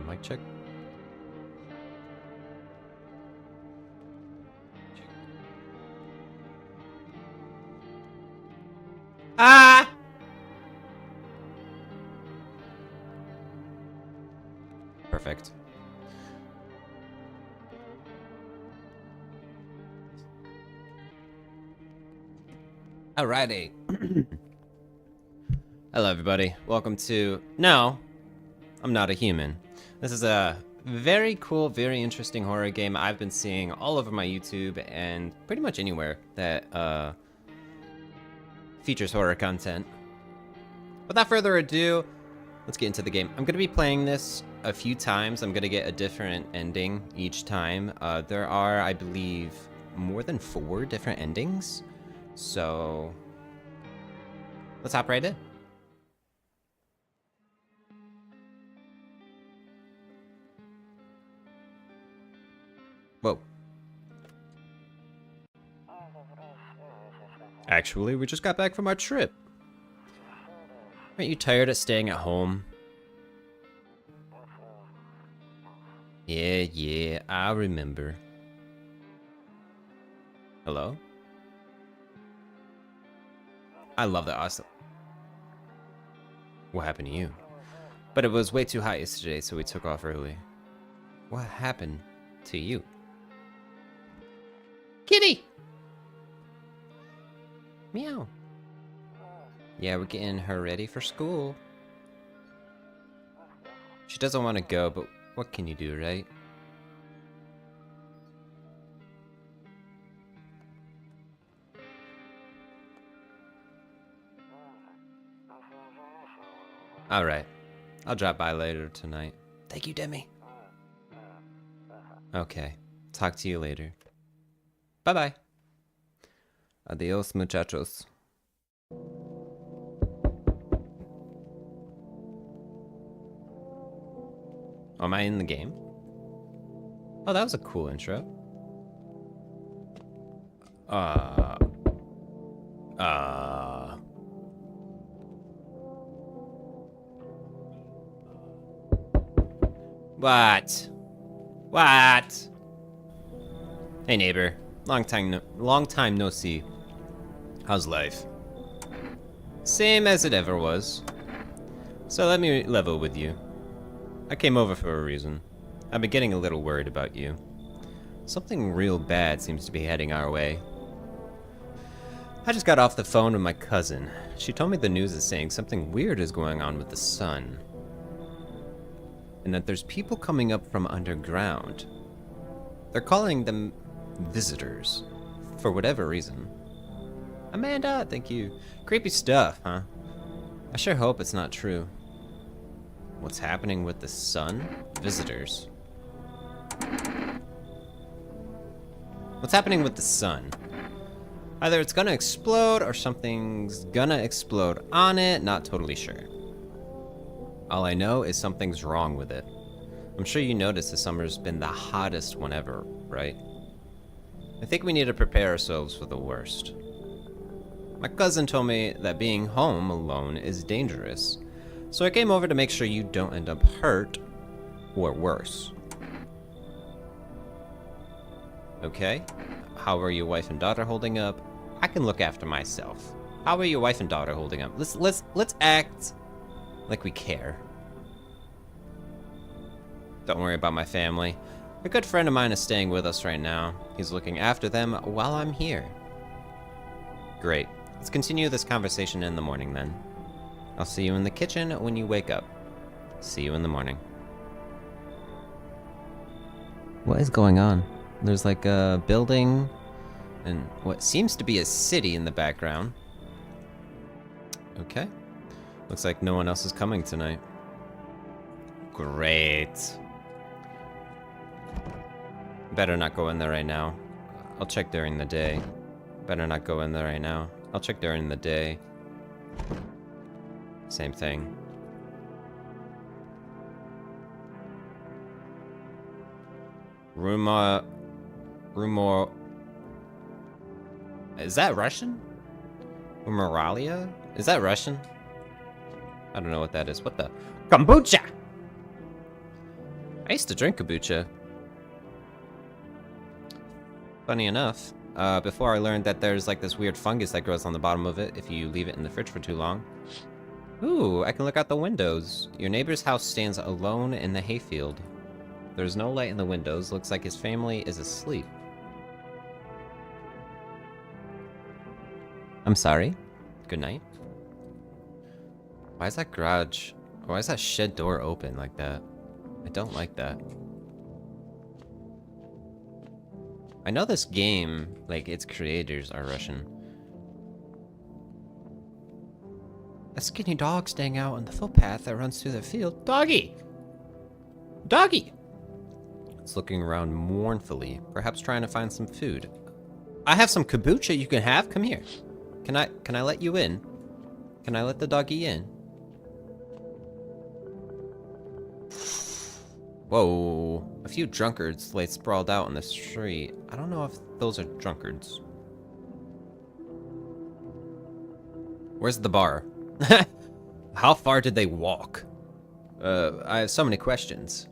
Mic check. Ah! Perfect. Alrighty. Hello, everybody. Welcome to... No, I'm not a human. This is a very cool, very interesting horror game I've been seeing all over my YouTube and pretty much anywhere that features horror content. Without further ado, let's get into the game. I'm going to be playing this a few times. I'm going to get a different ending each time. There are, I believe, more than 4 different endings. So, let's hop right in. Whoa. Actually, we just got back from our trip. Aren't you tired of staying at home? Yeah, I remember. Hello? I love that awesome. What happened to you? But it was way too hot yesterday, so we took off early. What happened to you? Kitty! Meow. Yeah, we're getting her ready for school. She doesn't want to go, but what can you do, right? Alright. I'll drop by later tonight. Thank you, Demi. Okay. Talk to you later. Bye-bye. Adios, muchachos. Am I in the game? Oh, that was a cool intro. What? Hey neighbor, long time no see. How's life? Same as it ever was. So let me level with you. I came over for a reason. I've been getting a little worried about you. Something real bad seems to be heading our way. I just got off the phone with my cousin. She told me the news is saying something weird is going on with the sun. And that there's people coming up from underground. They're calling them visitors. For whatever reason. Amanda, thank you. Creepy stuff, huh? I sure hope it's not true. What's happening with the sun? Visitors. What's happening with the sun? Either it's gonna explode or something's gonna explode on it, not totally sure. All I know is something's wrong with it. I'm sure you noticed the summer's been the hottest one ever, right? I think we need to prepare ourselves for the worst. My cousin told me that being home alone is dangerous, so I came over to make sure you don't end up hurt or worse. Okay, how are your wife and daughter holding up? I can look after myself. How are your wife and daughter holding up? Let's act like we care. Don't worry about my family. A good friend of mine is staying with us right now. He's looking after them while I'm here. Great. Let's continue this conversation in the morning then. I'll see you in the kitchen when you wake up. See you in the morning. What is going on? There's like a building and what seems to be a city in the background. Okay. Looks like no one else is coming tonight. Great. Better not go in there right now. I'll check during the day. Better not go in there right now. I'll check during the day. Same thing. Rumor. Is that Russian? Rumoralia? Is that Russian? I don't know what that is. What the? Kombucha! I used to drink kombucha. Funny enough, before I learned that there's like this weird fungus that grows on the bottom of it if you leave it in the fridge for too long. Ooh, I can look out the windows. Your neighbor's house stands alone in the hayfield. There's no light in the windows. Looks like his family is asleep. I'm sorry. Good night. Why is that garage... Why is that shed door open like that? I don't like that. I know this game, like, its creators are Russian. A skinny dog staying out on the footpath that runs through the field. Doggy! Doggy! It's looking around mournfully, perhaps trying to find some food. I have some kombucha you can have. Come here. Can I let you in? Can I let the doggy in? Whoa. A few drunkards lay sprawled out on the street. I don't know if those are drunkards. Where's the bar? How far did they walk? I have so many questions.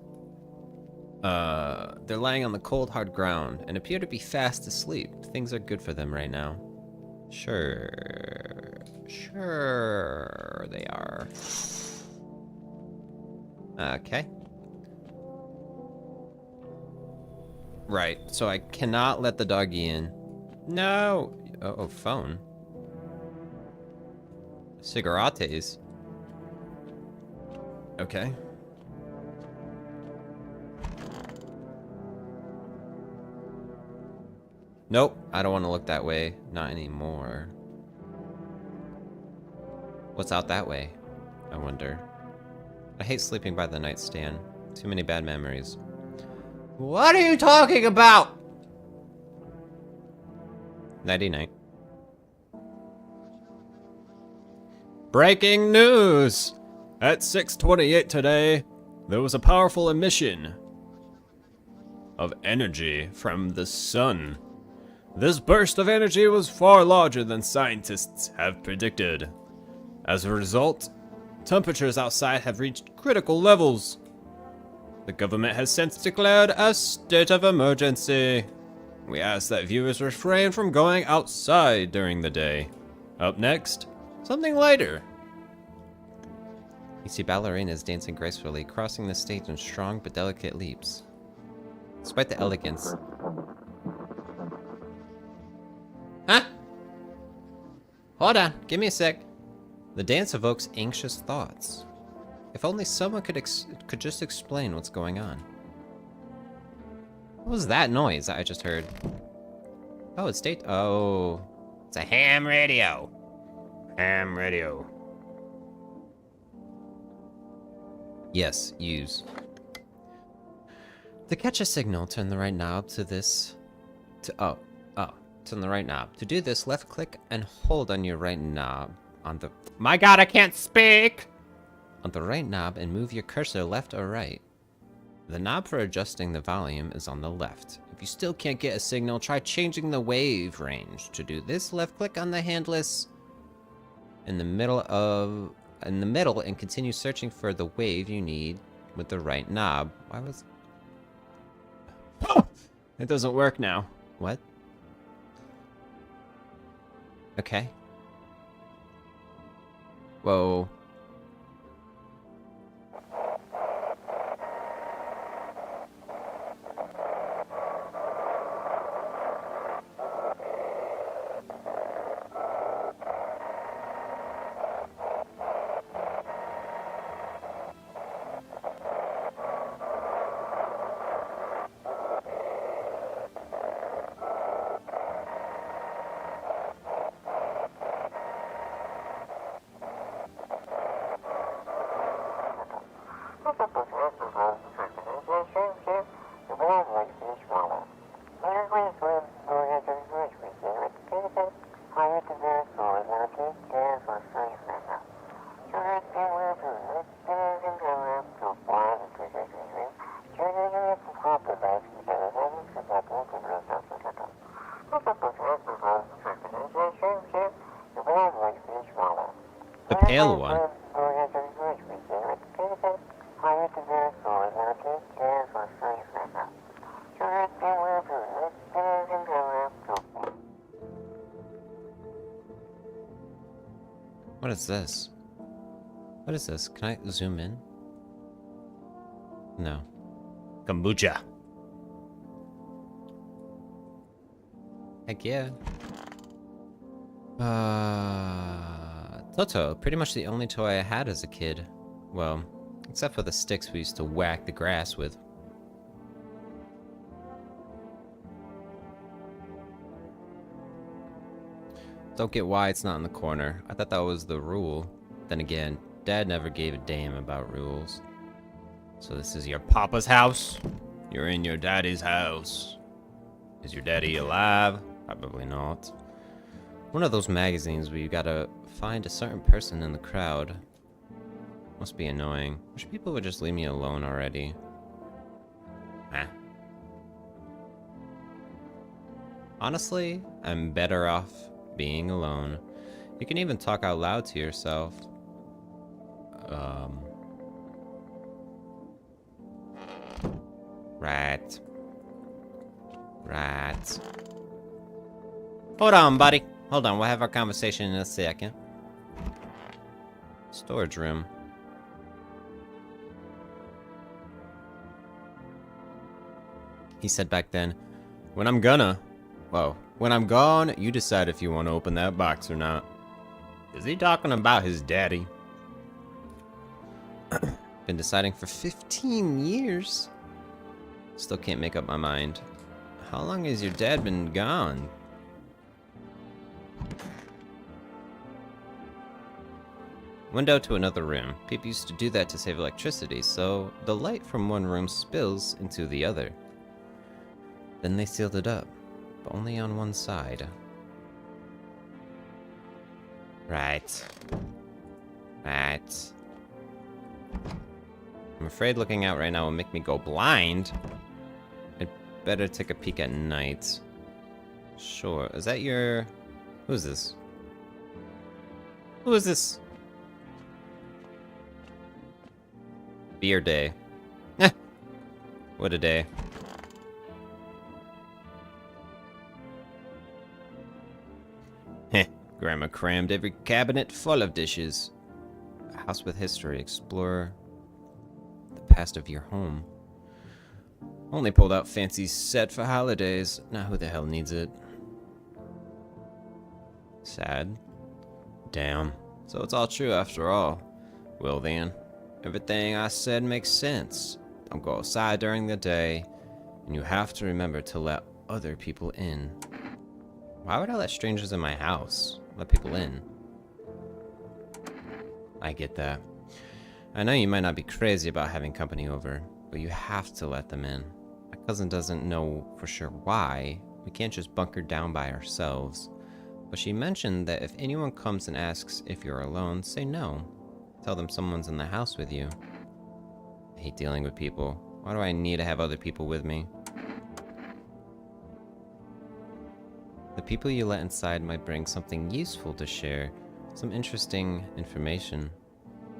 They're lying on the cold, hard ground and appear to be fast asleep. Things are good for them right now. Sure they are. Okay. Right, so I cannot let the doggy in. No! Oh, phone. Cigarettes. Okay. Nope, I don't want to look that way. Not anymore. What's out that way? I wonder. I hate sleeping by the nightstand. Too many bad memories. What are you talking about? Nighty-night. Breaking news! At 6:28 today, there was a powerful emission of energy from the sun. This burst of energy was far larger than scientists have predicted. As a result, temperatures outside have reached critical levels. The government has since declared a state of emergency. We ask that viewers refrain from going outside during the day. Up next, something lighter. You see ballerinas dancing gracefully, crossing the stage in strong but delicate leaps. Despite the elegance... Huh? Hold on, give me a sec. The dance evokes anxious thoughts. If only someone could just explain what's going on. What was that noise I just heard? Oh, it's oh. It's a ham radio. Ham radio. Yes, use. To catch a signal, turn the right knob to this... turn the right knob. To do this, left click and hold on your right knob on the... My god, I can't speak! On the right knob and move your cursor left or right. The knob for adjusting the volume is on the left. If you still can't get a signal, try changing the wave range. To do this, left click on the handless in the middle and continue searching for the wave you need with the right knob. Why was... It doesn't work now. What? Okay. Whoa. The pale one. What is this? What is this? Can I zoom in? No. Kombucha. Heck yeah. Toto, pretty much the only toy I had as a kid. Well, except for the sticks we used to whack the grass with. Don't get why it's not in the corner. I thought that was the rule. Then again, Dad never gave a damn about rules. So this is your papa's house? You're in your daddy's house. Is your daddy alive? Probably not. One of those magazines where you gotta find a certain person in the crowd. Must be annoying. Wish people would just leave me alone already. Ah. Honestly, I'm better off being alone. You can even talk out loud to yourself. Right. Right. Hold on, buddy. Hold on, we'll have our conversation in a second. Storage room. He said back then, when I'm gone, you decide if you want to open that box or not. Is he talking about his daddy? Been deciding for 15 years. Still can't make up my mind. How long has your dad been gone? Window to another room. People used to do that to save electricity, so the light from one room spills into the other. Then they sealed it up, but only on one side. Right. Right. I'm afraid looking out right now will make me go blind. I'd better take a peek at night. Sure. Is that your... Who's this? Who is this? Beer day. Eh. What a day. Heh. Grandma crammed every cabinet full of dishes. A house with history. Explore the past of your home. Only pulled out fancy set for holidays. Now who the hell needs it? Sad. Damn. So it's all true after all. Well then, everything I said makes sense. Don't go outside during the day, and you have to remember to let other people in. Why would I let strangers in my house? Let people in. I get that. I know you might not be crazy about having company over, but you have to let them in. My cousin doesn't know for sure why. We can't just bunker down by ourselves. But she mentioned that if anyone comes and asks if you're alone, say no. Tell them someone's in the house with you. I hate dealing with people. Why do I need to have other people with me? The people you let inside might bring something useful to share, some interesting information.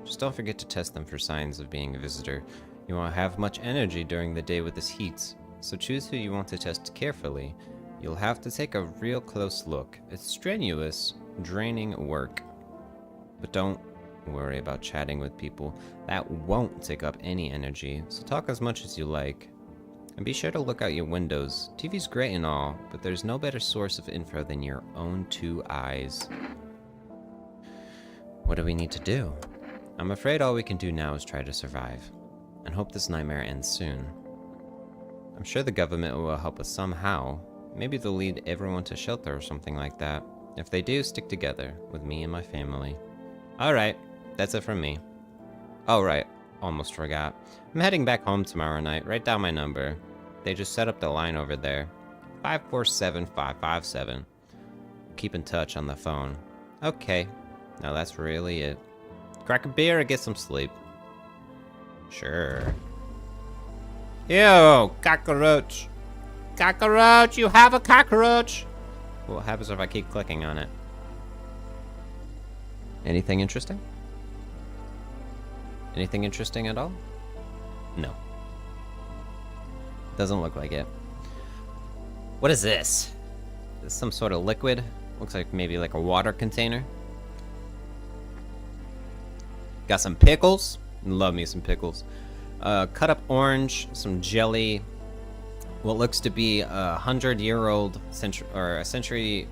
Just don't forget to test them for signs of being a visitor. You won't have much energy during the day with this heat, so choose who you want to test carefully. You'll have to take a real close look. It's strenuous, draining work. But don't worry about chatting with people. That won't take up any energy, so talk as much as you like. And be sure to look out your windows. TV's great and all, but there's no better source of info than your own two eyes. What do we need to do? I'm afraid all we can do now is try to survive, and hope this nightmare ends soon. I'm sure the government will help us somehow. Maybe they'll lead everyone to shelter or something like that. If they do, stick together, with me and my family. Alright, that's it from me. Oh right, almost forgot. I'm heading back home tomorrow night. Write down my number. They just set up the line over there. 547-557. Keep in touch on the phone. Okay, now that's really it. Crack a beer and get some sleep. Sure. Ew, cockroach. Cockroach, you have a cockroach! What happens if I keep clicking on it? Anything interesting? Anything interesting at all? No. Doesn't look like it. What is this? Is this some sort of liquid? Looks like maybe like a water container. Got some pickles. Love me some pickles. Cut up orange, some jelly. What looks to be a 100-year-old century or a century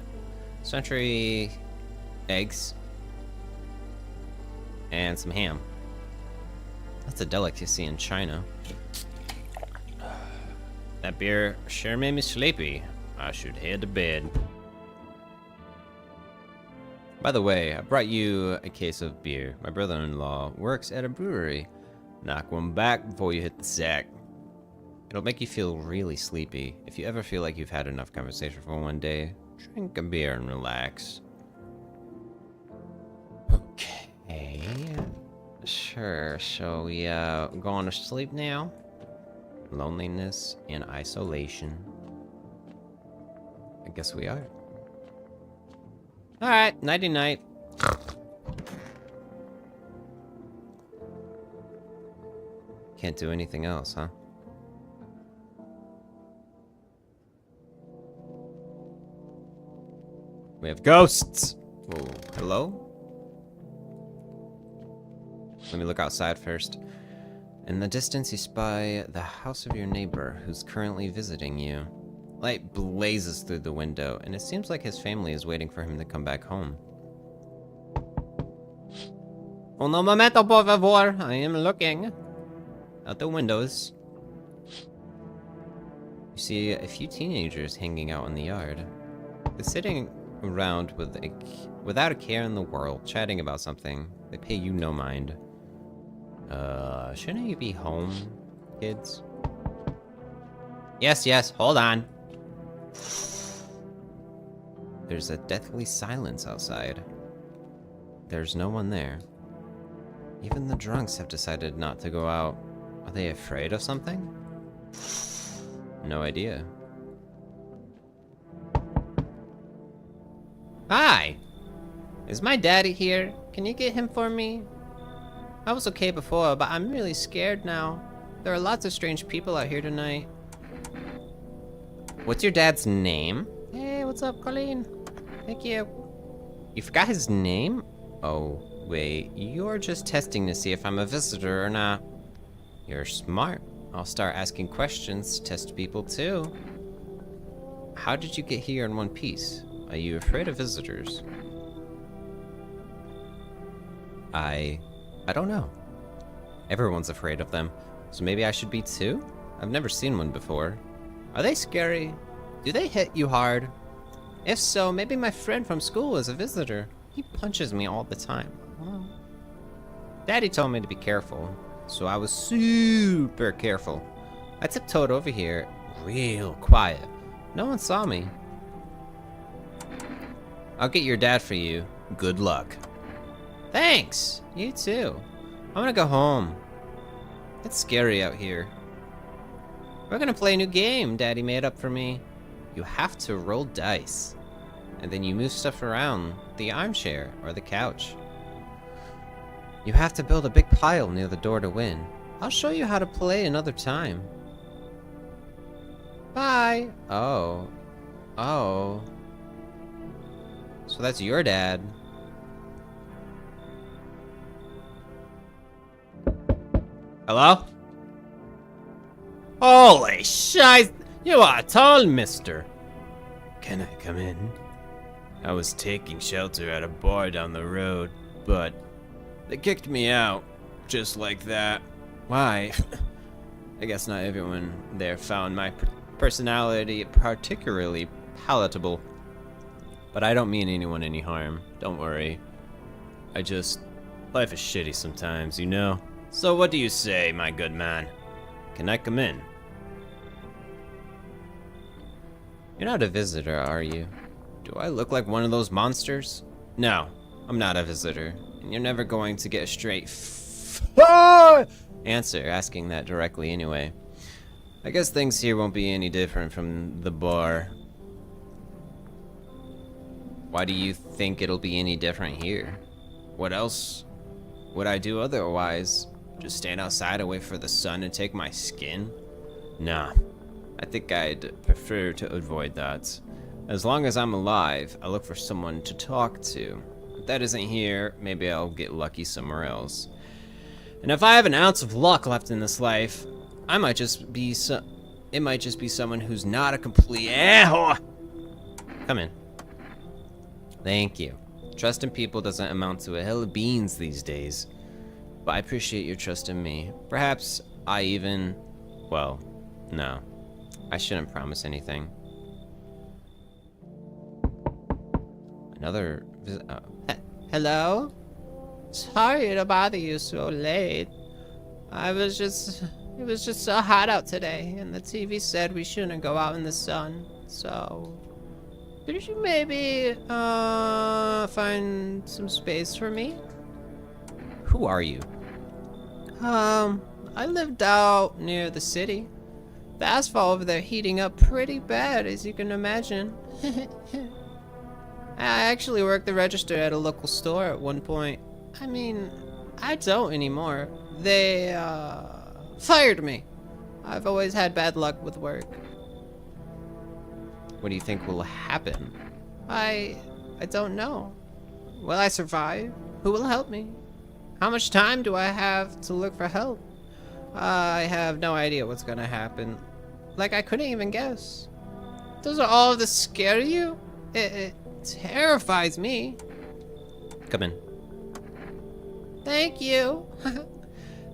eggs, and some ham. That's a delicacy in China. That beer sure made me sleepy. I should head to bed. By the way, I brought you a case of beer. My brother-in-law works at a brewery. Knock one back before you hit the sack. It'll make you feel really sleepy. If you ever feel like you've had enough conversation for one day, drink a beer and relax. Okay. Sure, so we going to sleep now? Loneliness and isolation. I guess we are. Alright, nighty night. Can't do anything else, huh? We have ghosts! Whoa, hello? Let me look outside first. In the distance, you spy the house of your neighbor, who's currently visiting you. Light blazes through the window, and it seems like his family is waiting for him to come back home. Un momento, por favor. I am looking out the windows. You see a few teenagers hanging out in the yard. They're sitting around without a care in the world, chatting about something. They pay you no mind. Shouldn't you be home, kids? Yes, hold on. There's a deathly silence outside. There's no one there. Even the drunks have decided not to go out. Are they afraid of something? No idea. Hi! Is my daddy here? Can you get him for me? I was okay before, but I'm really scared now. There are lots of strange people out here tonight. What's your dad's name? Hey, what's up, Colleen? Thank you. You forgot his name? Oh, wait. You're just testing to see if I'm a visitor or not. You're smart. I'll start asking questions to test people too. How did you get here in one piece? Are you afraid of visitors? I don't know. Everyone's afraid of them, so maybe I should be too? I've never seen one before. Are they scary? Do they hit you hard? If so, maybe my friend from school is a visitor. He punches me all the time. Well, Daddy told me to be careful, so I was super careful. I tiptoed over here, real quiet. No one saw me. I'll get your dad for you. Good luck. Thanks! You too. I'm gonna go home. It's scary out here. We're gonna play a new game Daddy made up for me. You have to roll dice. And then you move stuff around the armchair or the couch. You have to build a big pile near the door to win. I'll show you how to play another time. Bye! Oh. So that's your dad. Hello? Holy shite! You are tall, mister. Can I come in? I was taking shelter at a bar down the road, but they kicked me out, just like that. Why? I guess not everyone there found my personality particularly palatable. But I don't mean anyone any harm, don't worry. Life is shitty sometimes, you know? So what do you say, my good man? Can I come in? You're not a visitor, are you? Do I look like one of those monsters? No, I'm not a visitor. And you're never going to get a straight answer asking that directly anyway. I guess things here won't be any different from the bar. Why do you think it'll be any different here? What else would I do otherwise? Just stand outside and wait for the sun to take my skin? Nah, I think I'd prefer to avoid that. As long as I'm alive, I look for someone to talk to. If that isn't here, maybe I'll get lucky somewhere else. And if I have an ounce of luck left in this life, I might just be it might just be someone who's not a complete a-hole. Come in. Thank you. Trust in people doesn't amount to a hill of beans these days. But I appreciate your trust in me. Perhaps I even... Well, no. I shouldn't promise anything. Another... Hello? Sorry to bother you so late. It was just so hot out today, and the TV said we shouldn't go out in the sun. So, could you maybe find some space for me? Who are you? I lived out near the city. The asphalt over there heating up pretty bad, as you can imagine. I actually worked the register at a local store at one point. I mean, I don't anymore. They, fired me. I've always had bad luck with work. What do you think will happen? I don't know. Will I survive? Who will help me? How much time do I have to look for help? I have no idea what's gonna happen. Like, I couldn't even guess. Does all of this scare you? It terrifies me. Come in. Thank you.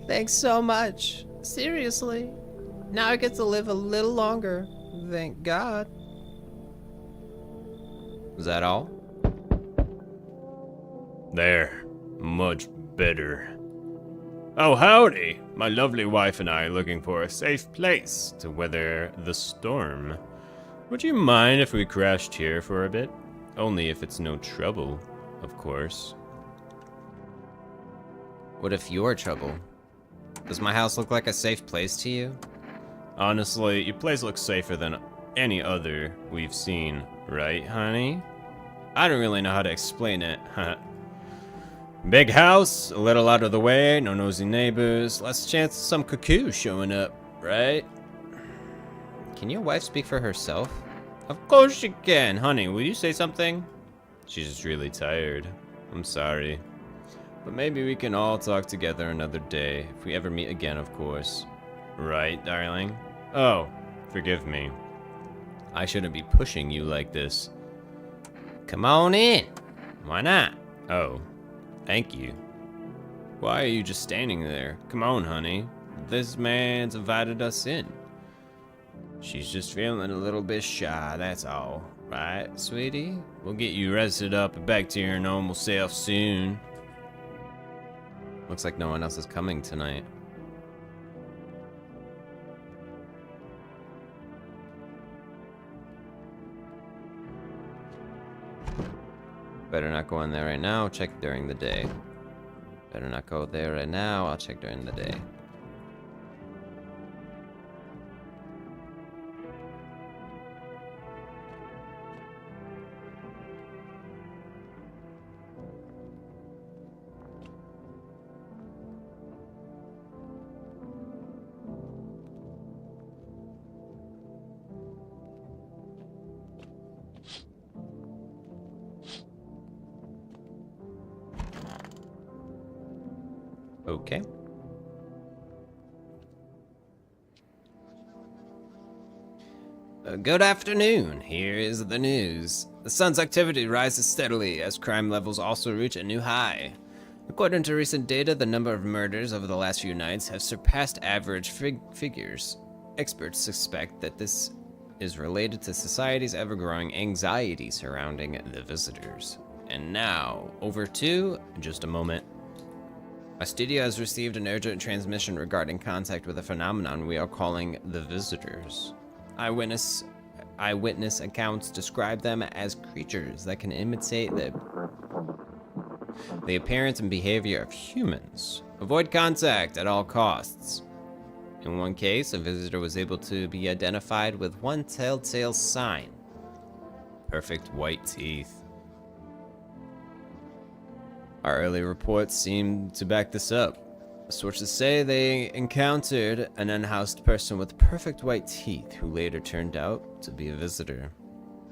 Thanks so much. Seriously. Now I get to live a little longer. Thank God. Was that all? There. Much better. Oh, howdy! My lovely wife and I are looking for a safe place to weather the storm. Would you mind if we crashed here for a bit? Only if it's no trouble, of course. What if you're trouble? Does my house look like a safe place to you? Honestly, your place looks safer than any other we've seen, right, honey? I don't really know how to explain it, huh? Big house, a little out of the way, no nosy neighbors, less chance of some cuckoo showing up, right? Can your wife speak for herself? Of course she can. Honey, will you say something? She's just really tired. I'm sorry. But maybe we can all talk together another day, if we ever meet again, of course. Right, darling? Oh, forgive me. I shouldn't be pushing you like this. Come on in. Why not? Oh, thank you. Why are you just standing there? Come on, honey. This man's invited us in. She's just feeling a little bit shy, that's all. Right, sweetie? We'll get you rested up and back to your normal self soon. Looks like no one else is coming tonight. Better not go in there right now, check during the day. Better not go there right now, I'll check during the day. Okay. Good afternoon. Here is the news. The sun's activity rises steadily as crime levels also reach a new high. According to recent data, the number of murders over the last few nights have surpassed average figures. Experts suspect that this is related to society's ever-growing anxiety surrounding the visitors. And now, over to just a moment. My studio has received an urgent transmission regarding contact with a phenomenon we are calling the visitors. Eyewitness accounts describe them as creatures that can imitate the appearance and behavior of humans. Avoid contact at all costs. In one case, a visitor was able to be identified with one telltale sign: perfect white teeth. Our early reports seem to back this up. Sources say they encountered an unhoused person with perfect white teeth who later turned out to be a visitor.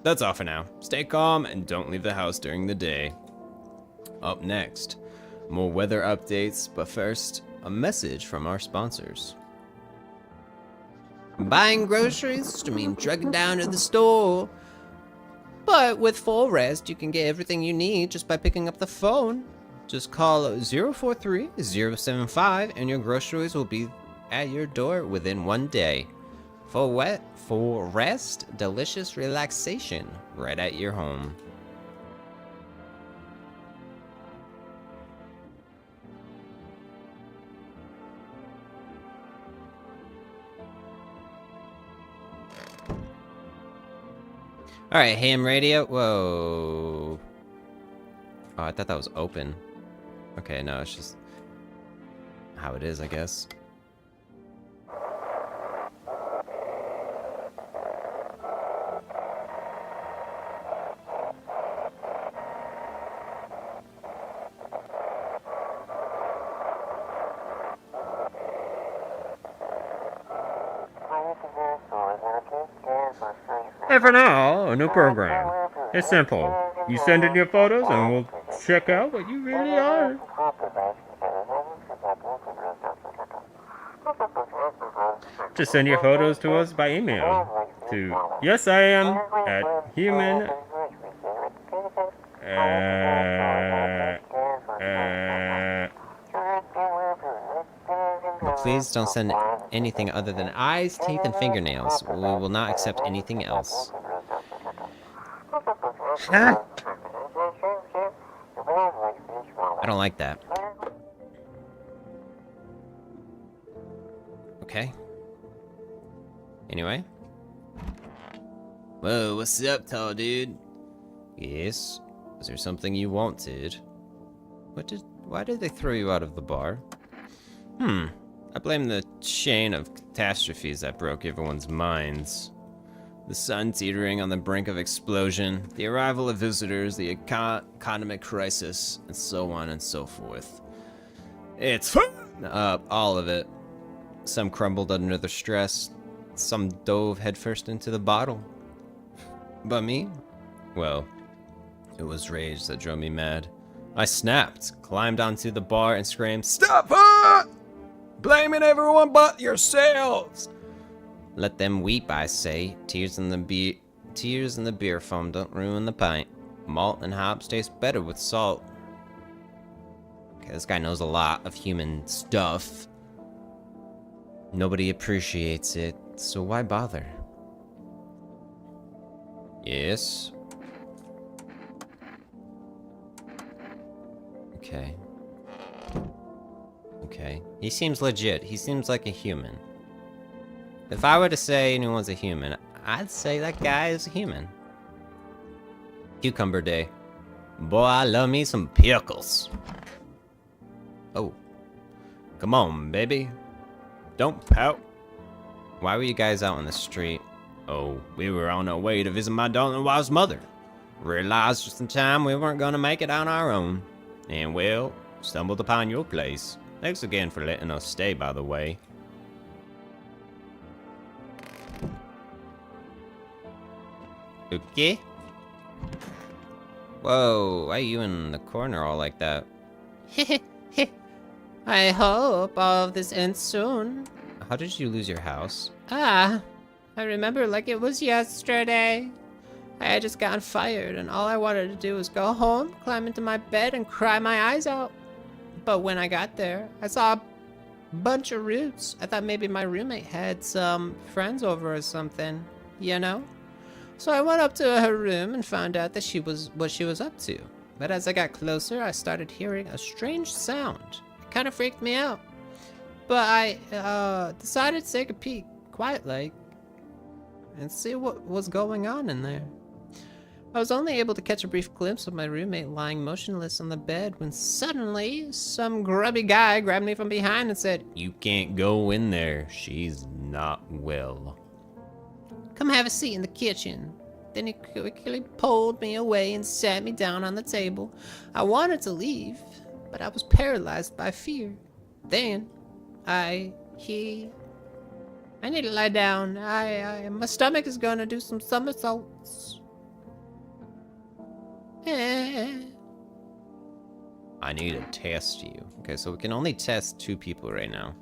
That's all for now. Stay calm and don't leave the house during the day. Up next, more weather updates, but first, a message from our sponsors. Buying groceries used to mean trucking down to the store. But with Full Rest, you can get everything you need just by picking up the phone. Just call 043-075 and your groceries will be at your door within 1 day. Full Rest, delicious relaxation right at your home. Alright, ham radio. Whoa. Oh, I thought that was open. Okay, no, it's just how it is, I guess. And for now, a new program. It's simple. You send in your photos and we'll check out what you really are. Just send your photos to us by email to yesiam@human. But please don't send anything other than eyes, teeth, and fingernails. We will not accept anything else. I don't like that. Okay. Anyway. Whoa, what's up, tall dude? Yes? Is there something you wanted? Why did they throw you out of the bar? I blame the chain of catastrophes that broke everyone's minds. The sun teetering on the brink of explosion, the arrival of visitors, the economic crisis, and so on and so forth. It's all of it. Some crumbled under the stress, some dove headfirst into the bottle. But me? Well, it was rage that drove me mad. I snapped, climbed onto the bar, and screamed, "Stop it! Blaming everyone but yourselves!" Let them weep, I say. Tears in the beer foam don't ruin the pint. Malt and hops taste better with salt. Okay, this guy knows a lot of human stuff. Nobody appreciates it, so why bother? Yes. Okay. Okay. He seems legit. He seems like a human. If I were to say anyone's a human, I'd say that guy is a human. Cucumber day. Boy, I love me some pickles. Oh. Come on, baby. Don't pout. Why were you guys out on the street? Oh, we were on our way to visit my darling wife's mother. Realized just in time we weren't gonna make it on our own. And well, stumbled upon your place. Thanks again for letting us stay, by the way. Okay. Whoa, why are you in the corner all like that? I hope all of this ends soon. How did you lose your house? I remember like it was yesterday. I had just gotten fired and all I wanted to do was go home, climb into my bed and cry my eyes out. But when I got there, I saw a bunch of roots. I thought maybe my roommate had some friends over or something, you know? So I went up to her room and found out that what she was up to. But as I got closer, I started hearing a strange sound. It kind of freaked me out. But I decided to take a peek, quiet-like, and see what was going on in there. I was only able to catch a brief glimpse of my roommate lying motionless on the bed when suddenly some grubby guy grabbed me from behind and said, "You can't go in there. She's not well. Come have a seat in the kitchen." Then he quickly pulled me away and sat me down on the table. I wanted to leave, but I was paralyzed by fear. Then, I need to lie down. My stomach is gonna do some somersaults. I'm I need to test you. Okay, so we can only test 2 people right now.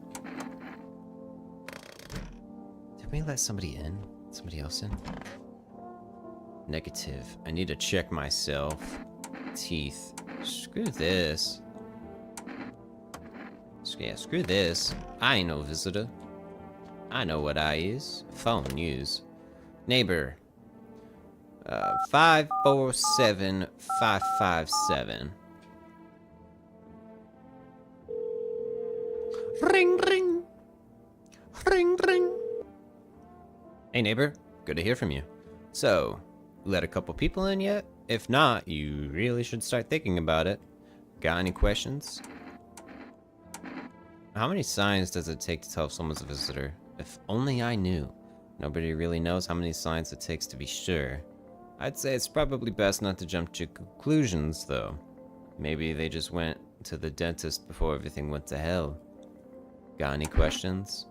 Did we let somebody in? Somebody else in? Negative. I need to check myself. Teeth. Screw this. Yeah, screw this. I ain't no visitor. I know what I is. Phone use. Neighbor. 547557. Ring ring. Ring ring. Hey neighbor, good to hear from you. So, let a couple people in yet? If not, you really should start thinking about it. Got any questions? How many signs does it take to tell if someone's a visitor? If only I knew. Nobody really knows how many signs it takes to be sure. I'd say it's probably best not to jump to conclusions, though. Maybe they just went to the dentist before everything went to hell. Got any questions?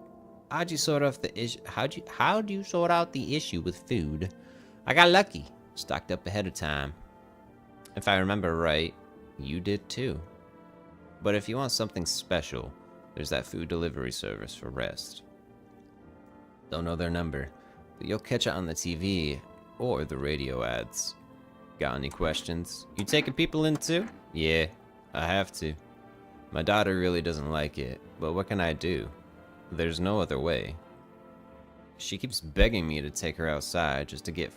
How'd you sort out the issue? How'd you sort out the issue with food? I got lucky. Stocked up ahead of time. If I remember right, you did too. But if you want something special, there's that food delivery service for rest. Don't know their number, but you'll catch it on the TV or the radio ads. Got any questions? You taking people in too? Yeah, I have to. My daughter really doesn't like it, but what can I do? There's no other way. She keeps begging me to take her outside just to get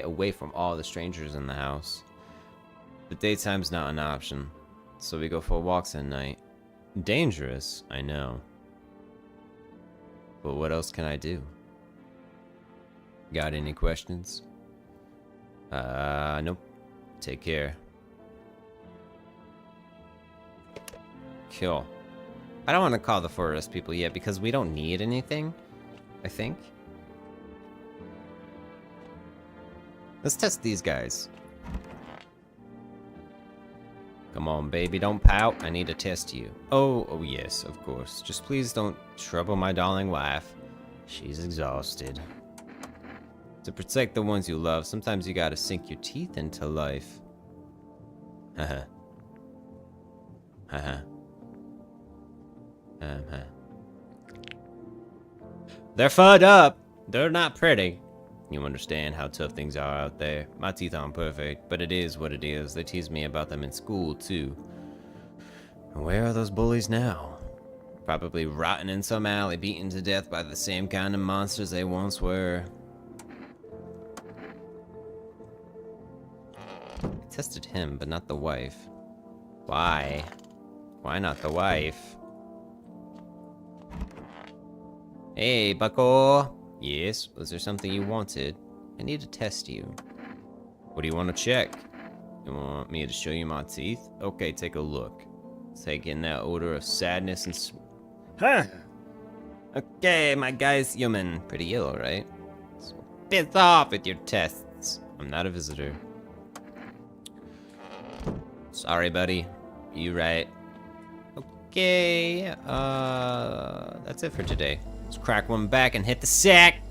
away from all the strangers in the house. But daytime's not an option, so we go for walks at night. Dangerous, I know. But what else can I do? Got any questions? Nope. Take care. Cool. I don't want to call the forest people yet because we don't need anything, I think. Let's test these guys. Come on, baby, don't pout. I need to test you. Oh yes, of course. Just please don't trouble my darling wife. She's exhausted. To protect the ones you love, sometimes you gotta sink your teeth into life. Haha. Haha. They're fud up. They're not pretty. You understand how tough things are out there. My teeth aren't perfect, but it is what it is. They tease me about them in school, too. Where are those bullies now? Probably rotting in some alley, beaten to death by the same kind of monsters they once were. I tested him, but not the wife. Why? Why not the wife? Hey, bucko. Yes, was there something you wanted? I need to test you. What do you want to check? You want me to show you my teeth? Okay, take a look. Take in that odor of sadness and huh! Okay, my guy's human. Pretty ill, right? So piss off with your tests. I'm not a visitor. Sorry, buddy. You right. Okay, that's it for today. Let's crack one back and hit the sack.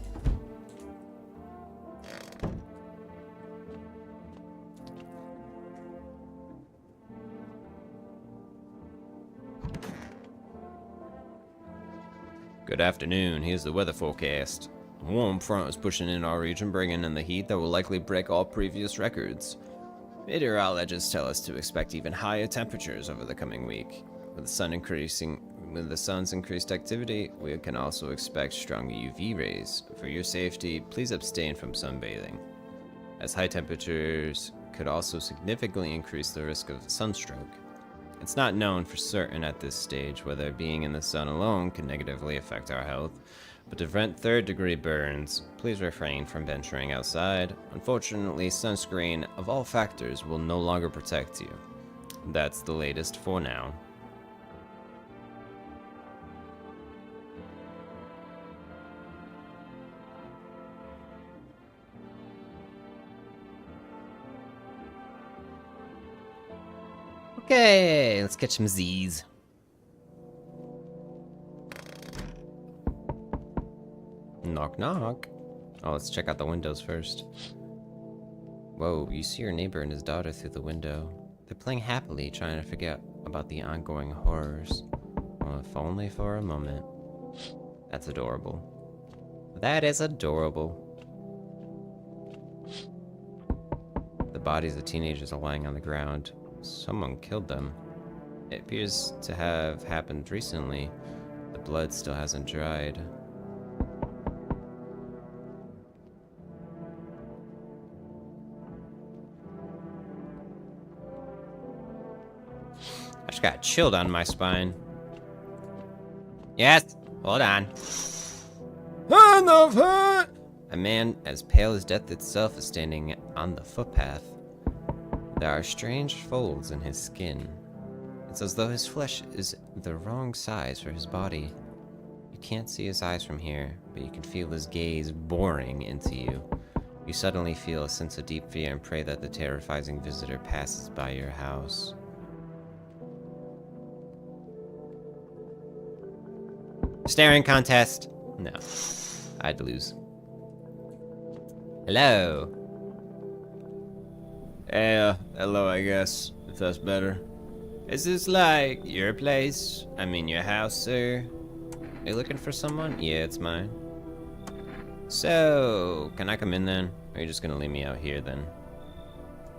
Good afternoon, here's the weather forecast. A warm front is pushing in our region, bringing in the heat that will likely break all previous records. Meteorologists tell us to expect even higher temperatures over the coming week. With the sun's increased activity, we can also expect strong UV rays. For your safety, please abstain from sunbathing, as high temperatures could also significantly increase the risk of sunstroke. It's not known for certain at this stage whether being in the sun alone can negatively affect our health, but to prevent third-degree burns, please refrain from venturing outside. Unfortunately, sunscreen of all factors will no longer protect you. That's the latest for now. Okay, let's catch some Z's. Knock, knock. Oh, let's check out the windows first. Whoa, you see your neighbor and his daughter through the window. They're playing happily, trying to forget about the ongoing horrors. Well, if only for a moment. That's adorable. That is adorable. The bodies of teenagers are lying on the ground. Someone killed them. It appears to have happened recently. The blood still hasn't dried. I just got chilled on my spine. Yes, hold on. A man as pale as death itself is standing on the footpath. There are strange folds in his skin. It's as though his flesh is the wrong size for his body. You can't see his eyes from here, but you can feel his gaze boring into you. You suddenly feel a sense of deep fear and pray that the terrifying visitor passes by your house. Staring contest. No, I'd lose. Hello. Hello, I guess, if that's better. Is this like your place? I mean your house, sir? Are you looking for someone? Yeah, it's mine. So, can I come in then? Or are you just gonna leave me out here then?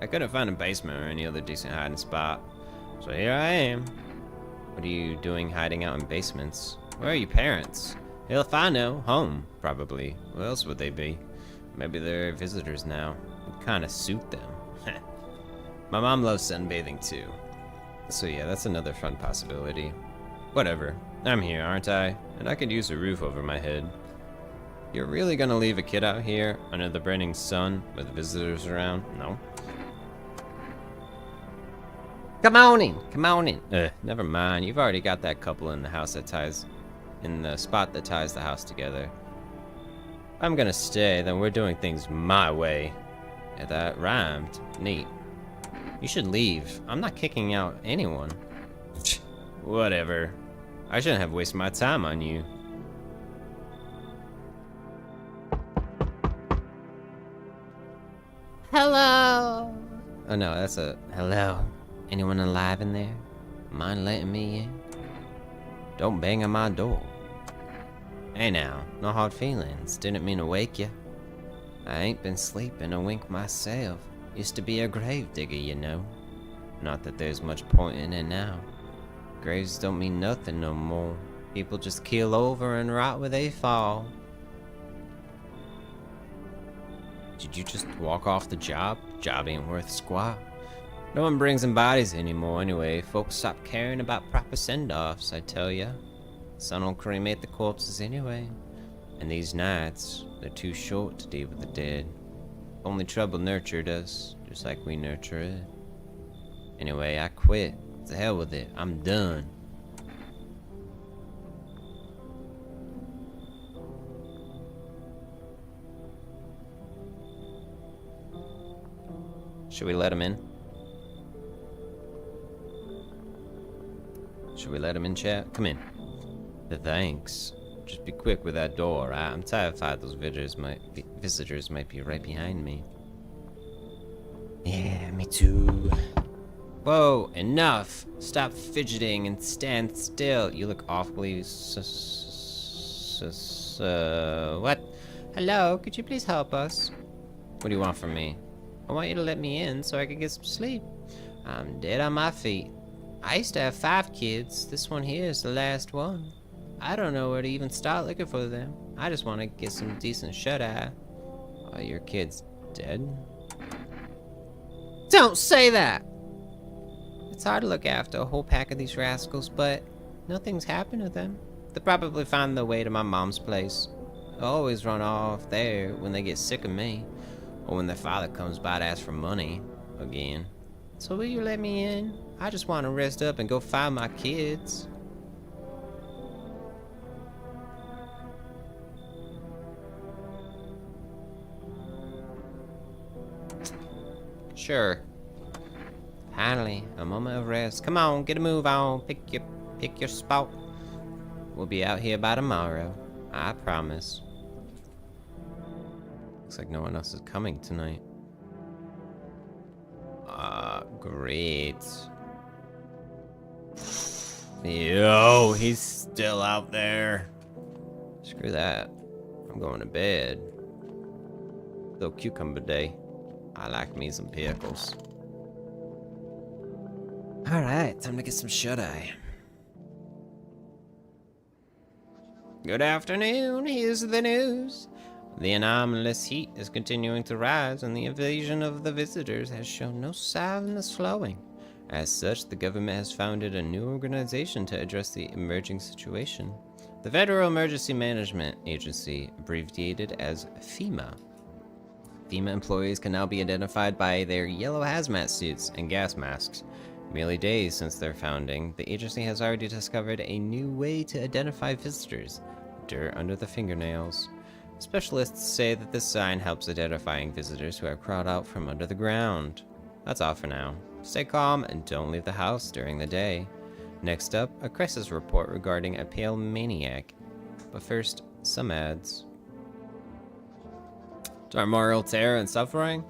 I couldn't find a basement or any other decent hiding spot. So here I am. What are you doing hiding out in basements? Where are your parents? Hell if I know. Home, probably. Where else would they be? Maybe they're visitors now. Would kinda suit them. My mom loves sunbathing too. So yeah, that's another fun possibility. Whatever. I'm here, aren't I? And I could use a roof over my head. You're really gonna leave a kid out here under the burning sun with visitors around? No. Come on in, come on in. Never mind. You've already got that couple in the house that ties, in the spot that ties the house together. If I'm gonna stay, then we're doing things my way. Yeah, that rhymed. Neat. You should leave. I'm not kicking out anyone. Whatever. I shouldn't have wasted my time on you. Hello. Oh no, that's a hello. Anyone alive in there? Mind letting me in? Don't bang on my door. Hey now, no hard feelings. Didn't mean to wake you. I ain't been sleeping a wink myself. Used to be a grave digger, you know. Not that there's much point in it now. Graves don't mean nothing no more. People just keel over and rot where they fall. Did you just walk off the job? Job ain't worth squat. No one brings in bodies anymore anyway. Folks stop caring about proper send-offs, I tell ya. Sun'll cremate the corpses anyway. And these nights, they're too short to deal with the dead. Only trouble nurtured us, just like we nurture it. Anyway, I quit. To hell with it. I'm done. Should we let him in? Should we let him in, chat? Come in. Thanks. Just be quick with that door. I'm terrified those visitors might be right behind me. Yeah, me too. Whoa, enough! Stop fidgeting and stand still. You look awfully what? Hello, could you please help us? What do you want from me? I want you to let me in so I can get some sleep. I'm dead on my feet. I used to have 5 kids. This one here is the last one. I don't know where to even start looking for them. I just want to get some decent shut-eye. Are your kids dead? Don't say that! It's hard to look after a whole pack of these rascals, but nothing's happened to them. They probably found their way to my mom's place. They always run off there when they get sick of me, or when their father comes by to ask for money again. So will you let me in? I just want to rest up and go find my kids. Sure. Finally, a moment of rest. Come on, get a move on. Pick your spot. We'll be out here by tomorrow. I promise. Looks like no one else is coming tonight. Great. Yo, he's still out there. Screw that. I'm going to bed. Little cucumber day. I like me some pickles. Alright, time to get some shut-eye. Good afternoon, here's the news. The anomalous heat is continuing to rise, and the invasion of the visitors has shown no sign of slowing. As such, the government has founded a new organization to address the emerging situation. The Federal Emergency Management Agency, abbreviated as FEMA. FEMA employees can now be identified by their yellow hazmat suits and gas masks. Merely days since their founding, the agency has already discovered a new way to identify visitors: dirt under the fingernails. Specialists say that this sign helps identifying visitors who have crawled out from under the ground. That's all for now. Stay calm and don't leave the house during the day. Next up, a crisis report regarding a pale maniac. But first, some ads. To our moral terror and suffering,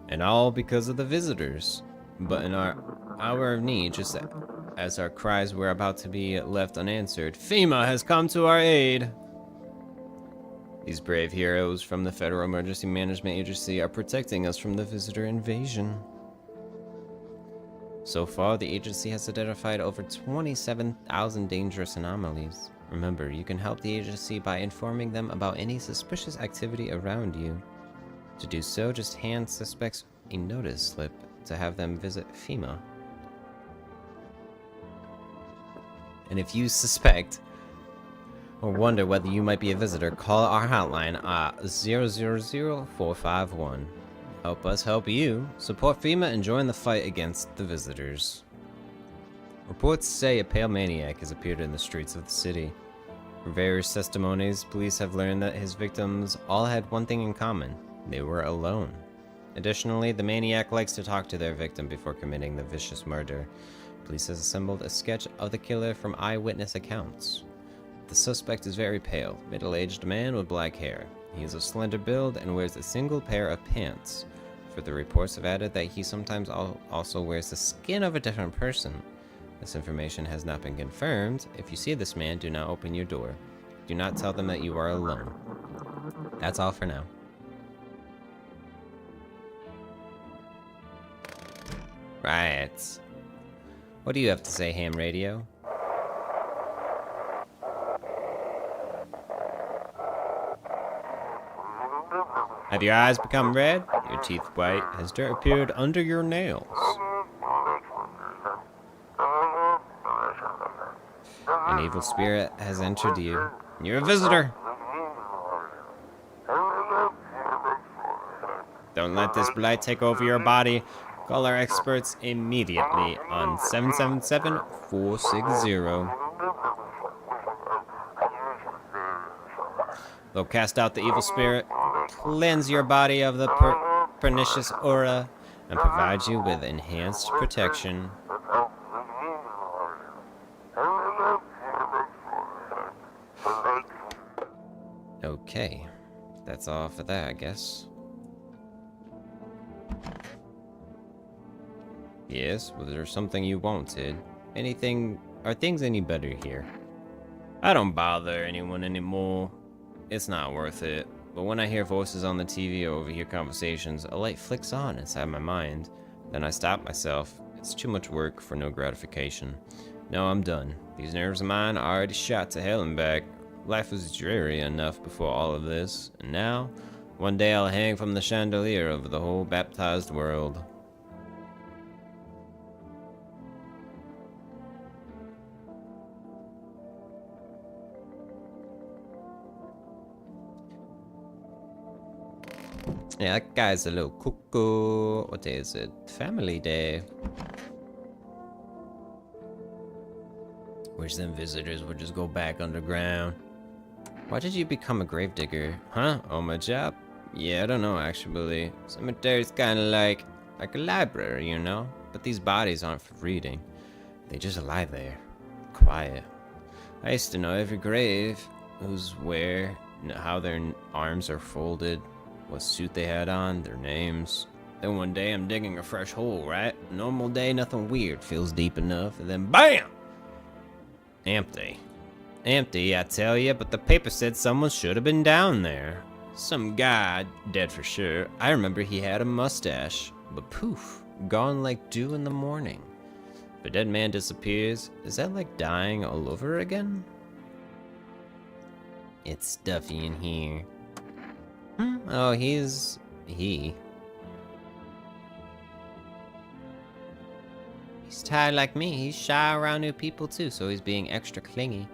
and all because of the visitors. But in our hour of need, just as our cries were about to be left unanswered, FEMA has come to our aid. These brave heroes from the Federal Emergency Management Agency are protecting us from the visitor invasion. So far, the agency has identified over 27,000 dangerous anomalies. Remember, you can help the agency by informing them about any suspicious activity around you. To do so, just hand suspects a notice slip to have them visit FEMA. And if you suspect or wonder whether you might be a visitor, call our hotline at 000-451. Help us help you. Support FEMA and join the fight against the visitors. Reports say a pale maniac has appeared in the streets of the city. From various testimonies, police have learned that his victims all had one thing in common: they were alone. Additionally, the maniac likes to talk to their victim before committing the vicious murder. Police has assembled a sketch of the killer from eyewitness accounts. The suspect is very pale, middle-aged man with black hair. He is of slender build and wears a single pair of pants. Further reports have added that he sometimes also wears the skin of a different person. This information has not been confirmed. If you see this man, do not open your door. Do not tell them that you are alone. That's all for now. Right. What do you have to say, ham radio? Have your eyes become red? Your teeth white? Has dirt appeared under your nails? An evil spirit has entered you. You're a visitor. Don't let this blight take over your body. Call our experts immediately on 777-460. They'll cast out the evil spirit, cleanse your body of the pernicious aura, and provide you with enhanced protection. Okay, that's all for that, I guess. Yes, was there something you wanted? Anything? Are things any better here? I don't bother anyone anymore. It's not worth it. But when I hear voices on the TV or overhear conversations, a light flicks on inside my mind. Then I stop myself. It's too much work for no gratification. No, I'm done. These nerves of mine are already shot to hell and back. Life was dreary enough before all of this. And now, one day I'll hang from the chandelier over the whole baptized world. Yeah, that guy's a little cuckoo. What day is it? Family Day. Wish them visitors would just go back underground. Why did you become a gravedigger? Huh? On my job? Yeah, I don't know actually. Cemetery's kinda like a library, you know? But these bodies aren't for reading. They just lie there. Quiet. I used to know every grave. Who's where, how their arms are folded, what suit they had on, their names. Then one day I'm digging a fresh hole, right? Normal day, nothing weird, feels deep enough, and then BAM! Empty. Empty, I tell you, but the paper said someone should have been down there. Some guy, dead for sure. I remember he had a mustache, but poof, gone like dew in the morning. If a dead man disappears, is that like dying all over again? It's stuffy in here. Oh, he's tired like me. He's shy around new people too, so he's being extra clingy.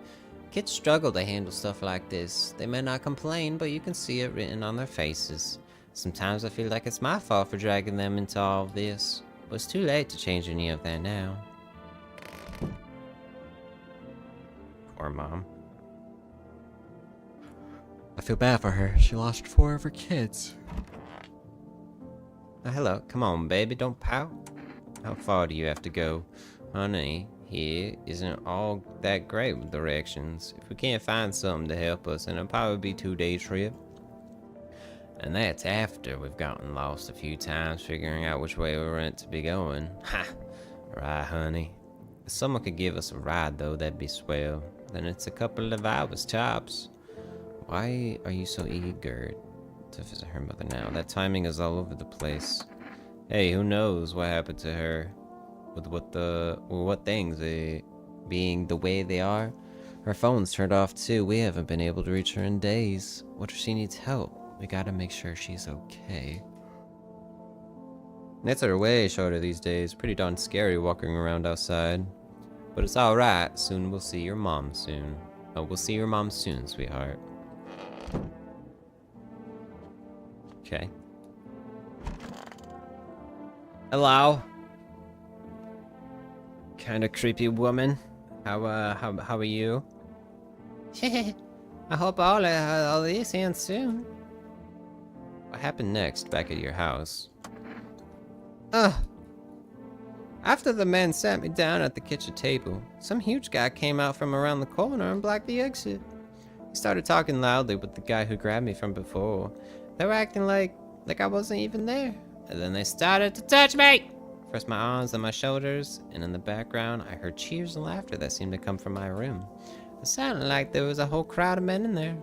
Kids struggle to handle stuff like this. They may not complain, but you can see it written on their faces. Sometimes I feel like it's my fault for dragging them into all of this, but it's too late to change any of that now. Poor mom. I feel bad for her. She lost 4 of her kids. Oh, hello. Come on, baby. Don't pout. How far do you have to go? Honey, here isn't all that great with directions. If we can't find something to help us, then it'll probably be a 2-day trip. And that's after we've gotten lost a few times figuring out which way we're meant to be going. Ha! Right, honey. If someone could give us a ride, though, that'd be swell. Then it's a couple of hours tops. Why are you so eager to visit her mother now? That timing is all over the place. Hey, who knows what happened to her? With what things being the way they are? Her phone's turned off too. We haven't been able to reach her in days. What if she needs help? We gotta make sure she's okay. Nights are way shorter these days. Pretty darn scary walking around outside. But it's alright. Soon we'll see your mom soon. Oh, we'll see your mom soon, sweetheart. Okay. Hello. Kind of creepy woman. How are you? I hope all this ends soon. What happened next back at your house? After the man sat me down at the kitchen table, some huge guy came out from around the corner and blocked the exit. He started talking loudly with the guy who grabbed me from before. They were acting like I wasn't even there. And then they started to touch me! First my arms, then my shoulders, and in the background I heard cheers and laughter that seemed to come from my room. It sounded like there was a whole crowd of men in there.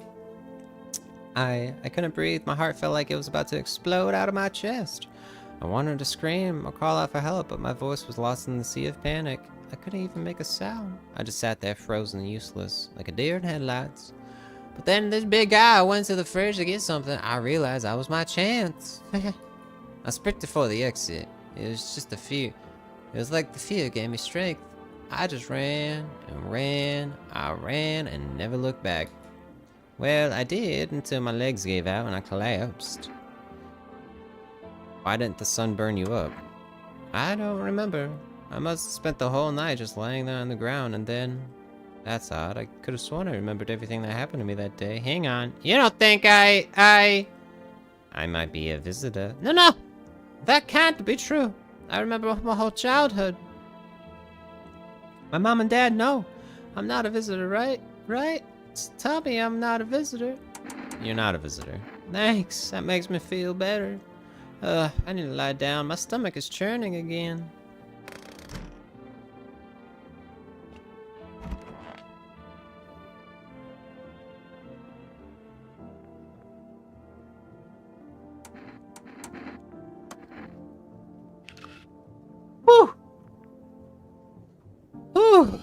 I couldn't breathe. My heart felt like it was about to explode out of my chest. I wanted to scream or call out for help, but my voice was lost in the sea of panic. I couldn't even make a sound. I just sat there frozen and useless, like a deer in headlights. But then this big guy went to the fridge to get something. I realized that was my chance. I sprinted for the exit. It was just a fear. It was like the fear gave me strength. I just ran and ran. I ran and never looked back. Well, I did until my legs gave out and I collapsed. Why didn't the sun burn you up? I don't remember. I must have spent the whole night just laying there on the ground and then... That's odd. I could have sworn I remembered everything that happened to me that day. Hang on. You don't think I might be a visitor? No! That can't be true. I remember my whole childhood. My mom and dad know I'm not a visitor, right? Right? Tell me I'm not a visitor. You're not a visitor. Thanks. That makes me feel better. I need to lie down. My stomach is churning again. Whew! Whew!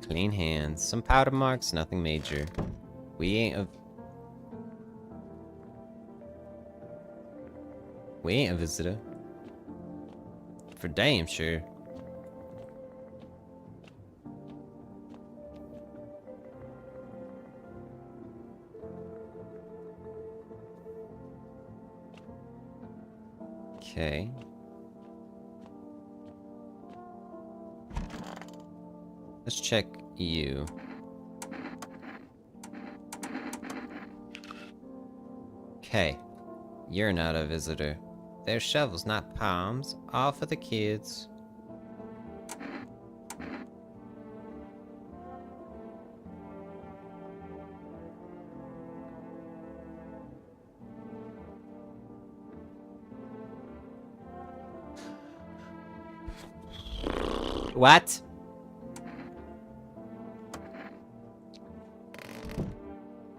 Clean hands. Some powder marks, nothing major. We ain't a visitor. For damn sure. Okay. Let's check you. Okay. You're not a visitor. They're shovels, not palms. All for the kids. What?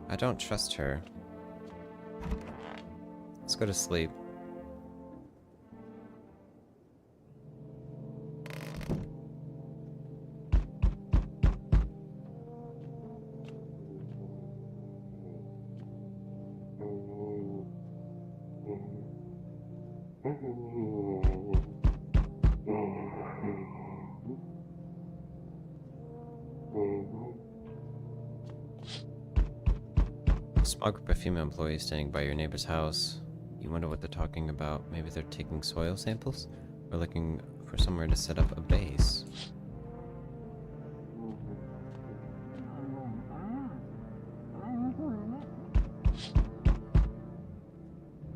I don't trust her. Let's go to sleep. A small group of female employees standing by your neighbor's house. You wonder what they're talking about. Maybe they're taking soil samples? Or looking for somewhere to set up a base.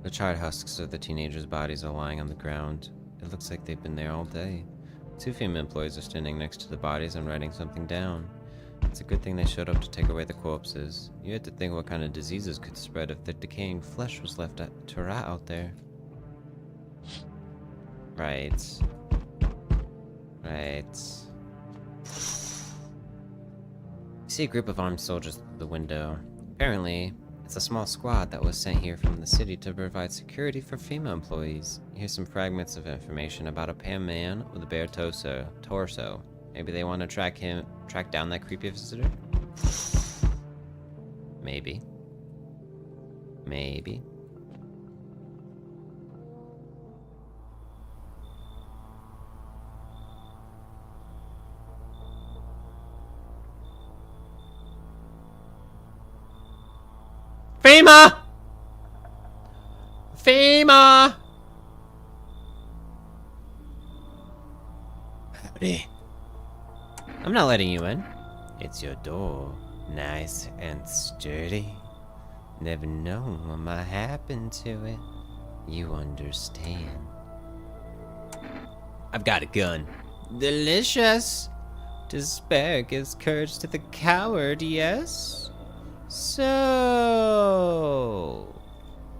The charred husks of the teenagers' bodies are lying on the ground. It looks like they've been there all day. Two female employees are standing next to the bodies and writing something down. It's a good thing they showed up to take away the corpses. You had to think what kind of diseases could spread if the decaying flesh was left to rot out there. Right. Right. You see a group of armed soldiers through the window. Apparently, it's a small squad that was sent here from the city to provide security for female employees. Here's some fragments of information about a pale man with a bare torso. Maybe they want to track down that creepy visitor? Maybe. Maybe. FEMA! FEMA! Howdy. I'm not letting you in. It's your door. Nice and sturdy. Never known what might happen to it. You understand. I've got a gun. Delicious. Despair gives courage to the coward, yes? So...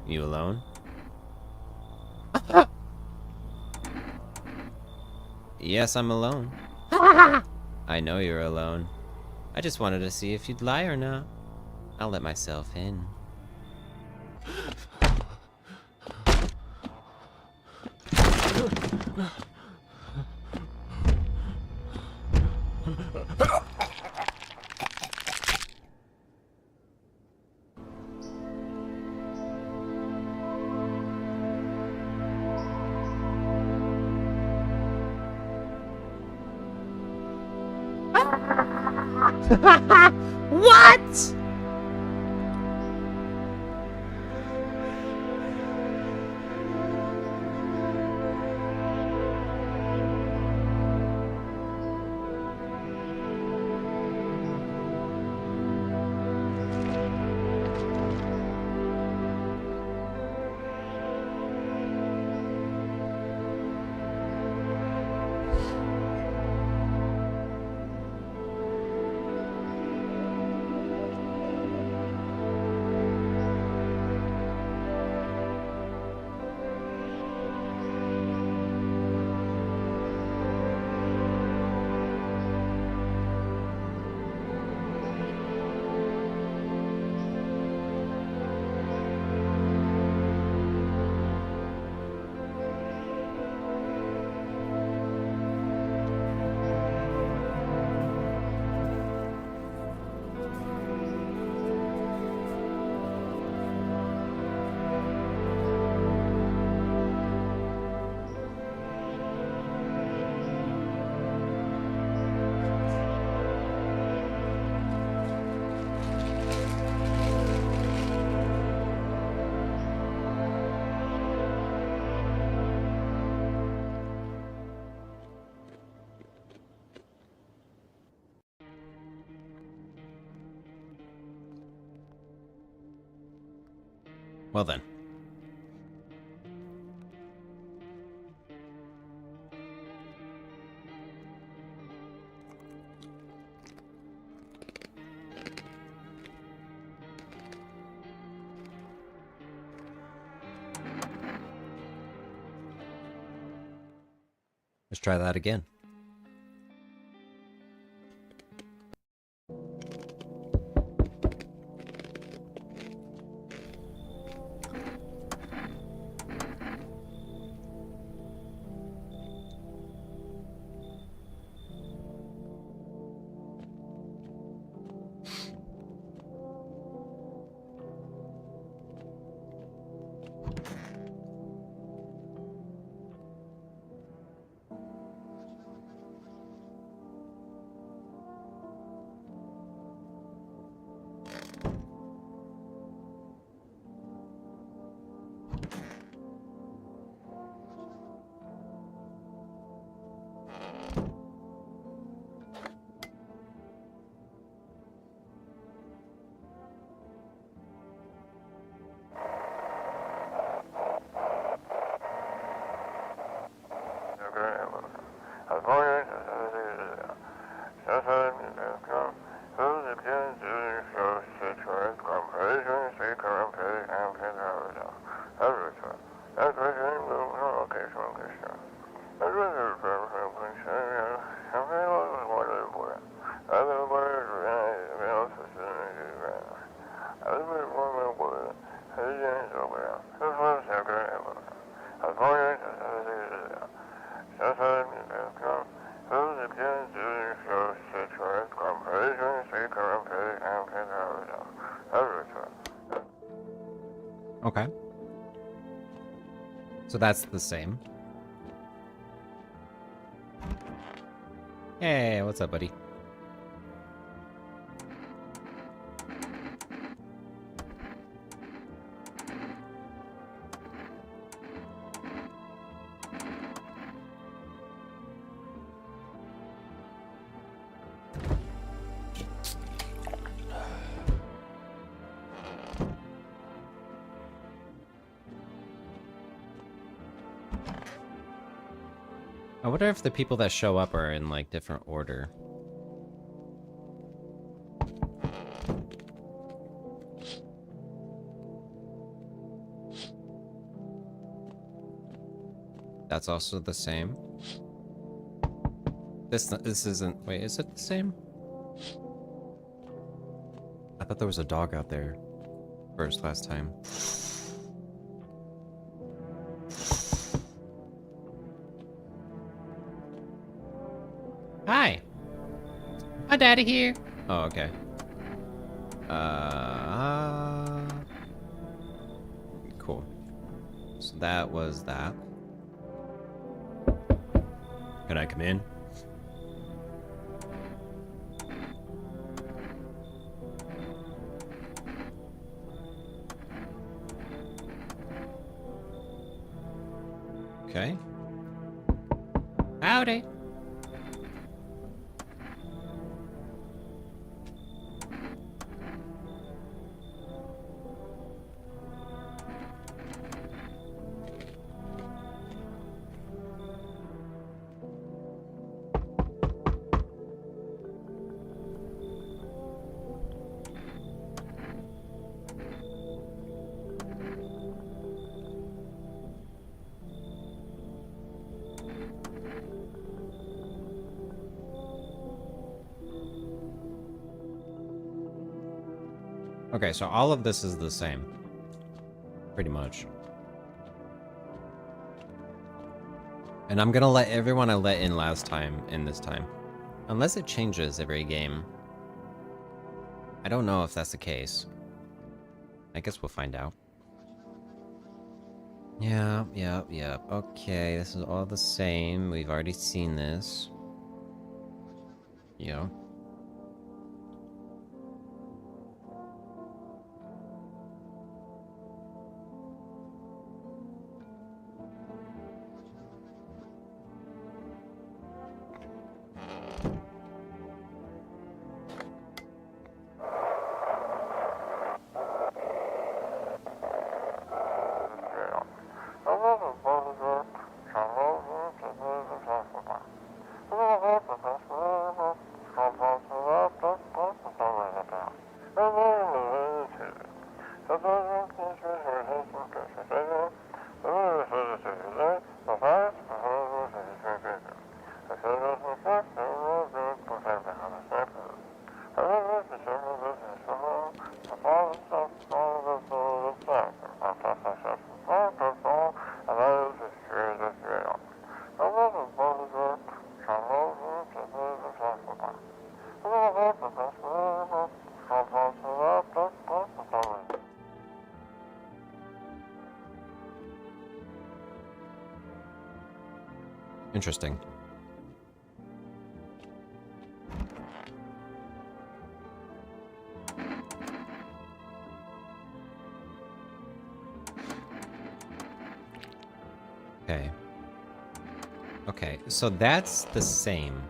You alone? Yes, I'm alone. I know you're alone. I just wanted to see if you'd lie or not. I'll let myself in. What? Well then. Let's try that again. Okay. So that's the same. Hey, what's up, buddy? I wonder if the people that show up are in, like, different order. That's also the same. This isn't... Wait, is it the same? I thought there was a dog out there first last time. Hi. My daddy here. Oh, okay. Cool. So that was that. Can I come in? Okay. Howdy. Okay, so all of this is the same. Pretty much. And I'm gonna let everyone I let in last time in this time. Unless it changes every game. I don't know if that's the case. I guess we'll find out. Yeah. Okay, this is all the same. We've already seen this. Yeah. Interesting. Okay. Okay, so that's the same.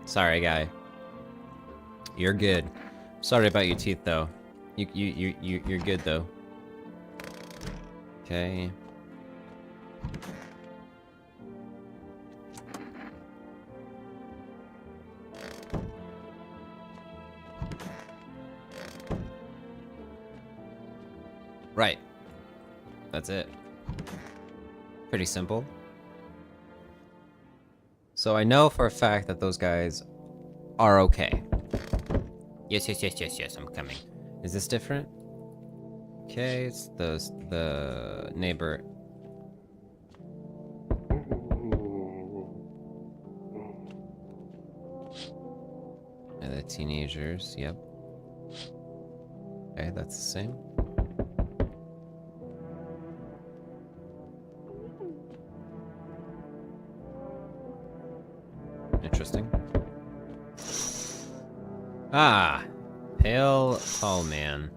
Sorry, guy. You're good. Sorry about your teeth, though. You're good, though. Okay. Right. That's it. Pretty simple. So I know for a fact that those guys are okay. Yes, yes, yes, yes, yes, I'm coming. Is this different? Okay, it's the neighbor. And the teenagers, yep. Okay, that's the same. Interesting. Ah, pale tall man.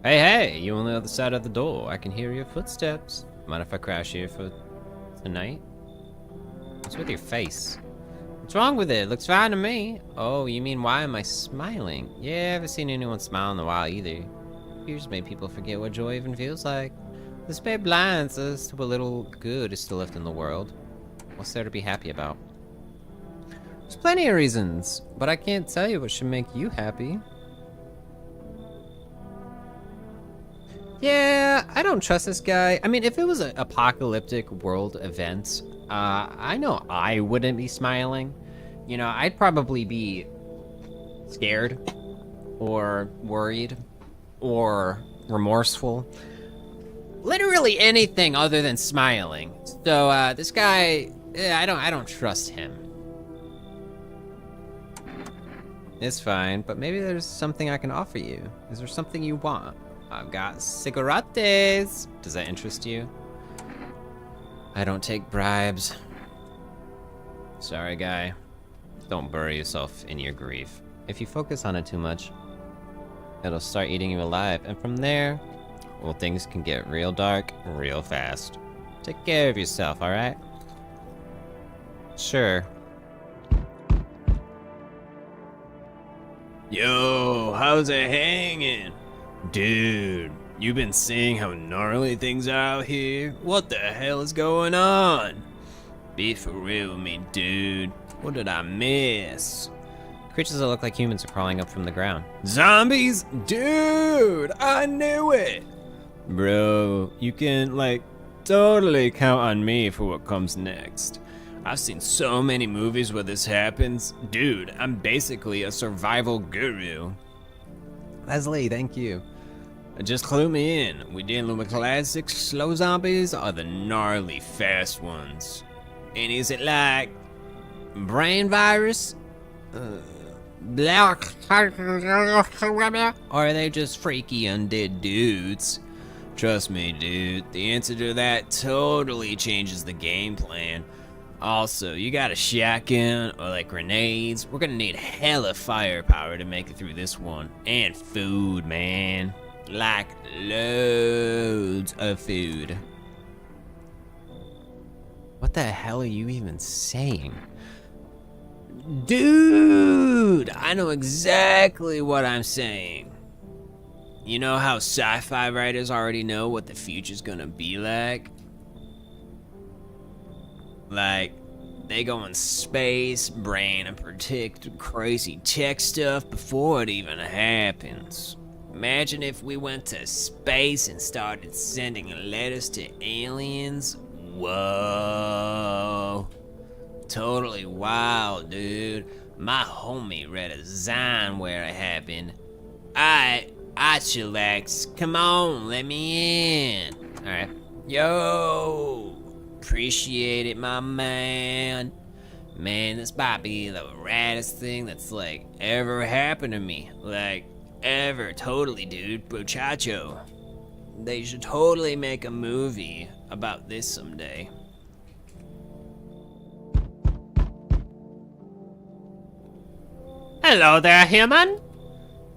Hey, hey, you on the other side of the door. I can hear your footsteps. Mind if I crash here for tonight? What's with your face? What's wrong with it? Looks fine to me. Oh, you mean why am I smiling? Yeah, I haven't seen anyone smile in a while either. Fears made people forget what joy even feels like. Despair blinds us to what little good is still left in the world. What's there to be happy about? There's plenty of reasons, but I can't tell you what should make you happy. Yeah, I don't trust this guy. I mean, if it was an apocalyptic world event, I know I wouldn't be smiling. You know, I'd probably be scared or worried or remorseful. Literally anything other than smiling. So, this guy, I don't trust him. It's fine, but maybe there's something I can offer you. Is there something you want? I've got cigarettes. Does that interest you? I don't take bribes. Sorry, guy. Don't bury yourself in your grief. If you focus on it too much, it'll start eating you alive. And from there, well, things can get real dark real fast. Take care of yourself, alright? Sure. Yo, how's it hanging? Dude, you been seeing how gnarly things are out here? What the hell is going on? Be for real with me, dude. What did I miss? Creatures that look like humans are crawling up from the ground. Zombies? Dude, I knew it! Bro, you can, like, totally count on me for what comes next. I've seen so many movies where this happens. Dude, I'm basically a survival guru. Leslie, thank you. Just clue me in. We dealing with classic slow zombies or the gnarly fast ones? And is it like brain virus? Black or are they just freaky undead dudes? Trust me, dude, the answer to that totally changes the game plan. Also, you got a shotgun or like grenades? We're gonna need hella firepower to make it through this one. And food, man. Like loads of food. What the hell are you even saying? Dude, I know exactly what I'm saying. You know how sci-fi writers already know what the future's gonna be like? Like, they go in space, brain, and predict crazy tech stuff before it even happens. Imagine if we went to space and started sending letters to aliens. Whoa. Totally wild, dude. My homie read a zine where it happened. I chillax. Come on, let me in. Alright. Yo. Appreciate it, my man. Man, this might be the raddest thing that's like ever happened to me. Like, ever. Totally, dude. Brochacho. They should totally make a movie about this someday. Hello there, human.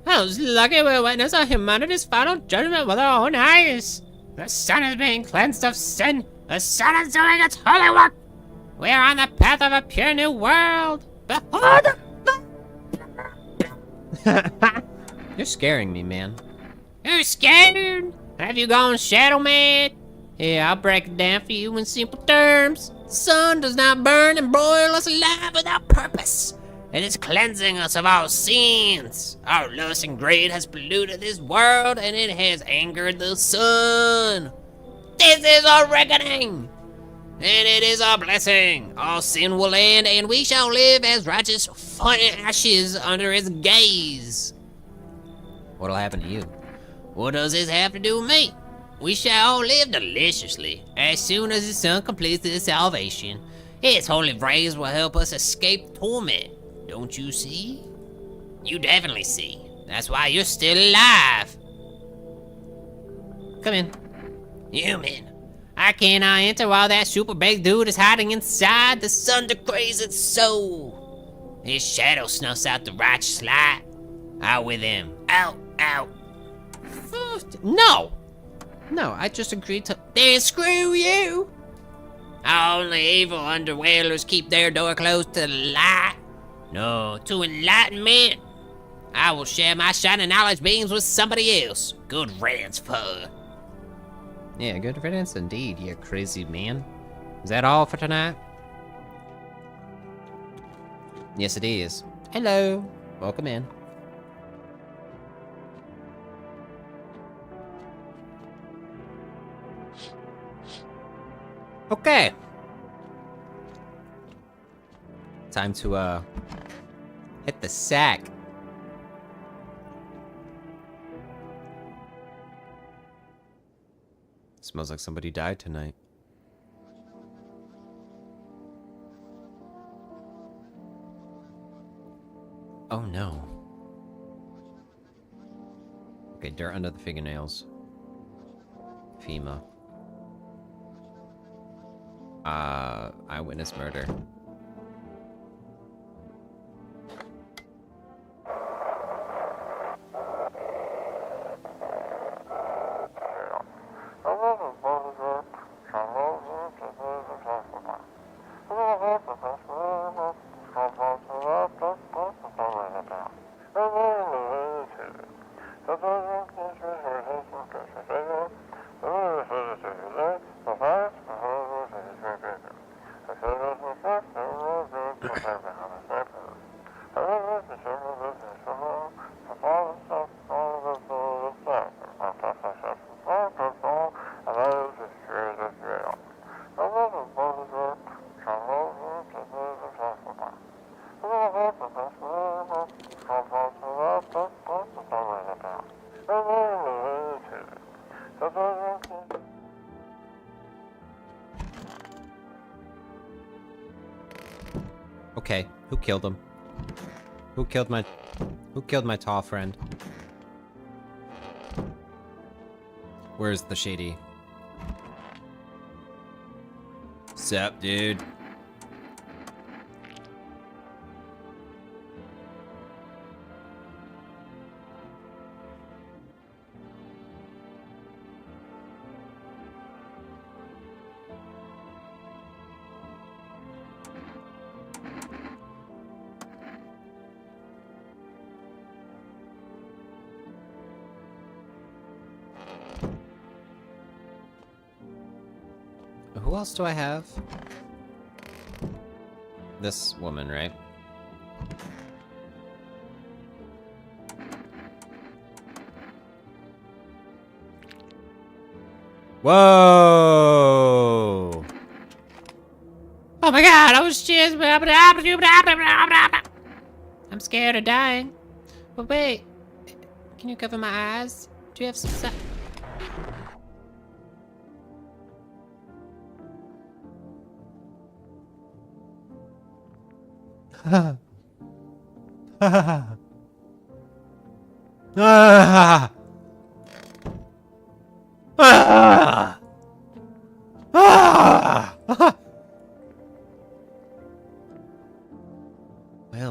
How's lucky we witness of humanity's final judgment with our own eyes. The sun is being cleansed of sin. The sun is doing its holy work. We are on the path of a pure new world. Behold! You're scaring me, man. You're scared? Have you gone shadow mad? Here, I'll break it down for you in simple terms. The sun does not burn and broil us alive without purpose. It is cleansing us of our sins. Our lust and greed has polluted this world, and it has angered the sun. This is our reckoning. and it is a blessing. All sin will end, and we shall live as righteous fun ashes under its gaze. What'll happen to you? What does this have to do with me? We shall live deliciously as soon as the sun completes his salvation. His holy rays will help us escape torment. Don't you see? You definitely see. That's why you're still alive. Come in. Human. I cannot enter while that super big dude is hiding inside. The sun degrades its soul. His shadow snuffs out the righteous light. Out with him. Out, out. No! No, I just agreed to. Then screw you. Only evil underwhelmers keep their door closed to the light. No, to enlightenment. I will share my shining knowledge beams with somebody else. Good riddance, fur. Yeah, good riddance indeed, you crazy man. Is that all for tonight? Yes, it is. Hello. Welcome in. Okay. Time to, hit the sack. Smells like somebody died tonight. Oh no. Okay, dirt under the fingernails. FEMA. Eyewitness murder. Okay, who killed him? Who killed my tall friend? Where's the shady? Sup, dude? Who else do I have? This woman, right? Whoa! Oh my god, I was just... I'm scared of dying. But wait, can you cover my eyes? Do you have some... Well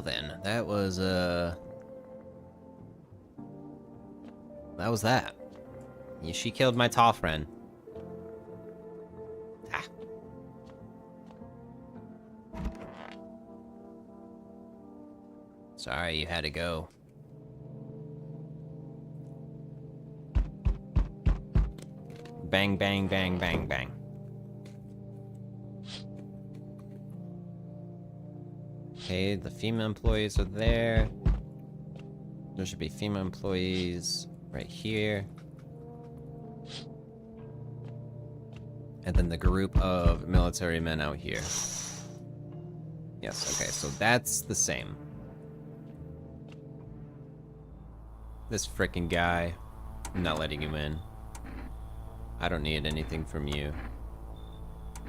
then, that was that. Yeah, she killed my tall friend. Ah. Sorry you had to go. Bang, bang, bang, bang, bang. Okay, the female employees are there. There should be female employees right here. and then the group of military men out here. Yes, okay, so that's the same. This frickin' guy, I'm not letting you in. I don't need anything from you.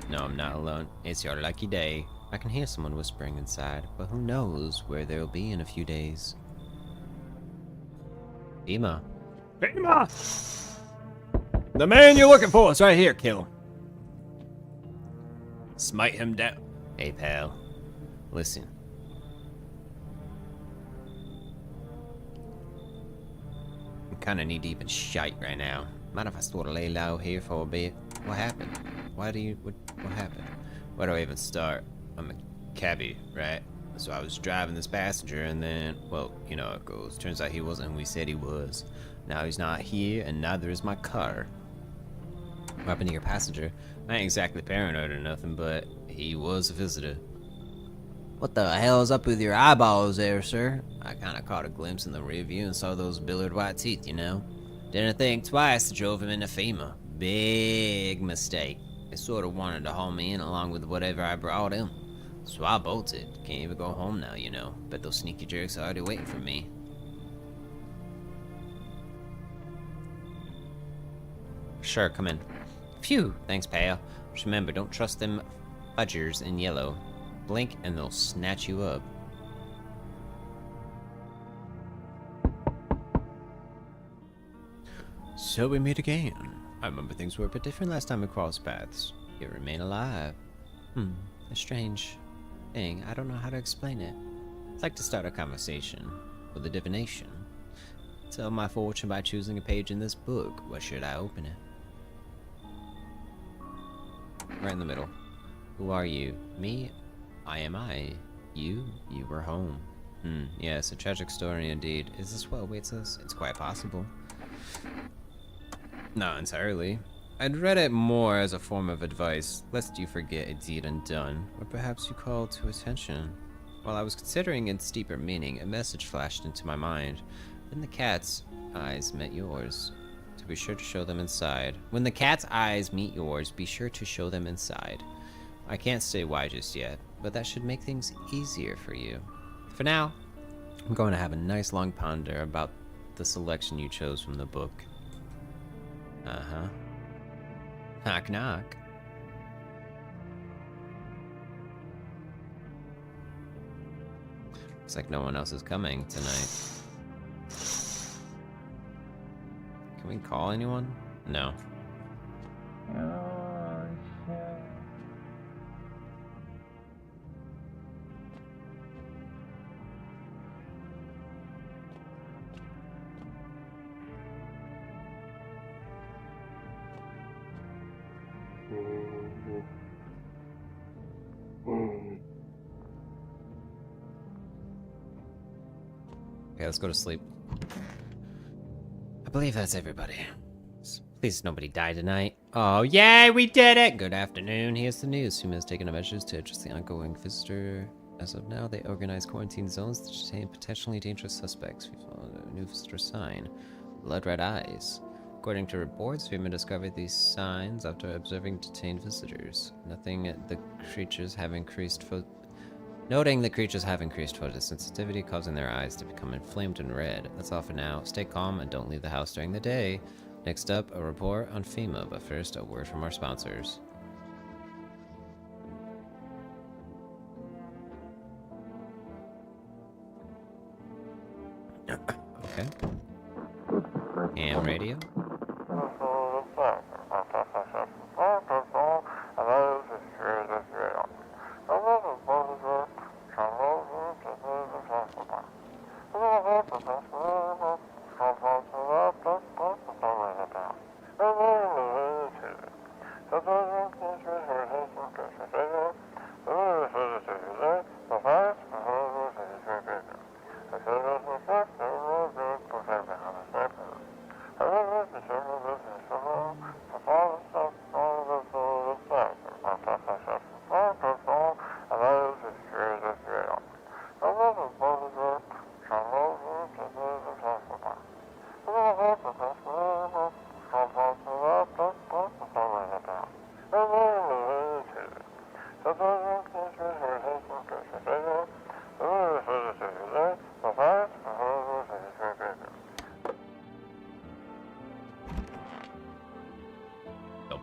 No, I'm not alone. It's your lucky day. I can hear someone whispering inside, but who knows where they'll be in a few days. Fema. Fema! The man you're looking for is right here, kill him. Smite him down. Hey, pal. Listen. I'm kinda knee-deep in shite right now. Mind if I sort of lay low here for a bit? What happened? What happened? Where do I even start? I'm a cabbie, right? So I was driving this passenger and then, well, you know how it goes. Turns out he wasn't who we said he was. Now he's not here and neither is my car. What happened to your passenger? I ain't exactly paranoid or nothing, but he was a visitor. What the hell's up with your eyeballs there, sir? I kinda caught a glimpse in the rear view and saw those billiard white teeth, you know? Didn't think twice, drove him into Fema. Big mistake. They sort of wanted to haul me in along with whatever I brought him. So I bolted. Can't even go home now, you know. Bet those sneaky jerks are already waiting for me. Sure, come in. Phew, thanks, pal. Just remember, don't trust them fudgers in yellow. Blink and they'll snatch you up. So we meet again. I remember things were a bit different last time we crossed paths. You remain alive. A strange thing. I don't know how to explain it. I'd like to start a conversation with a divination. Tell my fortune by choosing a page in this book. Where should I open it? Right in the middle. Who are you? Me? I am I. You? You were home. Yes, a tragic story indeed. Is this what awaits us? It's quite possible. Not entirely. I'd read it more as a form of advice, lest you forget a deed undone, or perhaps you call to attention. While I was considering its deeper meaning, a message flashed into my mind. Then the cat's eyes met yours. To be sure to show them inside. When the cat's eyes meet yours, be sure to show them inside. I can't say why just yet, but that should make things easier for you. For now, I'm going to have a nice long ponder about the selection you chose from the book. Uh-huh. Knock, knock. Looks like no one else is coming tonight. Can we call anyone? No. Okay, let's go to sleep. I believe that's everybody. Please, nobody die tonight. Oh, yay, we did it! Good afternoon. Here's the news. FEMA has taken measures to address the ongoing visitor. As of now, they organize quarantine zones to detain potentially dangerous suspects. We found a new visitor sign. Blood red eyes. According to reports, FEMA discovered these signs after observing detained visitors. Noting the creatures have increased photosensitivity, causing their eyes to become inflamed and red. That's all for now. Stay calm and don't leave the house during the day. Next up, a report on FEMA, but first, a word from our sponsors. Okay. Ham radio.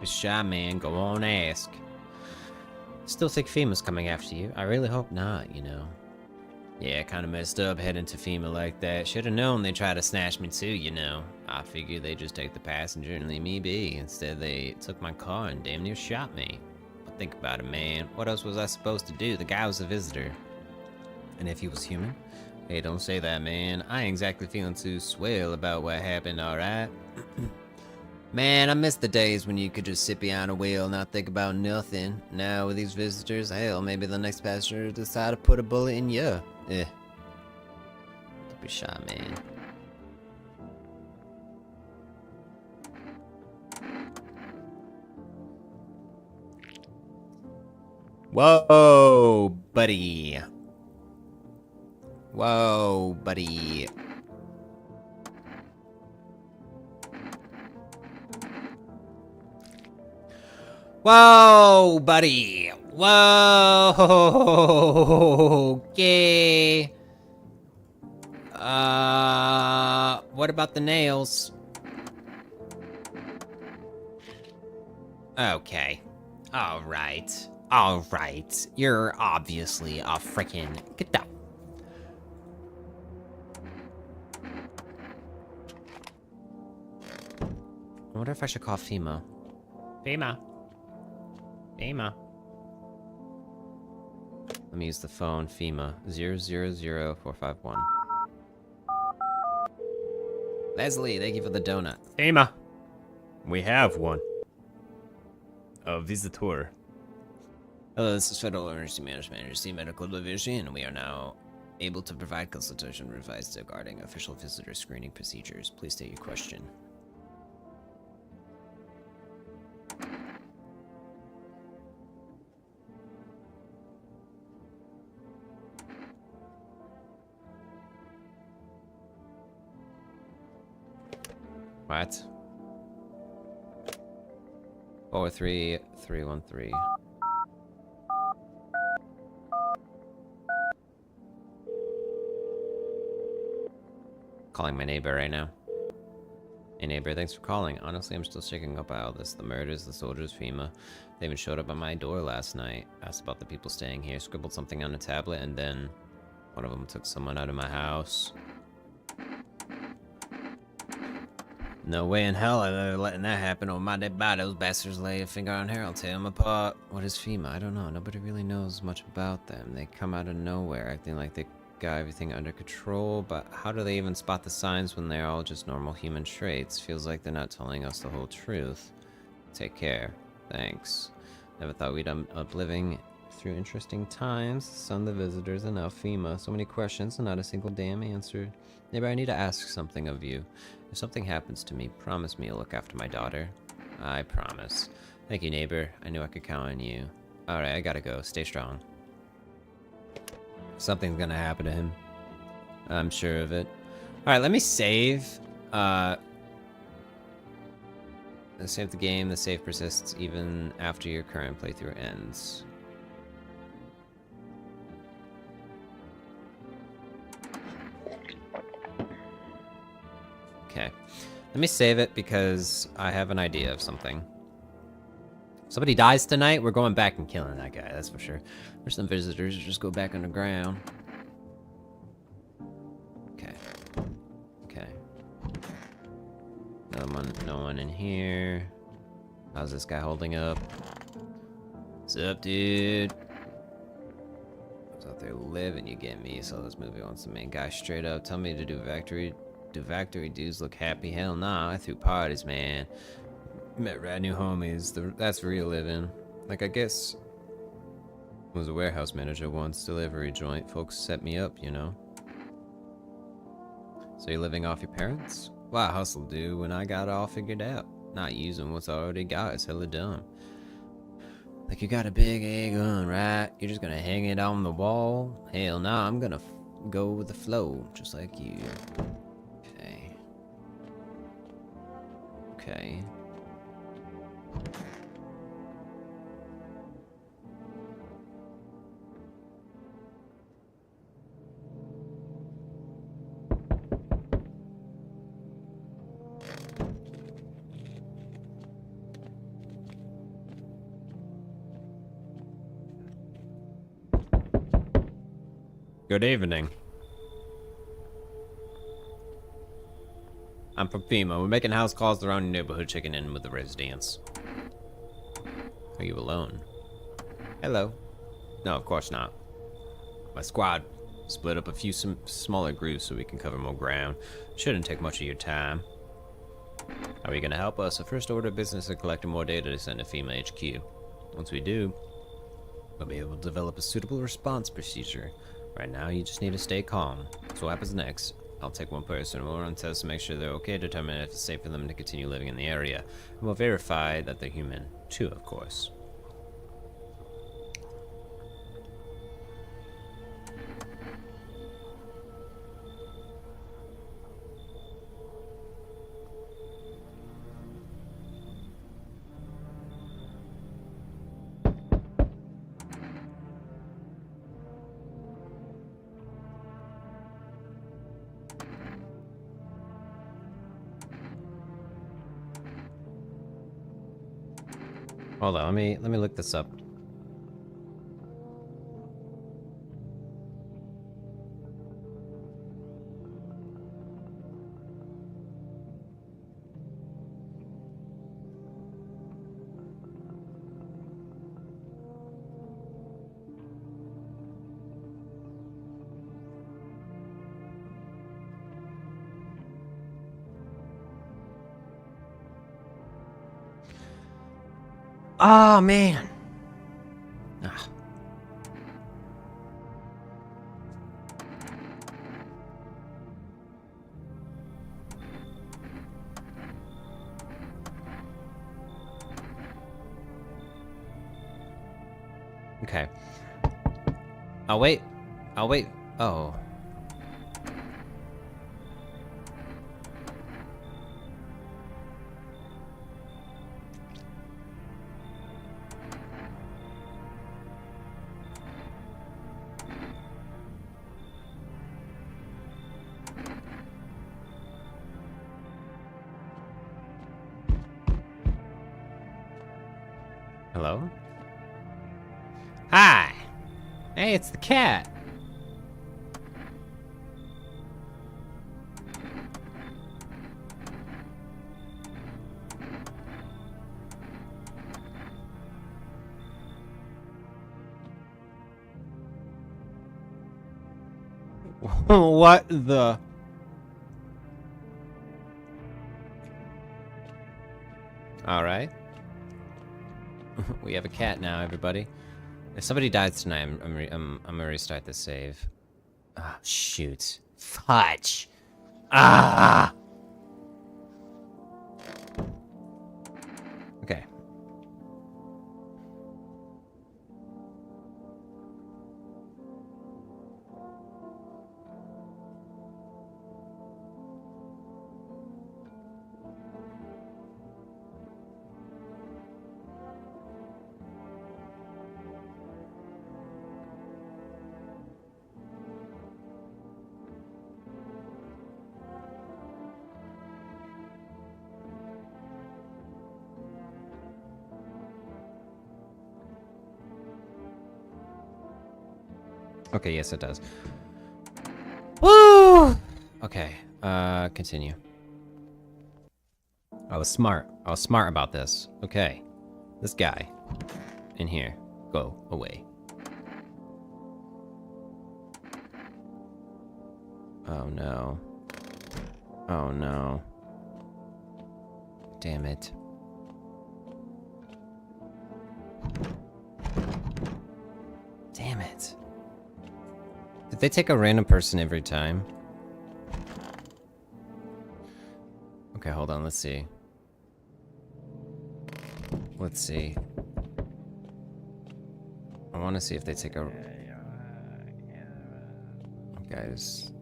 be shy, man. Go on, ask. Still think FEMA's coming after you? I really hope not, you know. Yeah, kinda messed up heading to FEMA like that. Should've known they'd try to snatch me too, you know. I figured they'd just take the passenger and leave me be. Instead, they took my car and damn near shot me. But think about it, man. What else was I supposed to do? The guy was a visitor. And if he was human? Hey, don't say that, man. I ain't exactly feeling too swell about what happened, alright? Man, I miss the days when you could just sit behind a wheel and not think about nothing. Now, with these visitors, hell, maybe the next passenger decide to put a bullet in you. Eh. Don't be shy, man. Whoa, buddy. Whoa, buddy. Whoa, buddy. Whoa. Okay. What about the nails? Okay. Alright. Alright. You're obviously a freaking... Get down. I wonder if I should call FEMA. FEMA. FEMA. Let me use the phone. FEMA 000451. Leslie, thank you for the donut. FEMA. We have one. A visitor. Hello, this is Federal Emergency Management Agency Medical Division, and we are now able to provide consultation and advice regarding official visitor screening procedures. Please state your question. What? 43313. Calling my neighbor right now. Hey neighbor, thanks for calling. Honestly, I'm still shaking up by all this. The murders, the soldiers, FEMA. They even showed up at my door last night. Asked about the people staying here, scribbled something on a tablet, and then one of them took someone out of my house. No way in hell I'm ever letting that happen on my dead body. Those bastards lay a finger on her, I'll tear them apart. What is FEMA? I don't know. Nobody really knows much about them. They come out of nowhere, acting like they got everything under control, but how do they even spot the signs when they're all just normal human traits? Feels like they're not telling us the whole truth. Take care. Thanks. Never thought we'd up living through interesting times. Son, the visitors, and now FEMA. So many questions and not a single damn answer. Neighbor, I need to ask something of you. If something happens to me, promise me you'll look after my daughter. I promise. Thank you, neighbor. I knew I could count on you. Alright, I gotta go. Stay strong. Something's gonna happen to him. I'm sure of it. Alright, let me save. Save the game. The save persists even after your current playthrough ends. Okay. Let me save it because I have an idea of something. If somebody dies tonight, we're going back and killing that guy, that's for sure. There's some visitors who just go back underground. Okay. Okay. No one in here. How's this guy holding up? What's up, dude? I was out there living, you get me. So this movie wants the main guy straight up. Tell me to do factory. Do factory dudes look happy? Hell nah, I threw parties, man. Met rad new homies. That's real living. Like, I guess I was a warehouse manager once, delivery joint. Folks set me up, you know. So you're living off your parents? Well, I hustled, dude, when I got it all figured out. Not using what's already got is hella dumb. Like, you got a big A gun, right? You're just gonna hang it on the wall? Hell nah, I'm gonna go with the flow, just like you. Okay. Okay. Good evening. I'm from FEMA. We're making house calls around your neighborhood, checking in with the residents. Are you alone? Hello. No, of course not. My squad split up a few smaller groups so we can cover more ground. Shouldn't take much of your time. How are you gonna help us? The first order of business is collecting more data to send to FEMA HQ. Once we do, we'll be able to develop a suitable response procedure. Right now, you just need to stay calm. So what happens next? I'll take one person, we'll run tests to make sure they're okay, determine if it's safe for them to continue living in the area. And we'll verify that they're human, too, of course. Hold on, let me look this up. Oh man. Ah. Okay. I'll wait. I'll wait. Oh. Hello? Hi! Hey, it's the cat! What the... Alright. We have a cat now, everybody. If somebody dies tonight, I'm gonna restart the save. Ah, shoot. Fudge. Ah! Okay. Okay, yes it does. Woo! Okay, continue. I was smart. I was smart about this. Okay. This guy. In here. Go away. Oh no. Oh no. Damn it. Damn it. Did they take a random person every time? Okay, hold on, let's see. Let's see. I want to see if they take a... Guys...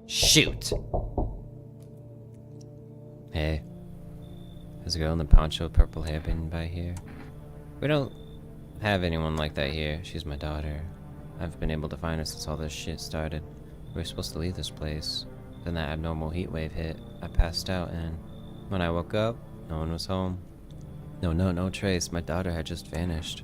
Shoot! Hey. There's a girl in the poncho with purple hair been by here. We don't have anyone like that here. She's my daughter. I've been able to find her since all this shit started. We were supposed to leave this place, when that abnormal heat wave hit. I passed out, and when I woke up, no one was home. No trace. My daughter had just vanished.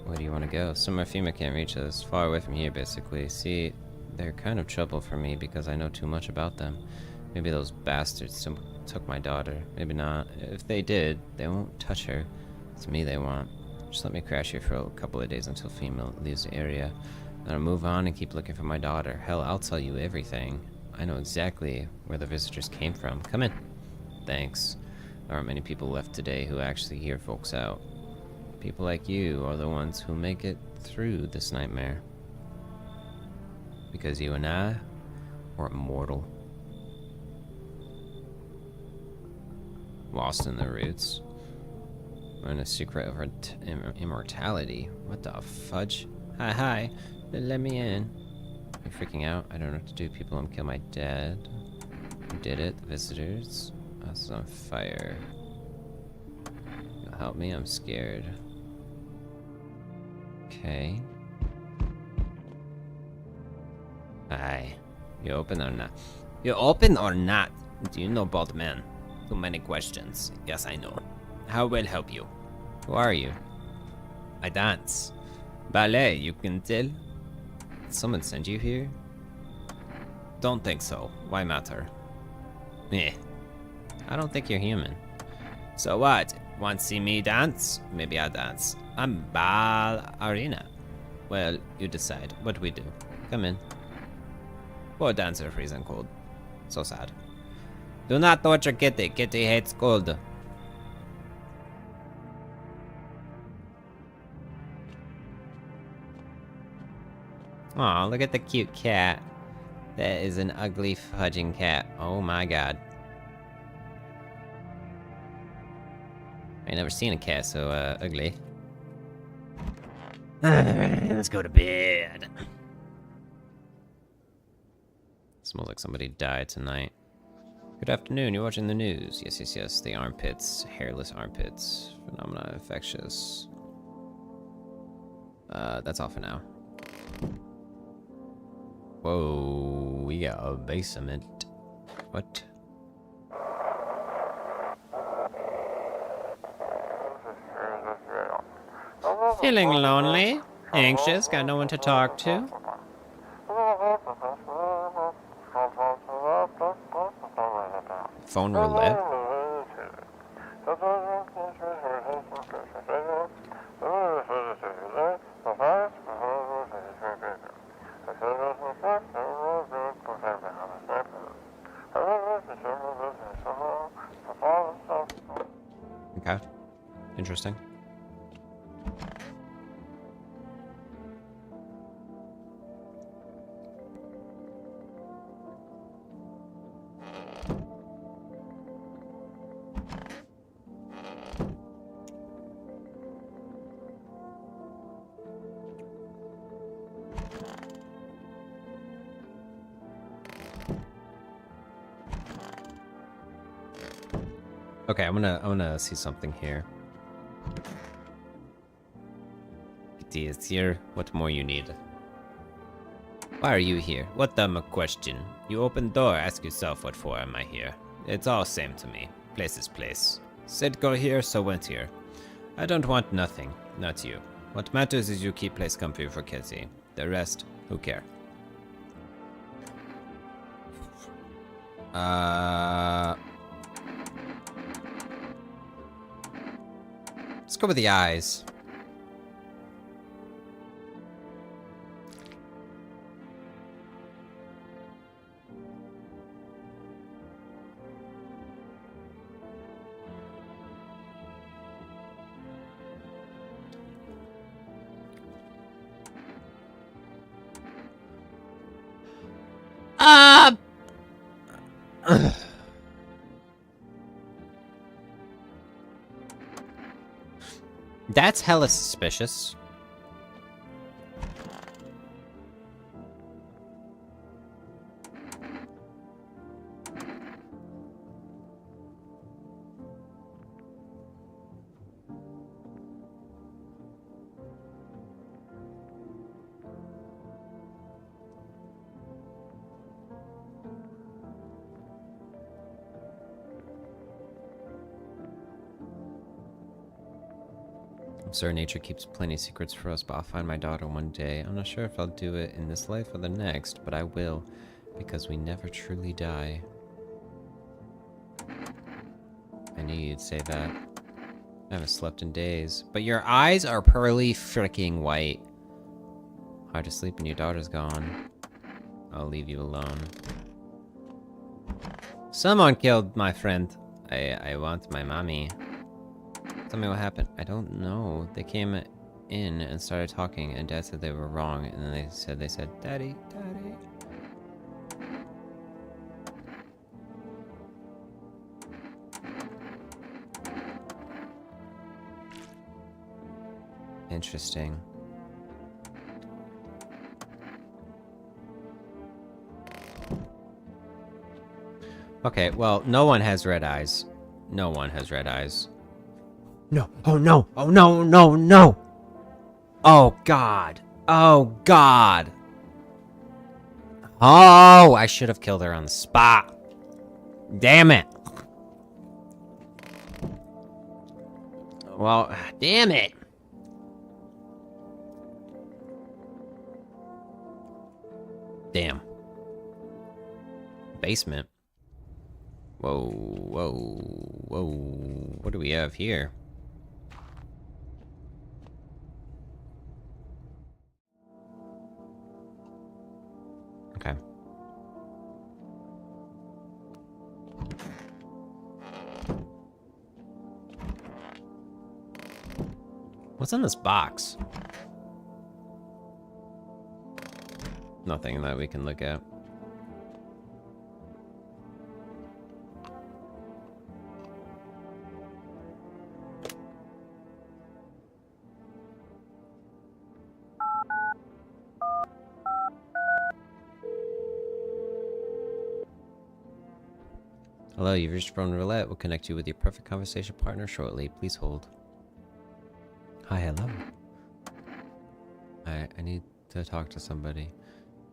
Where do you want to go? Somewhere FEMA can't reach us. Far away from here, basically. See, they're kind of trouble for me because I know too much about them. Maybe those bastards took my daughter. Maybe not. If they did, they won't touch her. It's me they want. Just let me crash here for a couple of days until FEMA leaves the area. Then I'll move on and keep looking for my daughter. Hell, I'll tell you everything. I know exactly where the visitors came from. Come in. Thanks. There aren't many people left today who actually hear folks out. People like you are the ones who make it through this nightmare. Because you and I are immortal. Lost in the roots. Learn the secret of immortality. What the fudge? Hi. Let me in. You're freaking out? I don't know what to do. People want to kill my dad. Who did it? The visitors? I was on fire. You'll help me? I'm scared. Okay. Hi. You open or not? You open or not? Do you know bald men? Too many questions. Yes, I know. How will help you? Who are you? I dance. Ballet, you can tell? Did someone send you here? Don't think so. Why matter? I don't think you're human. So what? Want to see me dance? Maybe I'll dance. I'm ballerina. Well, you decide. What we do? Come in. Poor dancer freezing cold. So sad. Do not torture Kitty. Kitty hates cold. Aw, look at the cute cat. That is an ugly fudging cat. Oh my god. I never seen a cat so ugly. Let's go to bed. Smells like somebody died tonight. Good afternoon, you're watching the news. Yes. The armpits. Hairless armpits. Phenomena infectious. That's all for now. Whoa, we got a basement. What? Feeling lonely? Anxious? Got no one to talk to? Phone roulette? Okay. Interesting. Okay, I'm gonna see something here. Kitty is here. What more you need? Why are you here? What dumb question? You open door, ask yourself what for am I here? It's all same to me. Place is place. Said go here, so went here. I don't want nothing. Not you. What matters is you keep place comfy for Kitty. The rest, who care? Let's go with the eyes. That's hella suspicious. Sir, nature keeps plenty of secrets for us, but I'll find my daughter one day. I'm not sure if I'll do it in this life or the next, but I will, because we never truly die. I knew you'd say that. I haven't slept in days. But your eyes are pearly freaking white. Hard to sleep when your daughter's gone. I'll leave you alone. Someone killed my friend. I want my mommy. Tell me what happened. I don't know. They came in and started talking, and Dad said they were wrong, and then they said, Daddy, Daddy. Interesting. Okay, well, no one has red eyes. No one has red eyes. No. Oh, no. Oh, no, no, no. Oh, God. Oh, God. Oh, I should have killed her on the spot. Damn it. Well, damn it. Damn. Basement. Whoa, whoa, whoa. What do we have here? Okay. What's in this box? Nothing that we can look at. Hello, you've reached Phone Roulette. We'll connect you with your perfect conversation partner shortly. Please hold. Hi, hello. I need to talk to somebody.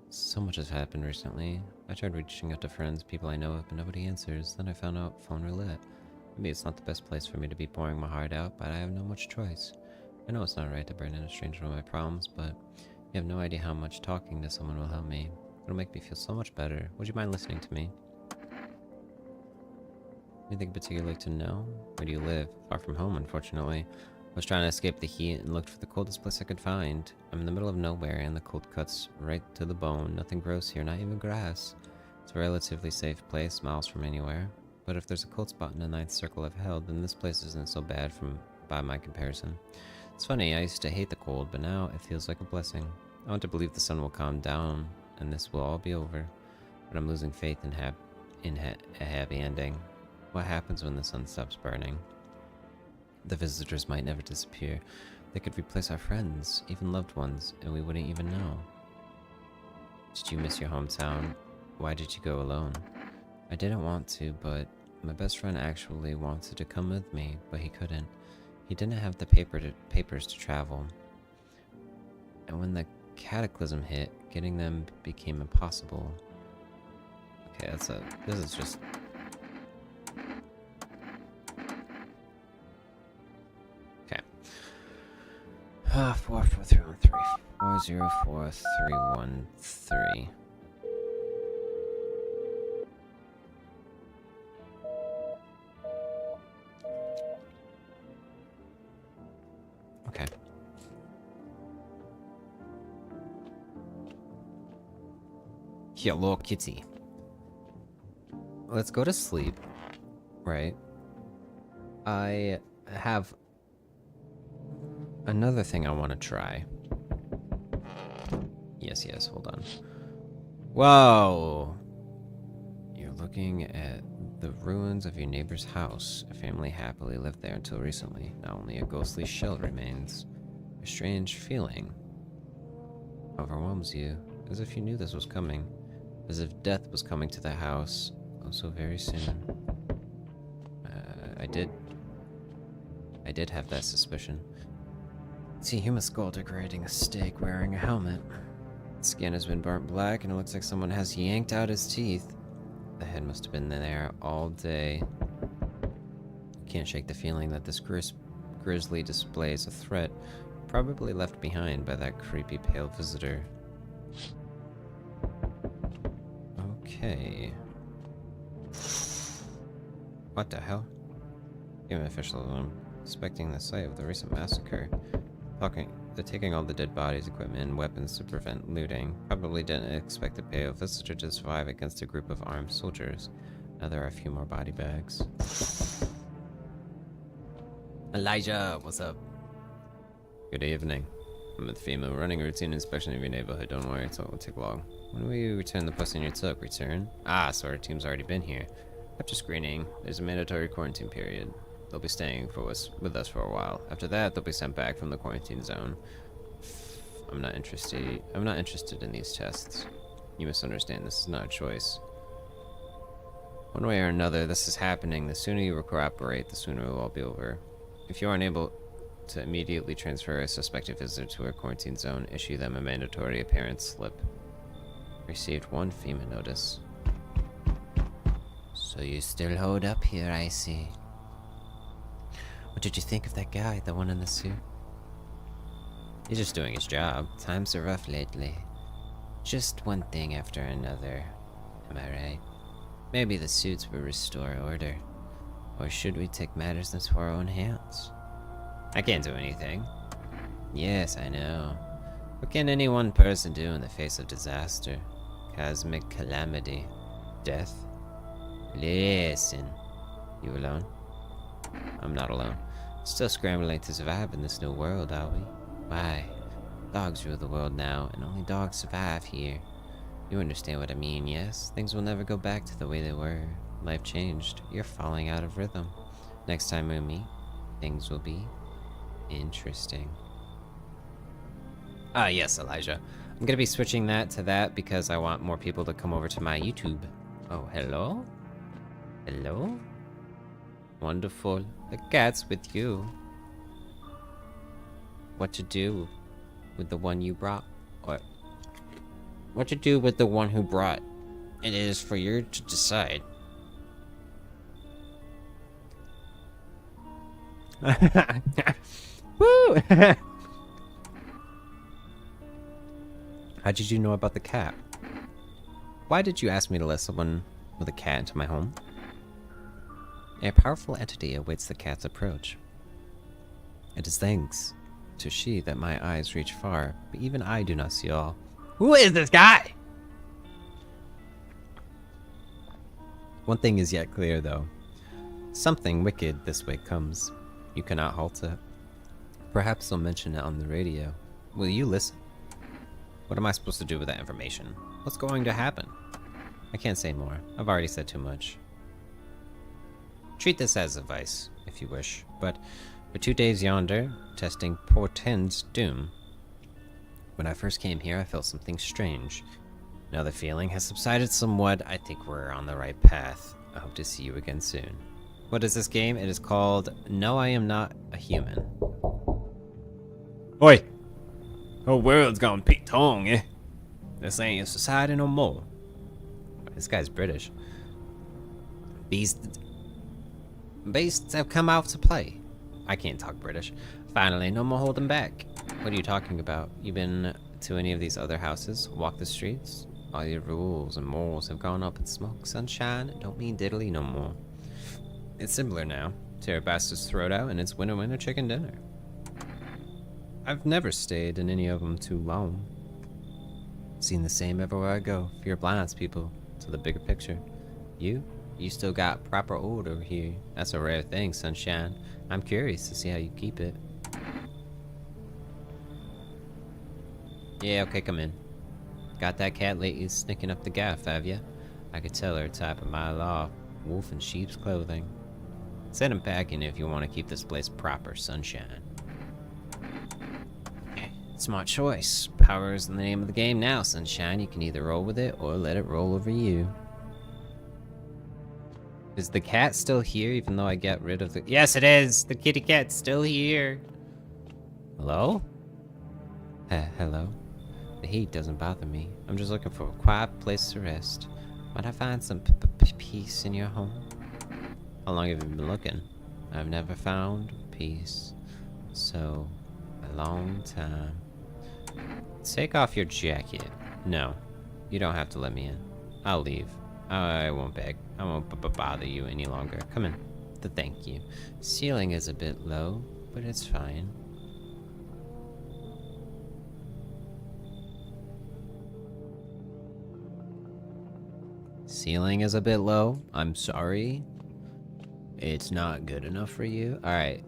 So much has happened recently. I tried reaching out to friends, people I know of, but nobody answers. Then I found out Phone Roulette. Maybe it's not the best place for me to be pouring my heart out, but I have no much choice. I know it's not right to burden a stranger with my problems, but you have no idea how much talking to someone will help me. It'll make me feel so much better. Would you mind listening to me? Anything particular to know? Where do you live? Far from home, unfortunately. I was trying to escape the heat and looked for the coldest place I could find. I'm in the middle of nowhere and the cold cuts right to the bone. Nothing grows here, not even grass. It's a relatively safe place, miles from anywhere. But if there's a cold spot in the ninth circle of hell, then this place isn't so bad by my comparison. It's funny, I used to hate the cold, but now it feels like a blessing. I want to believe the sun will calm down and this will all be over. But I'm losing faith in a happy ending. What happens when the sun stops burning? The visitors might never disappear. They could replace our friends, even loved ones, and we wouldn't even know. Did you miss your hometown? Why did you go alone? I didn't want to, but my best friend actually wanted to come with me, but he couldn't. He didn't have the papers to travel. And when the cataclysm hit, getting them became impossible. Okay, this is just... Okay. 44313. 404313. Okay. Hello, kitty. Let's go to sleep. Right. I have another thing I want to try. Yes, hold on. Whoa! You're looking at the ruins of your neighbor's house. A family happily lived there until recently. Now only a ghostly shell remains. A strange feeling overwhelms you, as if you knew this was coming. As if death was coming to the house, oh so very soon. I did have that suspicion. See a human skull decorating a stake wearing a helmet. Skin has been burnt black and it looks like someone has yanked out his teeth. The head must have been there all day. Can't shake the feeling that this grisly displays a threat, probably left behind by that creepy pale visitor. Okay. What the hell? Human officials are inspecting the site of the recent massacre. They're taking all the dead bodies, equipment, and weapons to prevent looting. Probably didn't expect the pale visitor to survive against a group of armed soldiers. Now there are a few more body bags. Elijah, what's up? Good evening. I'm with FEMA, running a routine inspection of your neighborhood. Don't worry, it won't take long. When will you return the passenger took? Return? Ah, so our team's already been here. After screening, there's a mandatory quarantine period. They'll be staying with us for a while. After that, they'll be sent back from the quarantine zone. I'm not interested in these tests. You misunderstand. This is not a choice. One way or another, this is happening. The sooner you cooperate, the sooner it will all be over. If you are unable to immediately transfer a suspected visitor to a quarantine zone, issue them a mandatory appearance slip. Received 1 FEMA notice. So you still hold up here, I see. What did you think of that guy, the one in the suit? He's just doing his job. Times are rough lately. Just one thing after another. Am I right? Maybe the suits will restore order. Or should we take matters into our own hands? I can't do anything. Yes, I know. What can any one person do in the face of disaster? Cosmic calamity? Death? Listen. You alone? I'm not alone. Still scrambling to survive in this new world, are we? Why? Dogs rule the world now, and only dogs survive here. You understand what I mean, yes? Things will never go back to the way they were. Life changed. You're falling out of rhythm. Next time we meet, things will be interesting. Ah, yes, Elijah. I'm gonna be switching that to that because I want more people to come over to my YouTube. Oh, hello? Hello? Wonderful. The cat's with you. What to do with the one you brought? What to do with the one who brought? It is for you to decide. Woo! How did you know about the cat? Why did you ask me to let someone with a cat into my home? A powerful entity awaits the cat's approach. It is thanks to she that my eyes reach far, but even I do not see all. Who is this guy? One thing is yet clear, though. Something wicked this way comes. You cannot halt it. Perhaps they'll mention it on the radio. Will you listen? What am I supposed to do with that information? What's going to happen? I can't say more. I've already said too much. Treat this as advice, if you wish, but for 2 days yonder, testing portends doom. When I first came here, I felt something strange. Now the feeling has subsided somewhat. I think we're on the right path. I hope to see you again soon. What is this game? It is called No, I Am Not a Human. Oi! Whole world's gone Pete Tong, eh? This ain't a society no more. This guy's British. Beasts have come out to play. I can't talk British. Finally, no more holding back. What are you talking about? You been to any of these other houses? Walk the streets? All your rules and morals have gone up in smoke, sunshine. Don't mean diddly no more. It's simpler now. Tear a bastard's throat out and it's winner chicken dinner. I've never stayed in any of them too long. Seen the same everywhere I go. Fear blinds people to the bigger picture. You still got proper order here. That's a rare thing, sunshine. I'm curious to see how you keep it. Yeah, okay, come in. Got that cat lately sneaking up the gaff, have ya? I could tell her type a mile off. Wolf in sheep's clothing. Send him packing if you want to keep this place proper, sunshine. Smart choice. Power is the name of the game now, sunshine. You can either roll with it or let it roll over you. Is the cat still here even though I get rid of the... Yes, it is! The kitty cat's still here! Hello? Hello? The heat doesn't bother me. I'm just looking for a quiet place to rest. Might I find some peace in your home? How long have you been looking? I've never found peace. So, a long time. Take off your jacket. No, you don't have to let me in. I'll leave. I won't beg. I won't bother you any longer. Come in. Thank you. Ceiling is a bit low, but it's fine. Ceiling is a bit low. I'm sorry. It's not good enough for you. Alright.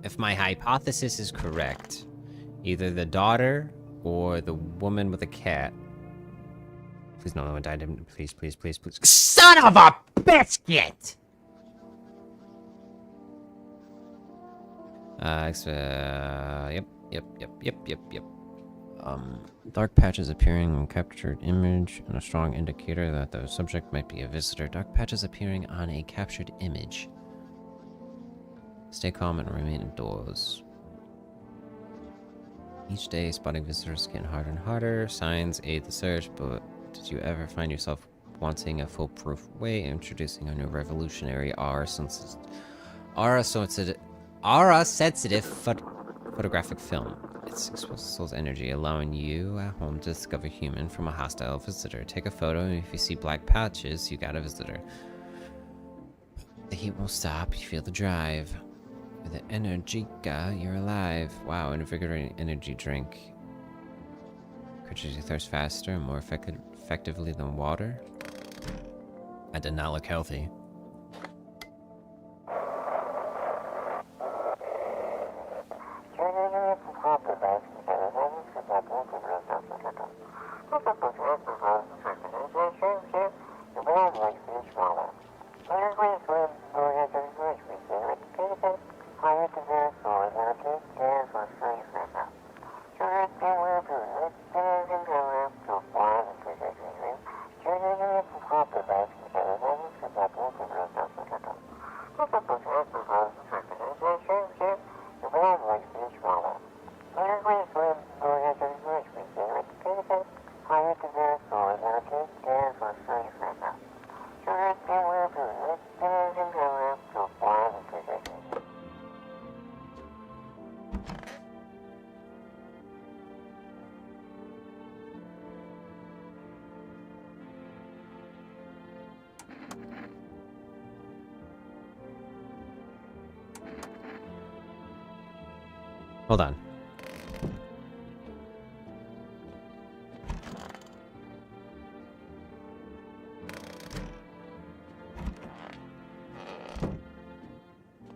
If my hypothesis is correct, either the daughter or the woman with a cat. Please no one died. Please, please, please, please. Son of a biscuit! Yep. Dark patches appearing on captured image and a strong indicator that the subject might be a visitor. Dark patches appearing on a captured image. Stay calm and remain indoors. Each day, spotting visitors getting harder and harder. Signs aid the search, but did you ever find yourself wanting a foolproof way of introducing a new revolutionary aura-sensitive photographic film? It's exposed soul's energy, allowing you at home to discover human from a hostile visitor. Take a photo, and if you see black patches, you got a visitor. The heat won't stop. You feel the drive. With the Energica, you're alive. Wow, an invigorating energy drink. Quenches your thirst faster and more effectively than water. That did not look healthy. Hold on.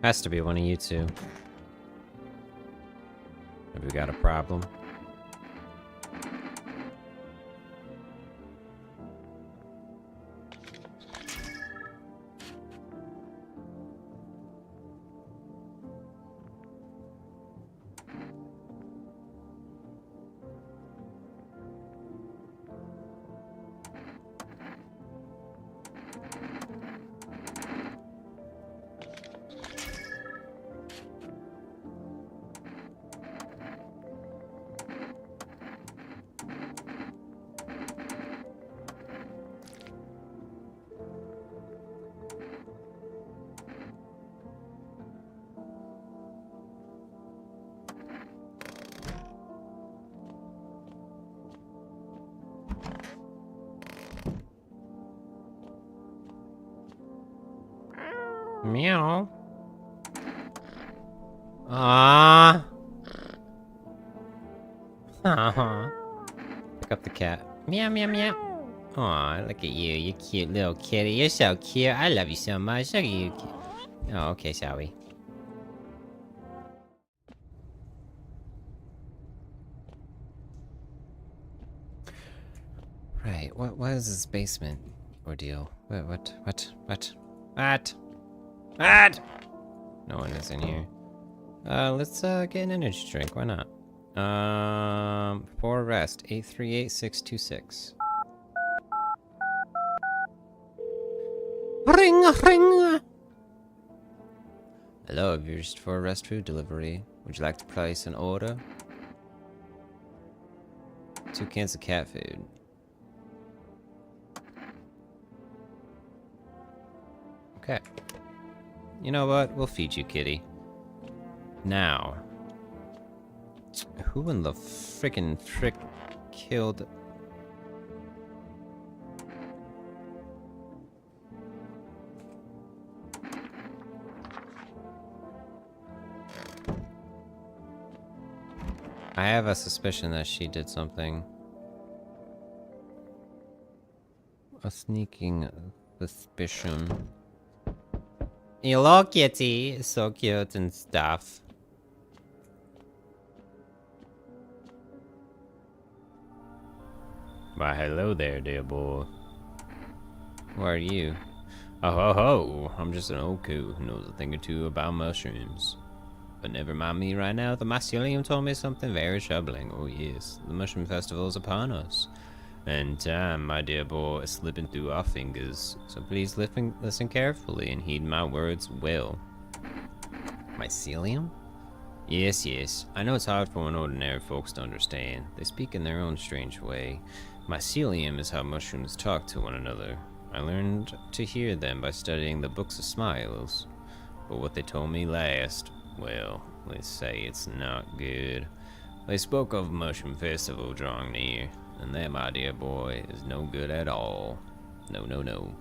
Has to be one of you two. Have we got a problem? Meow. Ah. Pick up the cat. Meow, meow, meow. Aw, look at you. You cute little kitty. You're so cute. I love you so much. Look at you. Oh, okay, shall we? Right. What is this basement ordeal? What? No one is in here. Let's get an energy drink. Why not? For rest 838-626. Ring, ring. Hello, have you reached for rest food delivery? Would you like to place an order? 2 cans of cat food. Okay. You know what? We'll feed you, kitty. Now, who in the frickin' frick killed? I have a suspicion that she did something. A sneaking suspicion. Hello, kitty. So cute and stuff. Why, hello there, dear boy. Who are you? Oh ho ho! I'm just an old coot who knows a thing or two about mushrooms. But never mind me right now. The mycelium told me something very troubling. Oh yes, the mushroom festival is upon us. And time, my dear boy, is slipping through our fingers. So please listen carefully and heed my words well. Mycelium? Yes, yes. I know it's hard for an ordinary folks to understand. They speak in their own strange way. Mycelium is how mushrooms talk to one another. I learned to hear them by studying the Books of Smiles. But what they told me last, well, let's say it's not good. They spoke of Mushroom Festival drawing near, and that, my dear boy, is no good at all. No, no, no.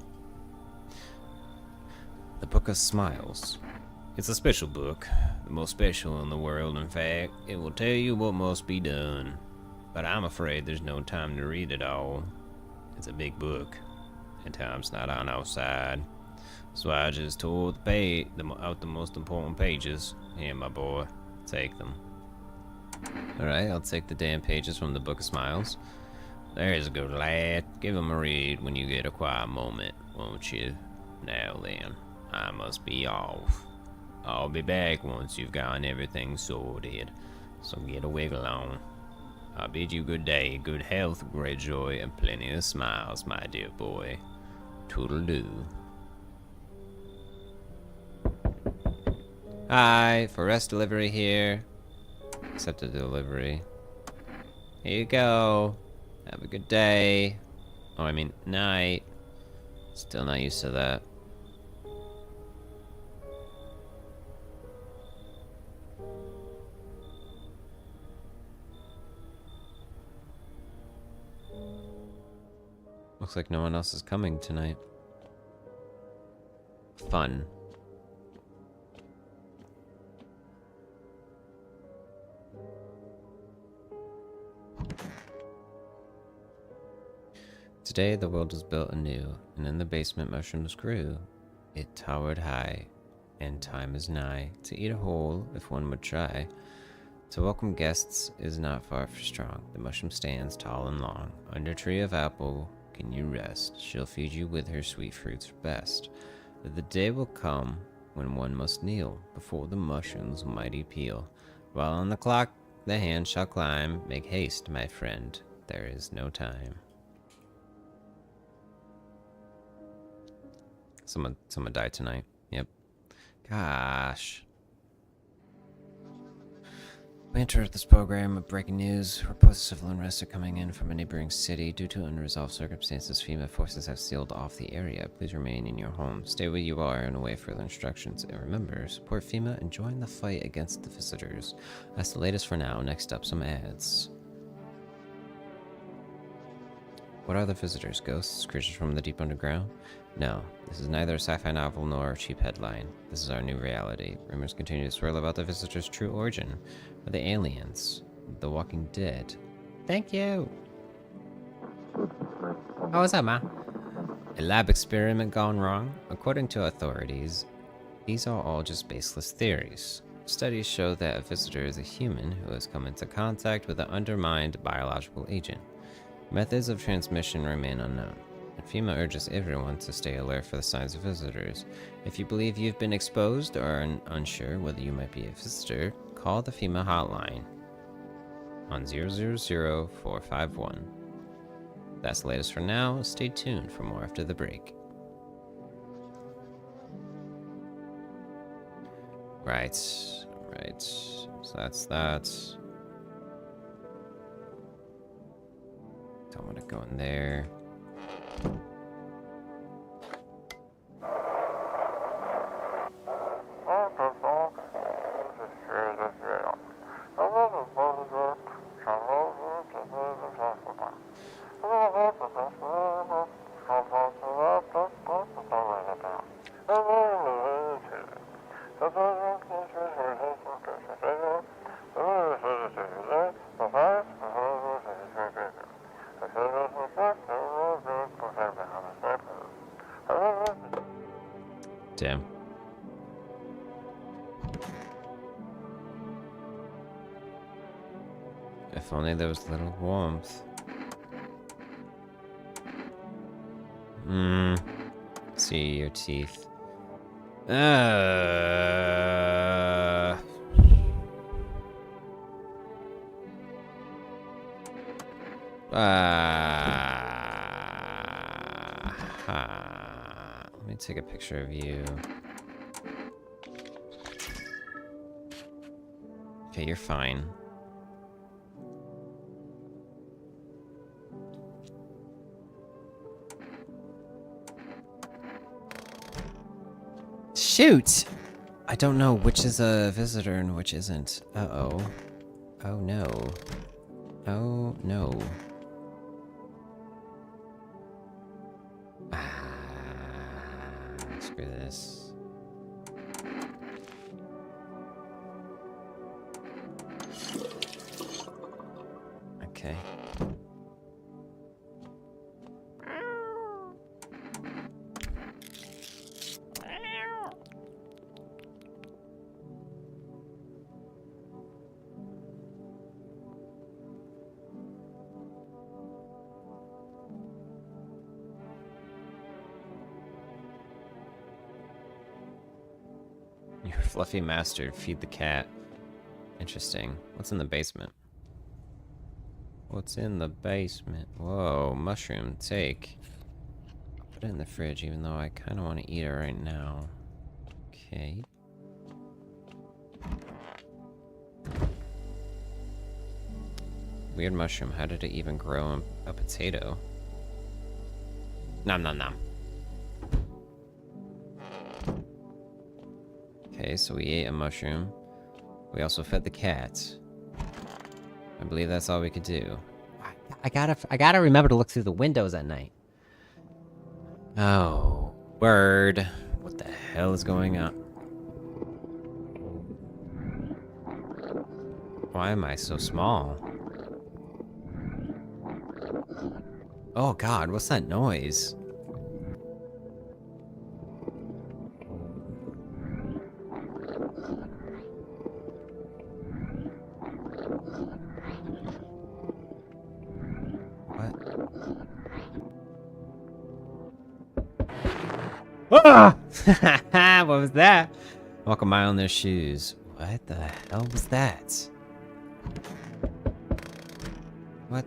The Book of Smiles. It's a special book, the most special in the world, in fact. It will tell you what must be done. But I'm afraid there's no time to read it all. It's a big book, and time's not on our side. So I just tore out the most important pages. Here, my boy, take them. Alright, I'll take the damn pages from the Book of Smiles. There's a good lad. Give him a read when you get a quiet moment, won't you? Now then, I must be off. I'll be back once you've gotten everything sorted. So get a wiggle on. I bid you good day, good health, great joy, and plenty of smiles, my dear boy. Toodle-doo. Hi, for rest delivery here. Accept the delivery. Here you go. Have a good day. Oh, I mean, night. Still not used to that. Looks like no one else is coming tonight. Fun. Today the world was built anew, and in the basement mushrooms grew. It towered high, and time is nigh to eat a whole if one would try. To welcome guests is not far for strong. The mushroom stands tall and long. Under tree of apple can you rest. She'll feed you with her sweet fruits best. But the day will come when one must kneel before the mushroom's mighty peel. While on the clock the hand shall climb, make haste, my friend, there is no time. Someone died tonight. Yep. Gosh. We interrupt this program with breaking news. Reports of civil unrest are coming in from a neighboring city. Due to unresolved circumstances, FEMA forces have sealed off the area. Please remain in your home. Stay where you are and await further instructions. And remember, support FEMA and join the fight against the visitors. That's the latest for now. Next up, some ads. What are the visitors? Ghosts? Creatures from the deep underground? No, this is neither a sci-fi novel nor a cheap headline. This is our new reality. Rumors continue to swirl about the visitors' true origin. Are they aliens? The Walking Dead? Thank you! Oh, what's up, Ma? A lab experiment gone wrong? According to authorities, these are all just baseless theories. Studies show that a visitor is a human who has come into contact with an undermined biological agent. Methods of transmission remain unknown, and FEMA urges everyone to stay alert for the signs of visitors. If you believe you've been exposed or are unsure whether you might be a visitor, call the FEMA hotline on 000-451. That's the latest for now. Stay tuned for more after the break. Right. So that's that. Don't want to go in there. Damn. If only there was a little warmth. See your teeth. Let me take a picture of you. Okay, you're fine. Shoot! I don't know which is a visitor and which isn't. Uh-oh. Oh no. Oh no. Screw this. Okay. Your fluffy master, feed the cat. Interesting. What's in the basement? What's in the basement? Whoa, mushroom, take. Put it in the fridge, even though I kind of want to eat it right now. Okay. Weird mushroom. How did it even grow a potato? Nom nom nom. Okay, so we ate a mushroom. We also fed the cat. I believe that's all we could do. I gotta remember to look through the windows at night. Oh, word. What the hell is going on? Why am I so small? Oh god, what's that noise? Ah! What was that? Walk a mile in their shoes. What the hell was that? What?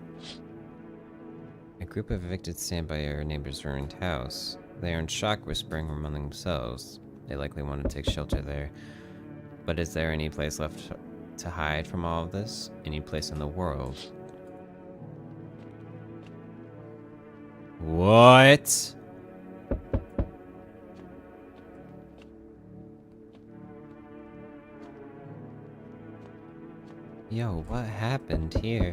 A group of evicted stand by your neighbor's ruined house. They are in shock, whispering among themselves. They likely want to take shelter there. But is there any place left to hide from all of this? Any place in the world? What? Yo, what happened here?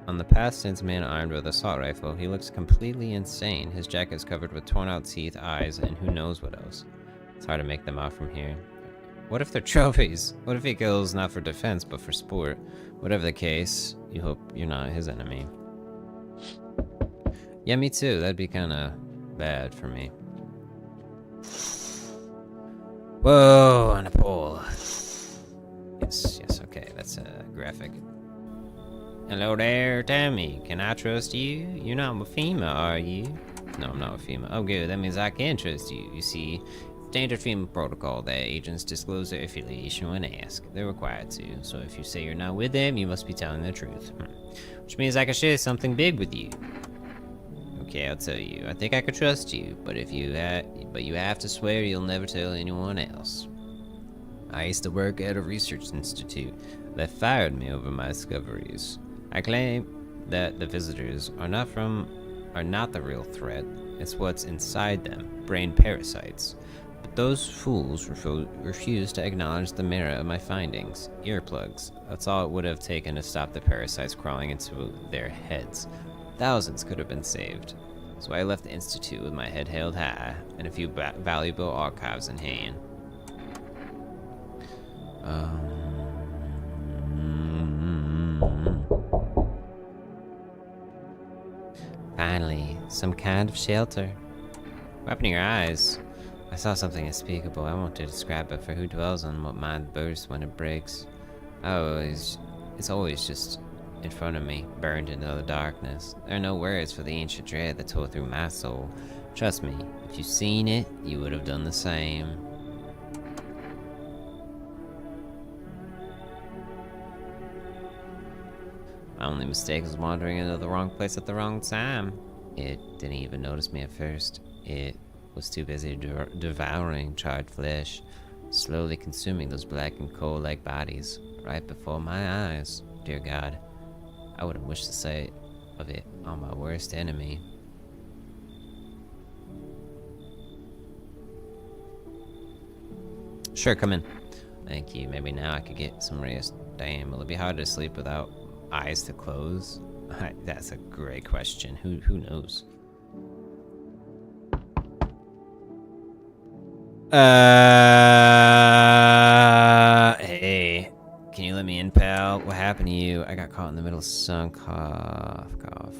On the path stands a man armed with an assault rifle. He looks completely insane. His jacket is covered with torn out teeth, eyes, and who knows what else. It's hard to make them out from here. What if they're trophies? What if he kills not for defense, but for sport? Whatever the case, you hope you're not his enemy. Yeah, me too. That'd be kinda bad for me. Whoa, on a pole. Yes, okay, that's a graphic. Hello there, Tammy. Can I trust you? You're not Wafima, are you? No, I'm not Wafima. Oh, good. That means I can trust you. You see, standard FEMA protocol that agents disclose their affiliation when asked. They're required to. So if you say you're not with them, you must be telling the truth. Which means I can share something big with you. Okay, I'll tell you. I think I could trust you, but you have to swear you'll never tell anyone else. I used to work at a research institute that fired me over my discoveries. I claim that the visitors are not the real threat. It's what's inside them, brain parasites. But those fools refuse to acknowledge the merit of my findings. Earplugs. That's all it would have taken to stop the parasites crawling into their heads. Thousands could have been saved. So I left the institute with my head held high and a few valuable archives in hand. Finally, some kind of shelter. What happened to your eyes? I saw something unspeakable. I won't describe it, for who dwells on what mind bursts when it breaks? It's always just in front of me, burned into the darkness. There are no words for the ancient dread that tore through my soul. Trust me, if you'd seen it, you would have done the same. My only mistake was wandering into the wrong place at the wrong time. It didn't even notice me at first. It was too busy devouring charred flesh, slowly consuming those black and coal-like bodies right before my eyes. Dear God, I wouldn't wish the sight of it on my worst enemy. Sure, come in. Thank you. Maybe now I could get some rest. Damn, will it be hard to sleep without eyes to close? That's a great question. Who knows? Hey, can you let me in, pal? What happened to you? I got caught in the middle of some cough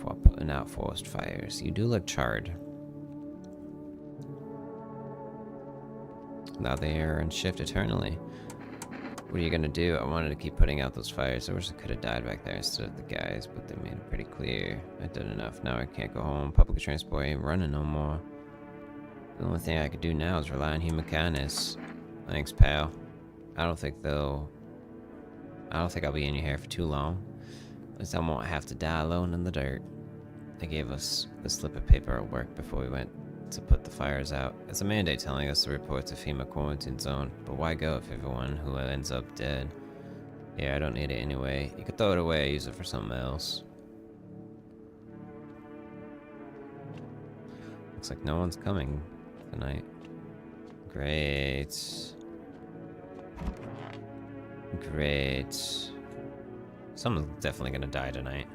while putting out forest fires. You do look charred. Now they are in shift eternally. What are you gonna do? I wanted to keep putting out those fires. I wish I could have died back there instead of the guys, but they made it pretty clear. I did enough. Now I can't go home. Public transport ain't running no more. The only thing I could do now is rely on human kindness. Thanks, pal. I don't think I'll be in your hair for too long. At least I won't have to die alone in the dirt. They gave us the slip of paper at work before we went to put the fires out. It's a mandate telling us to report to FEMA quarantine zone, but why go if everyone who ends up dead? Yeah, I don't need it anyway. You could throw it away, use it for something else. Looks like no one's coming tonight. Great. Great. Someone's definitely gonna die tonight.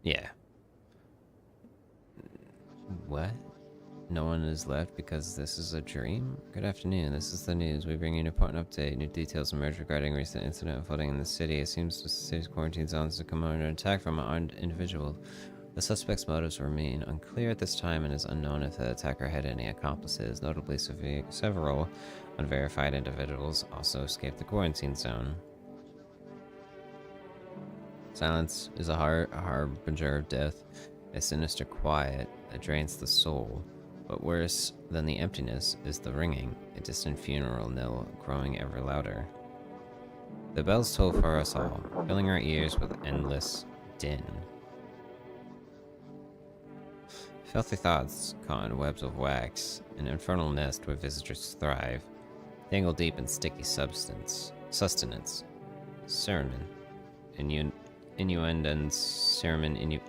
Yeah. What? No one is left because this is a dream? Good afternoon, this is the news. We bring you an important update. New details emerged regarding recent incident unfolding in the city. It seems the city's quarantine zones have come under attack from an armed individual. The suspect's motives remain unclear at this time, and it is unknown if the attacker had any accomplices. Notably, several unverified individuals also escaped the quarantine zone. Silence is a harbinger of death, a sinister quiet that drains the soul. But worse than the emptiness is the ringing, a distant funeral knell growing ever louder. The bells toll for us all, filling our ears with endless din. Filthy thoughts caught in webs of wax, an infernal nest where visitors thrive, tangled deep in sticky sustenance, sermon, innuendance, sermon,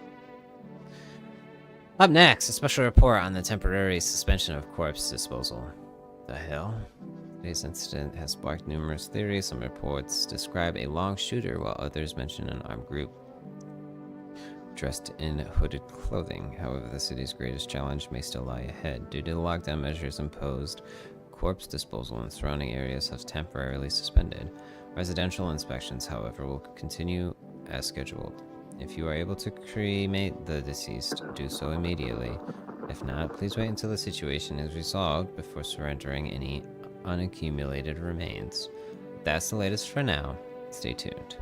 Up next, a special report on the temporary suspension of corpse disposal. The hell? Today's incident has sparked numerous theories. Some reports describe a long shooter, while others mention an armed group dressed in hooded clothing. However, the city's greatest challenge may still lie ahead. Due to the lockdown measures imposed, corpse disposal in surrounding areas has temporarily suspended. Residential inspections, however, will continue as scheduled. If you are able to cremate the deceased, do so immediately. If not, please wait until the situation is resolved before surrendering any unaccumulated remains. That's the latest for now. Stay tuned.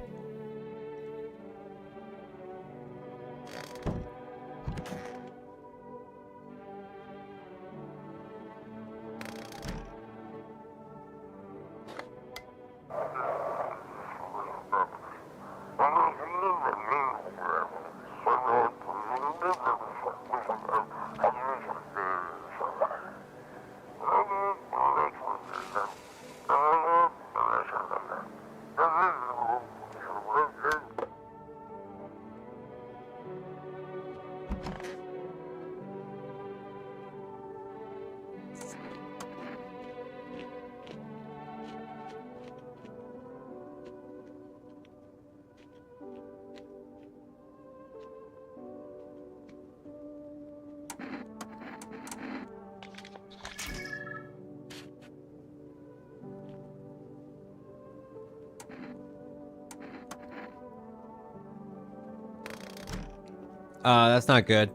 That's not good.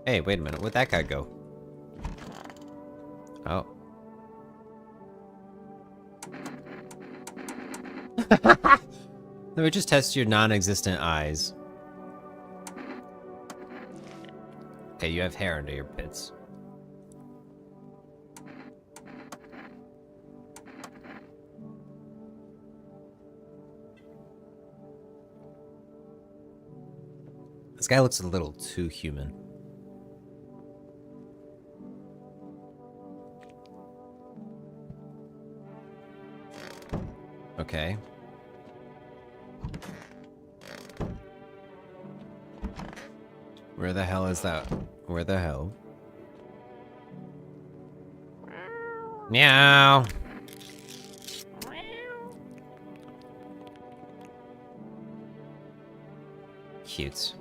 Hey, wait a minute. Where'd that guy go? Oh. Let me just test your non-existent eyes. Okay, you have hair under your pits. This guy looks a little too human. Okay. Where the hell is that? Where the hell? Meow. Cute.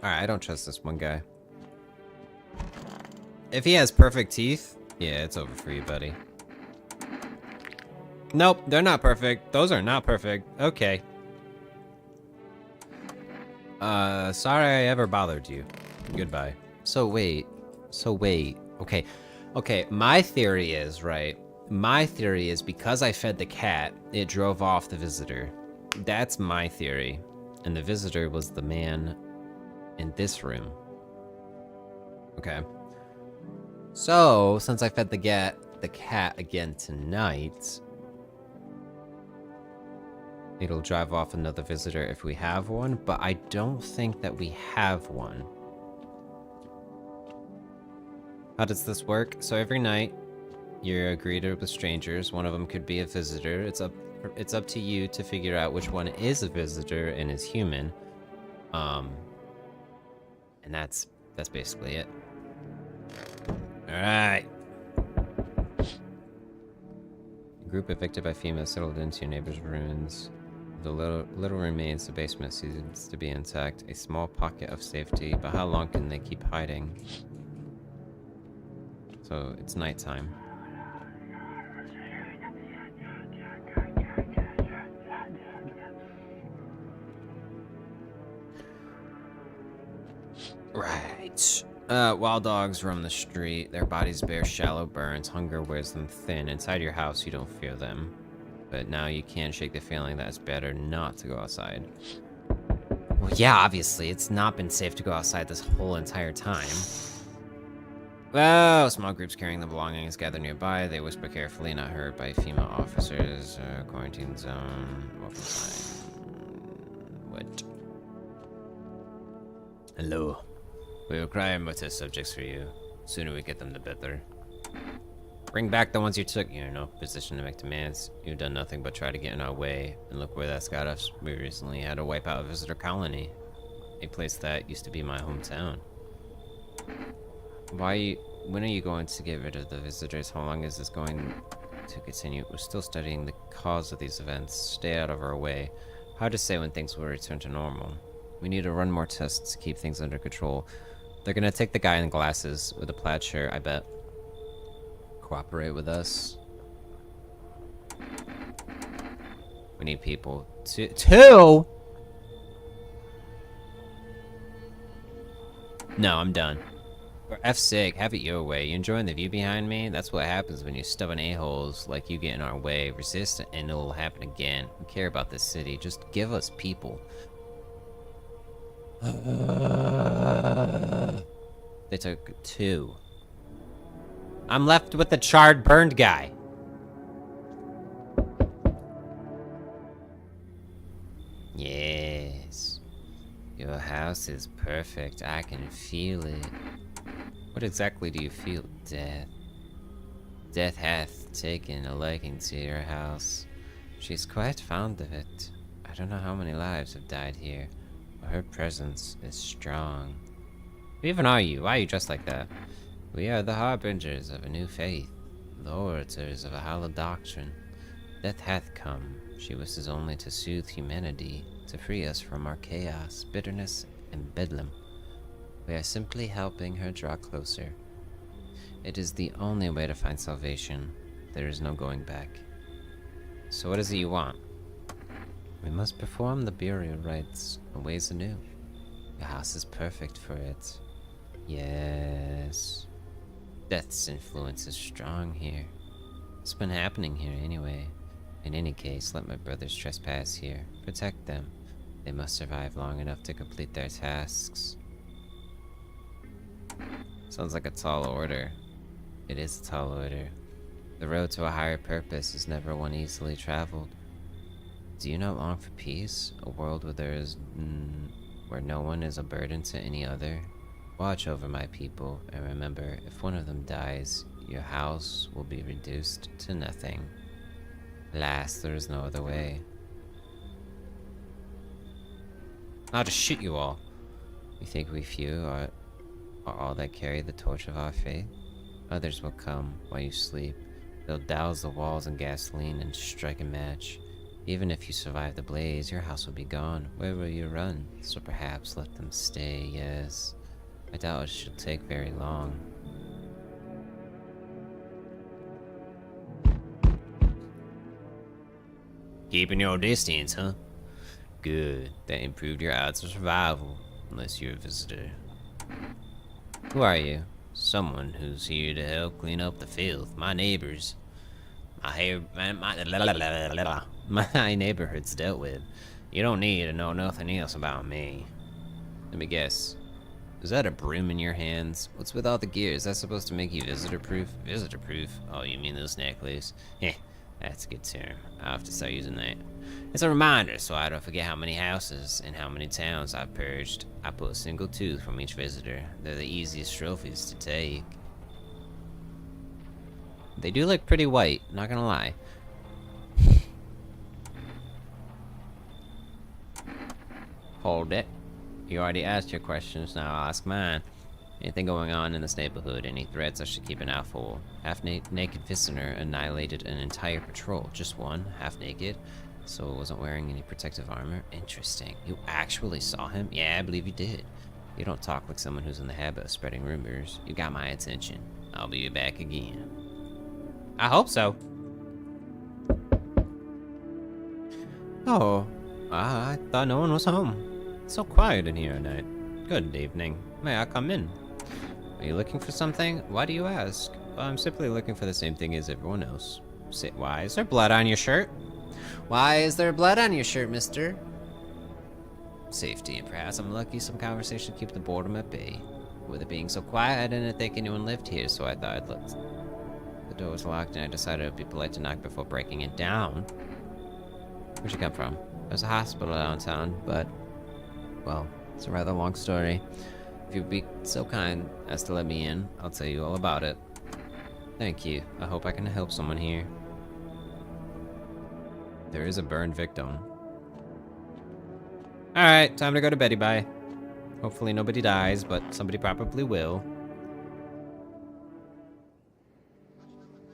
Alright, I don't trust this one guy. If he has perfect teeth, yeah, it's over for you, buddy. Nope, they're not perfect. Those are not perfect. Okay. Sorry I ever bothered you. Goodbye. So wait. Okay. Okay, my theory is, right? My theory is because I fed the cat, it drove off the visitor. That's my theory. And the visitor was the man in this room. Okay. So, since I fed the cat again tonight, it'll drive off another visitor if we have one, but I don't think that we have one. How does this work? So every night, you're greeted with strangers. One of them could be a visitor. It's up to you to figure out which one is a visitor and is human. And that's basically it. Alright. A group evicted by females settled into your neighbor's ruins. The little remains, the basement seems to be intact. A small pocket of safety, but how long can they keep hiding? So, it's nighttime. Right. Wild dogs roam the street. Their bodies bear shallow burns. Hunger wears them thin. Inside your house, you don't fear them. But now you can't shake the feeling that it's better not to go outside. Well, yeah, obviously. It's not been safe to go outside this whole entire time. Well, small groups carrying the belongings gather nearby. They whisper carefully, not heard by female officers. Quarantine zone. Open time. What? Hello. We will cry more test subjects for you. Sooner we get them, the better. Bring back the ones you took. You're in no position to make demands. You've done nothing but try to get in our way. And look where that's got us. We recently had to wipe out a visitor colony. A place that used to be my hometown. When are you going to get rid of the visitors? How long is this going to continue? We're still studying the cause of these events. Stay out of our way. Hard to say when things will return to normal. We need to run more tests to keep things under control. They're gonna take the guy in glasses with a plaid shirt, I bet. Cooperate with us. We need people. Two? No, I'm done. For F's sake, have it your way. You enjoying the view behind me? That's what happens when you stubborn a-holes like you get in our way. Resist and it'll happen again. We care about this city. Just give us people. They took 2. I'm left with the charred, burned guy. Yes. Your house is perfect. I can feel it. What exactly do you feel, Death? Death hath taken a liking to your house. She's quite fond of it. I don't know how many lives have died here, but her presence is strong. Who even are you? Why are you dressed like that? We are the harbingers of a new faith, the orators of a hallowed doctrine. Death hath come. She wishes only to soothe humanity, to free us from our chaos, bitterness, and bedlam. We are simply helping her draw closer. It is the only way to find salvation. There is no going back. So what is it you want? We must perform the burial rites in ways anew. Your house is perfect for it. Yes. Death's influence is strong here. What's been happening here anyway? In any case, let my brothers trespass here. Protect them. They must survive long enough to complete their tasks. Sounds like a tall order. It is a tall order. The road to a higher purpose is never one easily traveled. Do you not long for peace? A world where there is where no one is a burden to any other? Watch over my people, and remember, if one of them dies, your house will be reduced to nothing. Alas, there is no other way. I'll just shoot you all. You think we few are all that carry the torch of our faith? Others will come while you sleep. They'll douse the walls in gasoline and strike a match. Even if you survive the blaze, your house will be gone. Where will you run? So perhaps let them stay, yes. I doubt it should take very long. Keeping your distance, huh? Good. That improved your odds of survival, unless you're a visitor. Who are you? Someone who's here to help clean up the filth. My neighbors. My neighborhood's dealt with. You don't need to know nothing else about me. Let me guess. Is that a broom in your hands? What's with all the gear? Is that supposed to make you visitor-proof? Visitor-proof? Oh, you mean this necklace? Heh, that's a good term. I'll have to start using that. It's a reminder so I don't forget how many houses and how many towns I've purged. I put a single tooth from each visitor. They're the easiest trophies to take. They do look pretty white, not gonna lie. Hold it. You already asked your questions, now I'll ask mine. Anything going on in this neighborhood? Any threats I should keep an eye for? Half-naked visitor annihilated an entire patrol. Just one, half-naked. So it wasn't wearing any protective armor? Interesting. You actually saw him? Yeah, I believe you did. You don't talk like someone who's in the habit of spreading rumors. You got my attention. I'll be back again. I hope so. Oh, I thought no one was home. It's so quiet in here at night. Good evening. May I come in? Are you looking for something? Why do you ask? Well, I'm simply looking for the same thing as everyone else. Why is there blood on your shirt? Why is there blood on your shirt, mister? Safety, and perhaps I'm lucky some conversation keep the boredom at bay. With it being so quiet, I didn't think anyone lived here, so I thought I'd look. The door was locked, and I decided it would be polite to knock before breaking it down. Where'd you come from? There's a hospital downtown, but, well, it's a rather long story. If you'd be so kind as to let me in, I'll tell you all about it. Thank you. I hope I can help someone here. There is a burn victim. Alright, time to go to beddy bye. Hopefully nobody dies, but somebody probably will.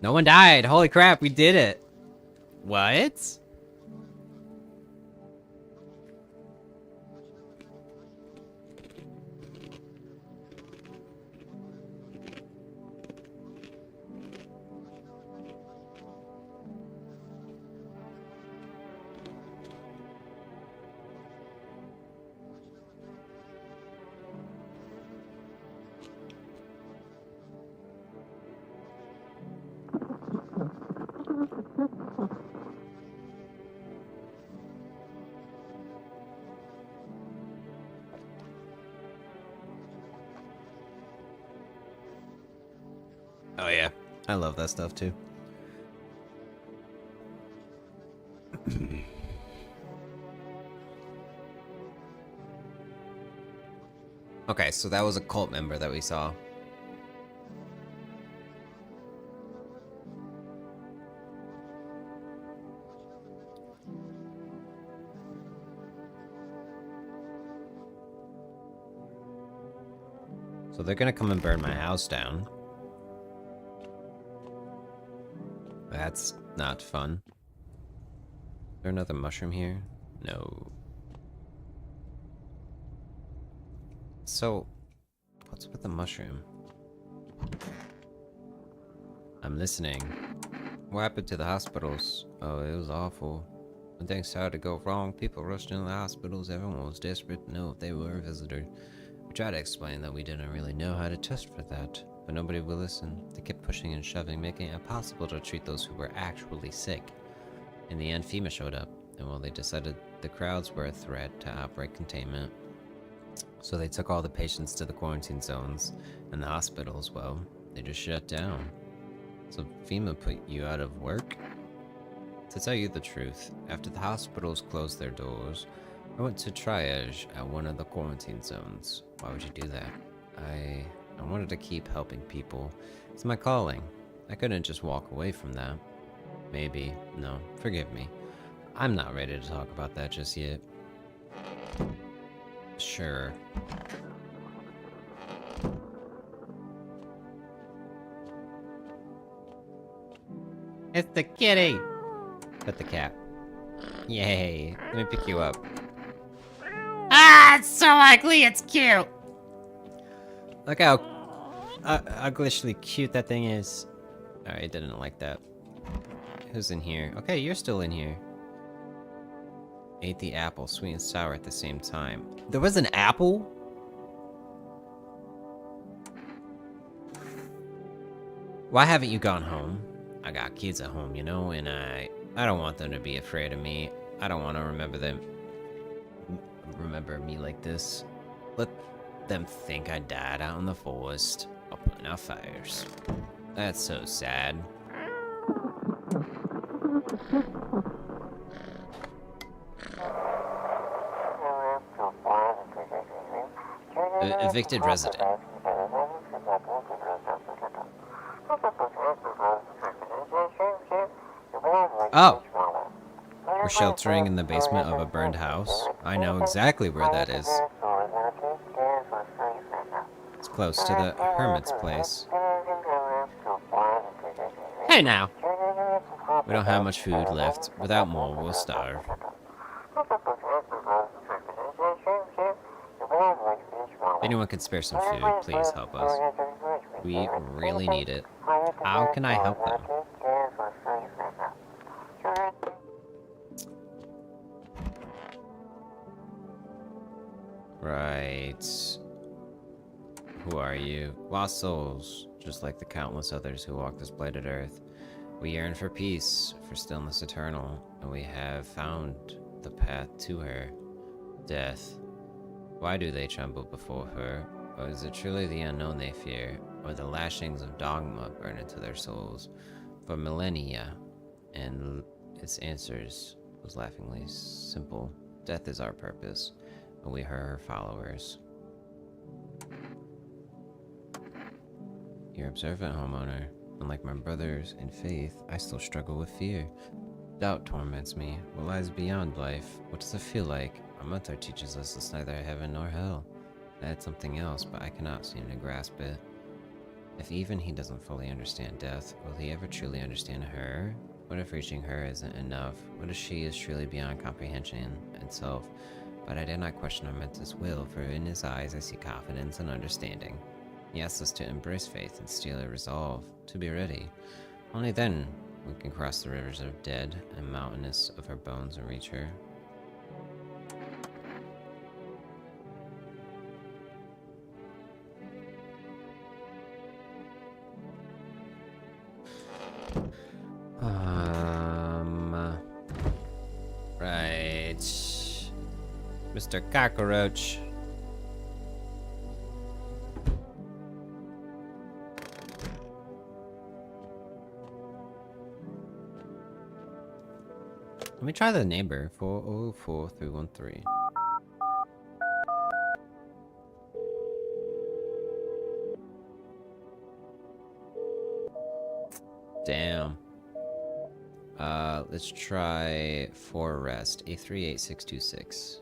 No one died! Holy crap, we did it! What? Oh yeah, I love that stuff too. Okay, so that was a cult member that we saw. So they're gonna come and burn my house down. That's not fun. Is there another mushroom here? No. So, what's with the mushroom? I'm listening. What happened to the hospitals? Oh, it was awful. When things started to go wrong, people rushed into the hospitals. Everyone was desperate to know if they were a visitor. We tried to explain that we didn't really know how to test for that, but nobody would listen. They kept pushing and shoving, making it impossible to treat those who were actually sick. In the end, FEMA showed up, and well, they decided the crowds were a threat to outbreak containment. So they took all the patients to the quarantine zones, and the hospitals, well, they just shut down. So FEMA put you out of work? To tell you the truth, after the hospitals closed their doors, I went to triage at one of the quarantine zones. Why would you do that? I wanted to keep helping people. It's my calling. I couldn't just walk away from that. Maybe. No, forgive me. I'm not ready to talk about that just yet. Sure. It's the kitty. Pet the cat. Yay. Let me pick you up. Ah, it's so ugly. It's cute. Look how uglishly cute that thing is. I didn't like that. Who's in here? Okay, you're still in here. Ate the apple, sweet and sour at the same time. There was an apple? Why haven't you gone home? I got kids at home, you know, and I don't want them to be afraid of me. I don't want to remember me like this. Let them think I died out in the forest while putting out fires. That's so sad. Evicted resident. Oh! We're sheltering in the basement of a burned house. I know exactly where that is. It's close to the hermit's place. Hey now. We don't have much food left. Without more, we'll starve. If anyone can spare some food, please help us. We really need it. How can I help them? Right. Who are you? Lost souls, just like the countless others who walk this blighted earth. We yearn for peace, for stillness eternal, and we have found the path to her. Death. Why do they tremble before her? Or is it truly the unknown they fear, or the lashings of dogma burn into their souls? For millennia, and its answers was laughingly simple. Death is our purpose, and we are her followers. You're observant, homeowner. Unlike my brothers in faith, I still struggle with fear. Doubt torments me. What lies beyond life? What does it feel like? Our mentor teaches us it's neither heaven nor hell. That's something else, but I cannot seem to grasp it. If even he doesn't fully understand death, will he ever truly understand her? What if reaching her isn't enough? What if she is truly beyond comprehension itself? But I dare not question our mentor's will, for in his eyes I see confidence and understanding. He asks us to embrace faith and steal a resolve, to be ready. Only then we can cross the rivers of dead and mountainous of her bones and reach her. Right. Mr. Cockroach. Let me try the neighbor. 404-313. Damn. Let's try for arrest. 838626.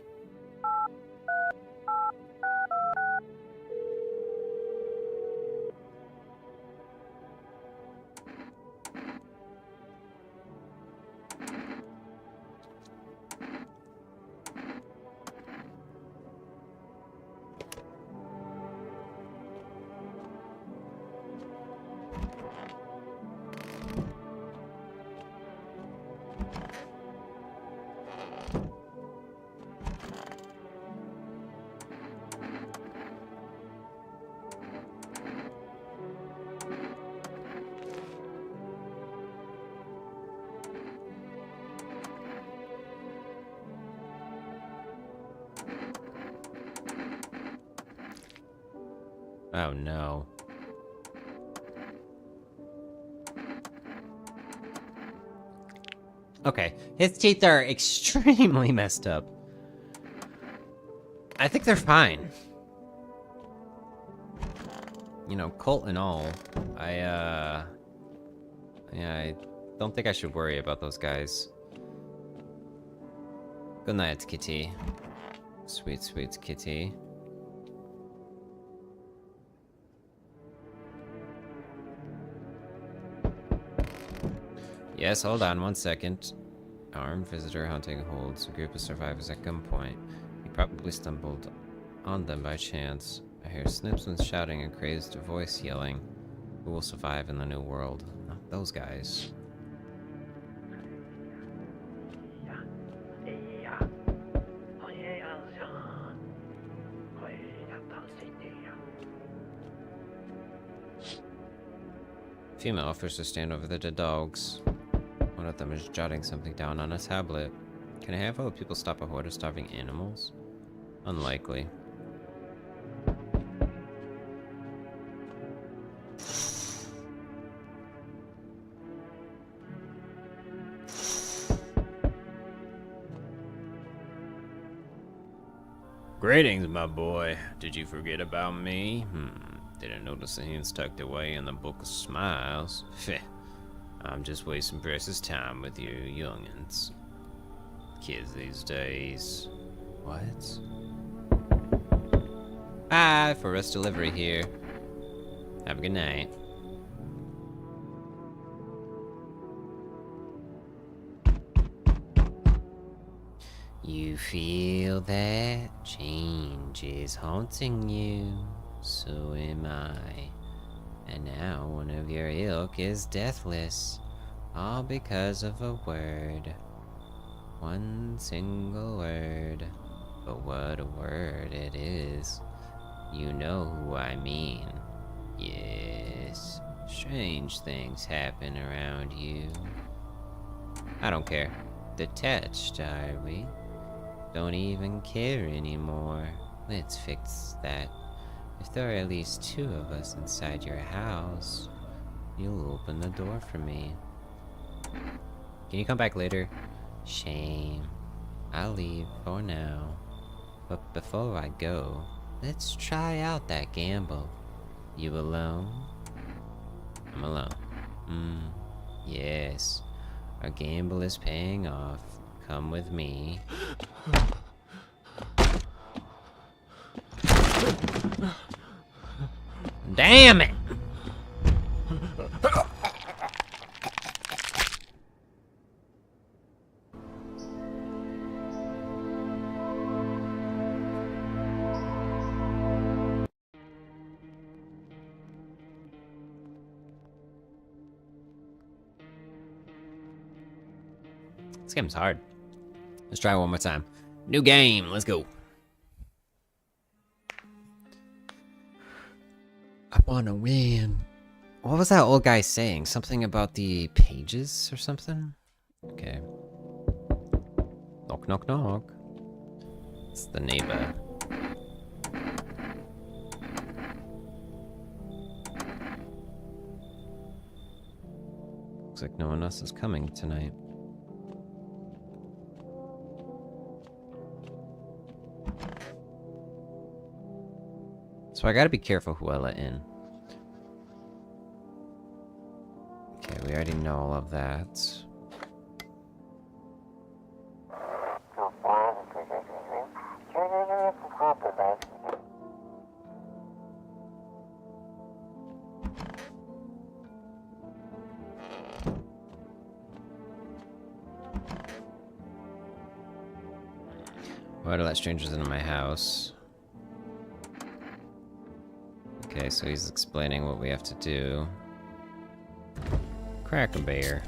Oh no. Okay, his teeth are extremely messed up. I think they're fine. You know, Colt and all, yeah, I don't think I should worry about those guys. Good night, Kitty. Sweet, sweet Kitty. Yes, hold on 1 second. Armed visitor hunting holds a group of survivors at gunpoint. He probably stumbled on them by chance. I hear Snipsman shouting a crazed voice yelling, "Who will survive in the new world?" Not those guys. Female officers stand over the dead dogs. One of them is jotting something down on a tablet. Can a handful of people stop a horde of starving animals? Unlikely. Greetings, my boy. Did you forget about me? Didn't notice the hints tucked away in the Book of Smiles. Pheh. I'm just wasting precious time with you youngins. Kids these days. What? Hi, for us delivery here. Have a good night. You feel that change is haunting you, so am I. And now one of your ilk is deathless, all because of a word. One single word, but what a word it is. You know who I mean. Yes, strange things happen around you. I don't care. Detached, are we? Don't even care anymore. Let's fix that. If there are at least 2 of us inside your house, you'll open the door for me. Can you come back later? Shame. I'll leave for now. But before I go, let's try out that gamble. You alone? I'm alone. Yes. Our gamble is paying off. Come with me. Damn it! This game's hard. Let's try it one more time. New game, let's go. I wanna win. What was that old guy saying? Something about the pages or something? Okay. Knock, knock, knock. It's the neighbor. Looks like no one else is coming tonight. So I gotta be careful who I let in. Okay, we already know all of that. Why do I let strangers into my house? Okay, so he's explaining what we have to do. Crack a bear.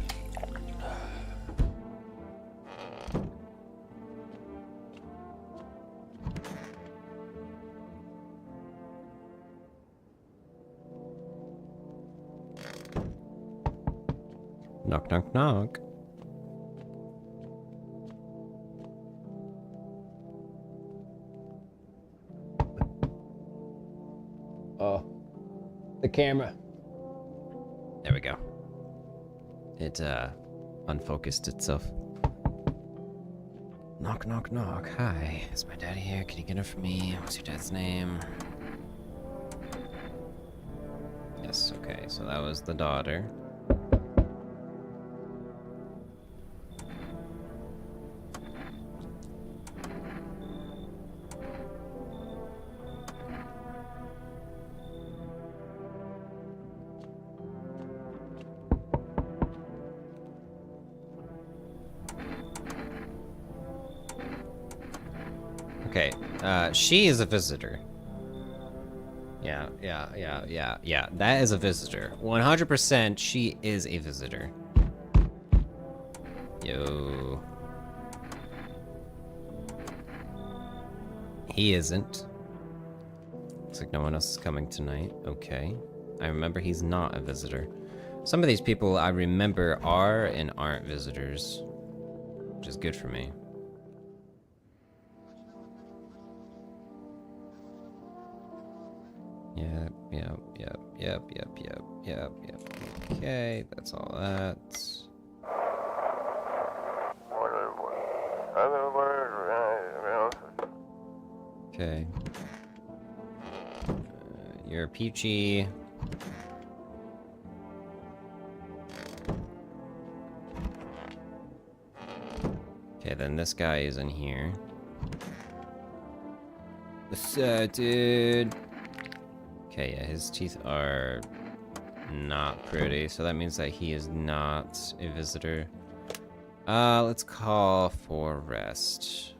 Knock, knock, knock. Oh. the camera. There we go. It, unfocused itself. Knock, knock, knock. Hi. Is my daddy here? Can you get it for me? What's your dad's name? Yes, okay. So that was the daughter. Okay, she is a visitor. Yeah. That is a visitor. 100% she is a visitor. Yo. He isn't. Looks like no one else is coming tonight. Okay. I remember he's not a visitor. Some of these people I remember are and aren't visitors, which is good for me. Yep. Okay, that's all that. Okay. You're peachy. Okay, then this guy is in here. Dude. Okay, yeah, his teeth are not pretty, so that means that he is not a visitor. Let's call for rest.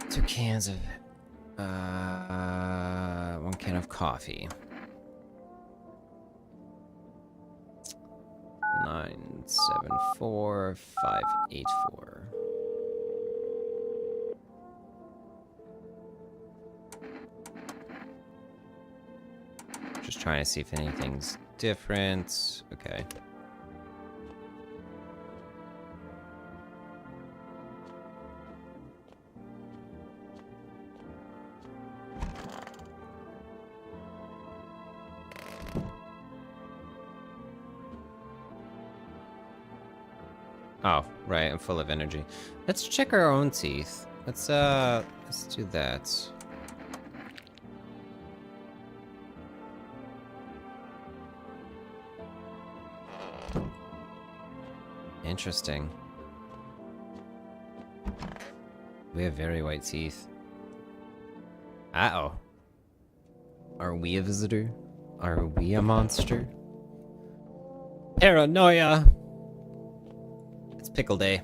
2 cans of, 1 can of coffee. 974584. Just trying to see if anything's different. Okay. Oh, right, I'm full of energy. Let's check our own teeth. Let's do that. Interesting. We have very white teeth. Uh-oh. Are we a visitor? Are we a monster? Paranoia! It's pickle day.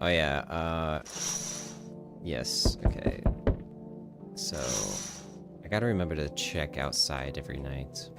Oh yeah, yes, okay. So, I gotta remember to check outside every night.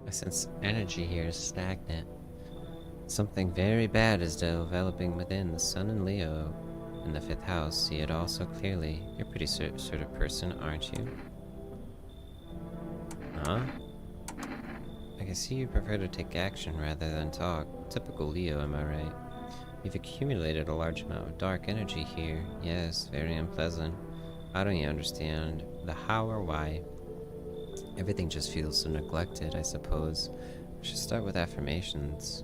I sense energy here is stagnant. Something very bad is developing within the Sun and Leo. In the 5th house, see it all so clearly. You're a pretty sort of person, aren't you? Huh? I can see you prefer to take action rather than talk. Typical Leo, am I right? You've accumulated a large amount of dark energy here. Yes, very unpleasant. I don't even understand the how or why. Everything just feels so neglected, I suppose. We should start with affirmations.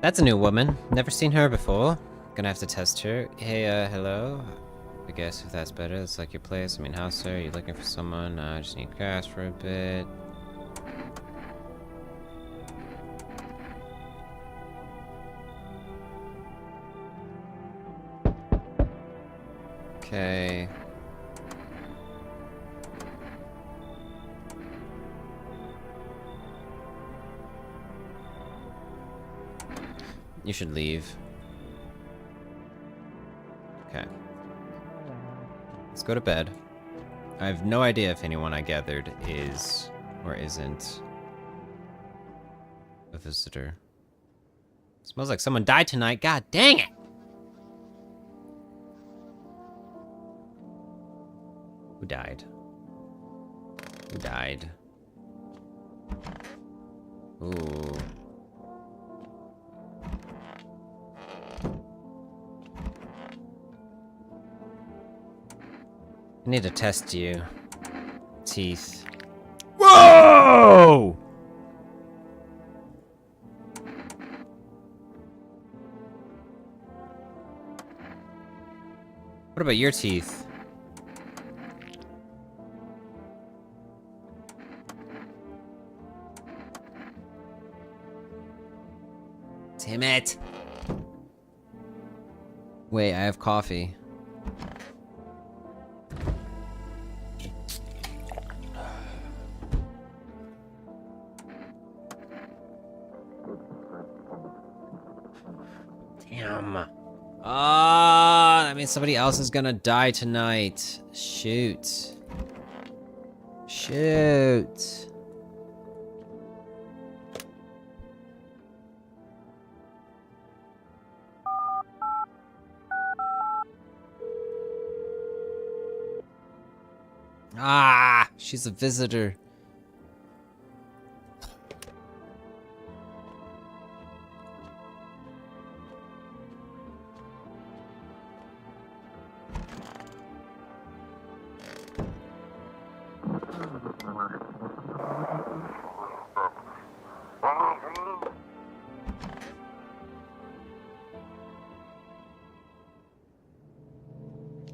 That's a new woman. Never seen her before. Gonna have to test her. Hey, hello? I guess if that's better, it's like your place. I mean, how, sir? You looking for someone? I just need grass for a bit. Okay. You should leave. Okay. Let's go to bed. I have no idea if anyone I gathered is or isn't a visitor. Smells like someone died tonight. God dang it! Who died? Who died? Ooh. I need to test you. Teeth. Whoa! What about your teeth? Damn it! Wait, I have coffee. Damn. Ah, that means somebody else is gonna die tonight. Shoot. Shoot. Ah, she's a visitor.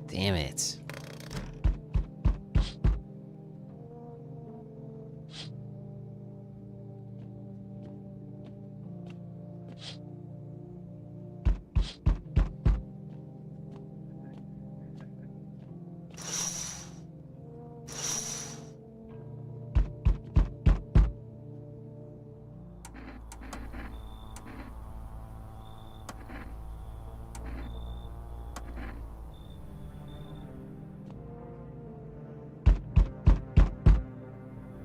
Damn it.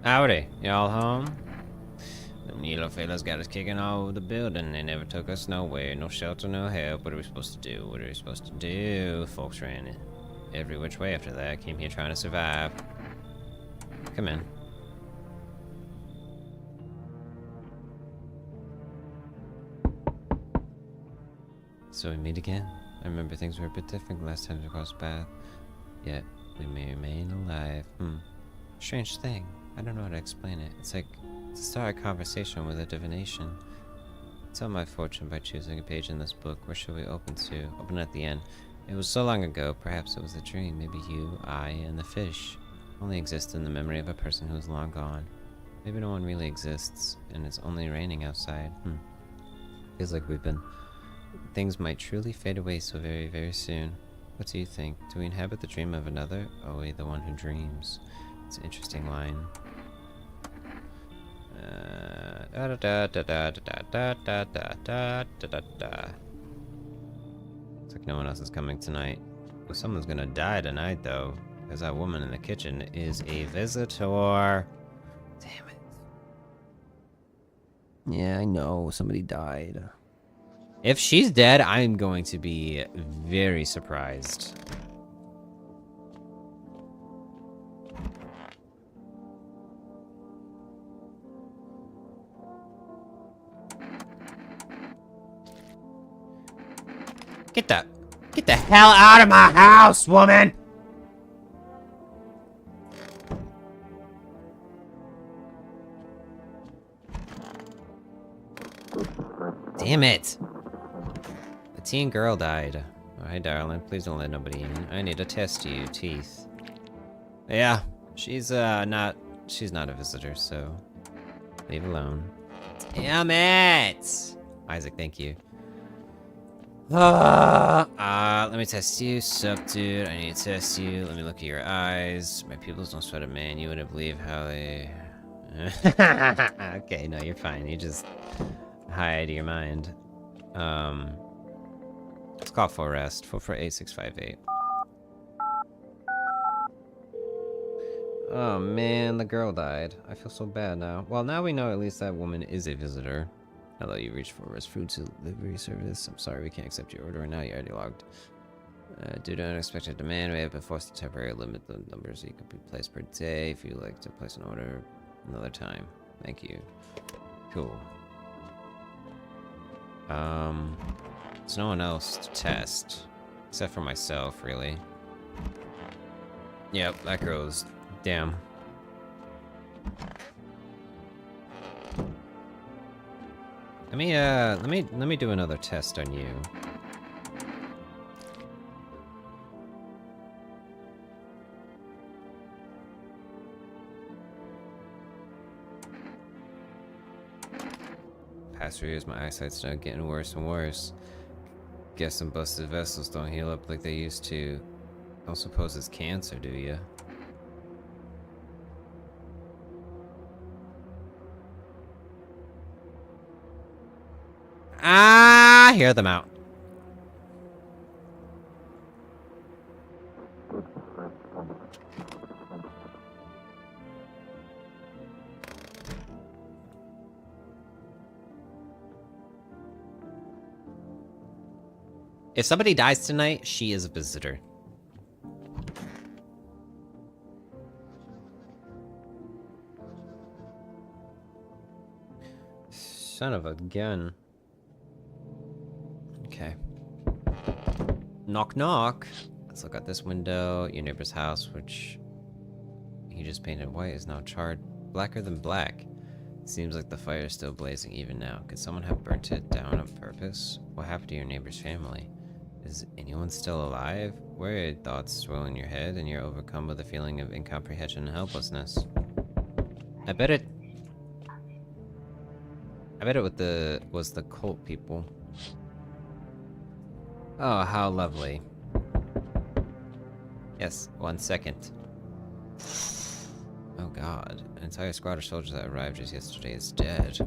Howdy, y'all home? Them yellow fellas got us kicking all over the building. They never took us nowhere. No shelter, no help. What are we supposed to do? What are we supposed to do? Folks ran every which way after that. Came here trying to survive. Come in. So we meet again. I remember things were a bit different last time we crossed paths. Yet, we may remain alive. Strange thing. I don't know how to explain it. It's like to start a conversation with a divination. Tell my fortune by choosing a page in this book. Where should we open to? Open at the end. It was so long ago, perhaps it was a dream. Maybe you, I, and the fish only exist in the memory of a person who is long gone. Maybe no one really exists, and it's only raining outside. Feels like things might truly fade away so very, very soon. What do you think? Do we inhabit the dream of another? Or are we the one who dreams? It's an interesting line. Looks like no one else is coming tonight. Well, someone's gonna die tonight, though, because that woman in the kitchen is a visitor. Damn it. Yeah, I know. Somebody died. If she's dead, I'm going to be very surprised. Get the hell out of my house, woman! Damn it! A teen girl died. Oh, hi, darling. Please don't let nobody in. I need to test you, teeth. Yeah, she's not a visitor, so leave alone. Damn it! Isaac, thank you. Let me test you. Sup, dude? I need to test you. Let me look at your eyes. My pupils don't sweat a man. You wouldn't believe how they... Okay, no, you're fine. You just high to your mind. Let's call for rest. 448-658. Oh man, the girl died. I feel so bad now. Well, now we know at least that woman is a visitor. Hello, you reached for Rest Food Delivery Service. I'm sorry we can't accept your order right now. You already logged. Due to unexpected demand, we have been forced to temporarily limit the numbers you can be placed per day. If you'd like to place an order another time. Thank you. Cool. There's no one else to test. Except for myself, really. Yep, that girl's... Damn. Let me do another test on you. Past 3 years, my eyesight's now getting worse and worse. Guess some busted vessels don't heal up like they used to. Don't suppose it's cancer, do ya? Ah, hear them out. If somebody dies tonight, she is a visitor. Son of a gun. Okay. Knock knock. Let's look out this window. Your neighbor's house, which he just painted white, is now charred blacker than black. Seems like the fire is still blazing even now. Could someone have burnt it down on purpose? What happened to your neighbor's family? Is anyone still alive? Weird thoughts swirl in your head, and you're overcome with a feeling of incomprehension and helplessness. I bet it was the cult people. Oh, how lovely. Yes, 1 second. Oh god, an entire squad of soldiers that arrived just yesterday is dead.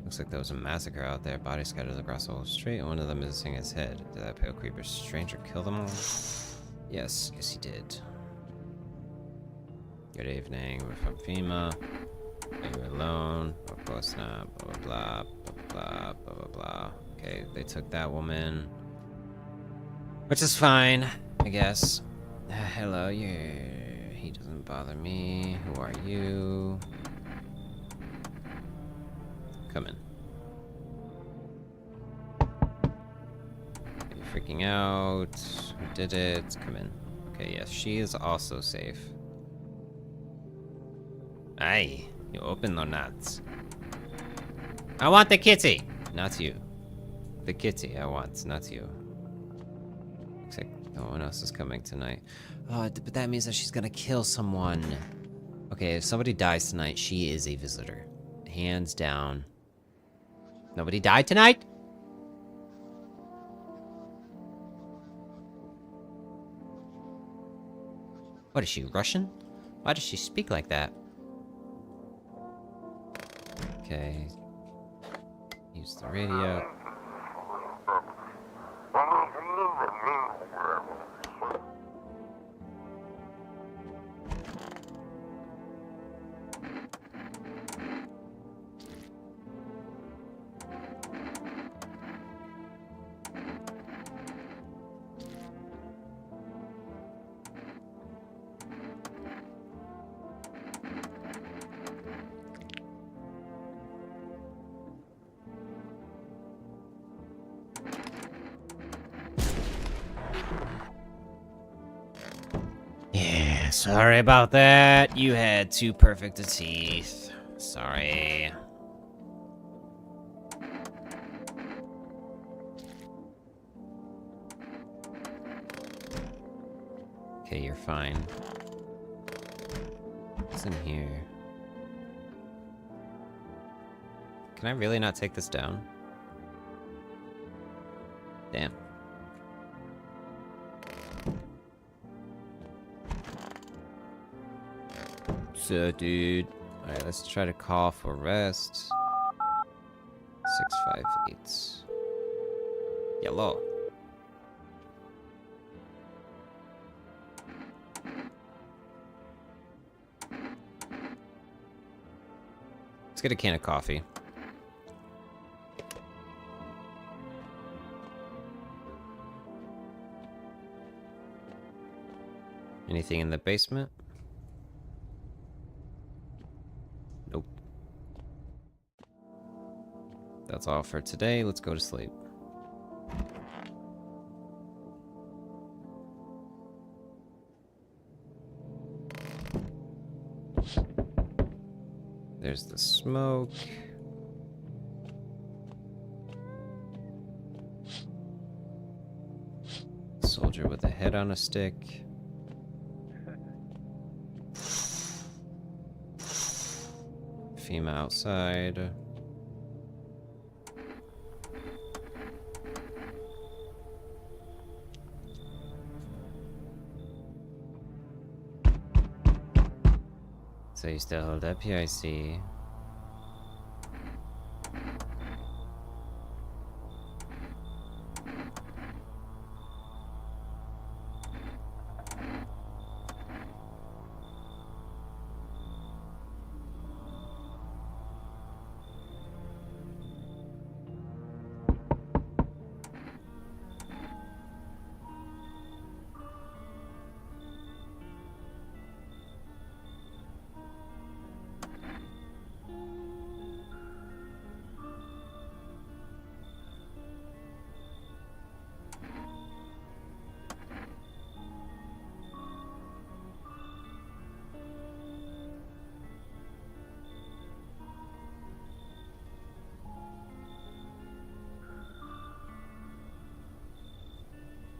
Looks like there was a massacre out there, bodies scattered across the whole street, and one of them is missing his head. Did that pale creeper stranger kill them all? Yes, he did. Good evening, we're from FEMA. Are you alone? Of course not. Blah blah blah blah blah blah blah. Okay, they took that woman. Which is fine, I guess. Hello, he doesn't bother me. Who are you? Come in. Are you freaking out? Who did it? Come in. Okay, yes, she is also safe. Aye, you open or not? I want the kitty! Not you. The kitty I want, not you. Looks like no one else is coming tonight. Oh, but that means that she's gonna kill someone. Okay, if somebody dies tonight, she is a visitor. Hands down. Nobody died tonight? What is she, Russian? Why does she speak like that? Okay. Use the radio. Sorry about that. You had too perfect a teeth. Sorry. Okay, you're fine. What's in here? Can I really not take this down? Damn. So, dude. Alright, let's try to call for rest. 658. Yellow. Let's get a can of coffee. Anything in the basement? Nope. That's all for today. Let's go to sleep. There's the smoke. Soldier with a head on a stick. FEMA outside. So you still hold up here, I see.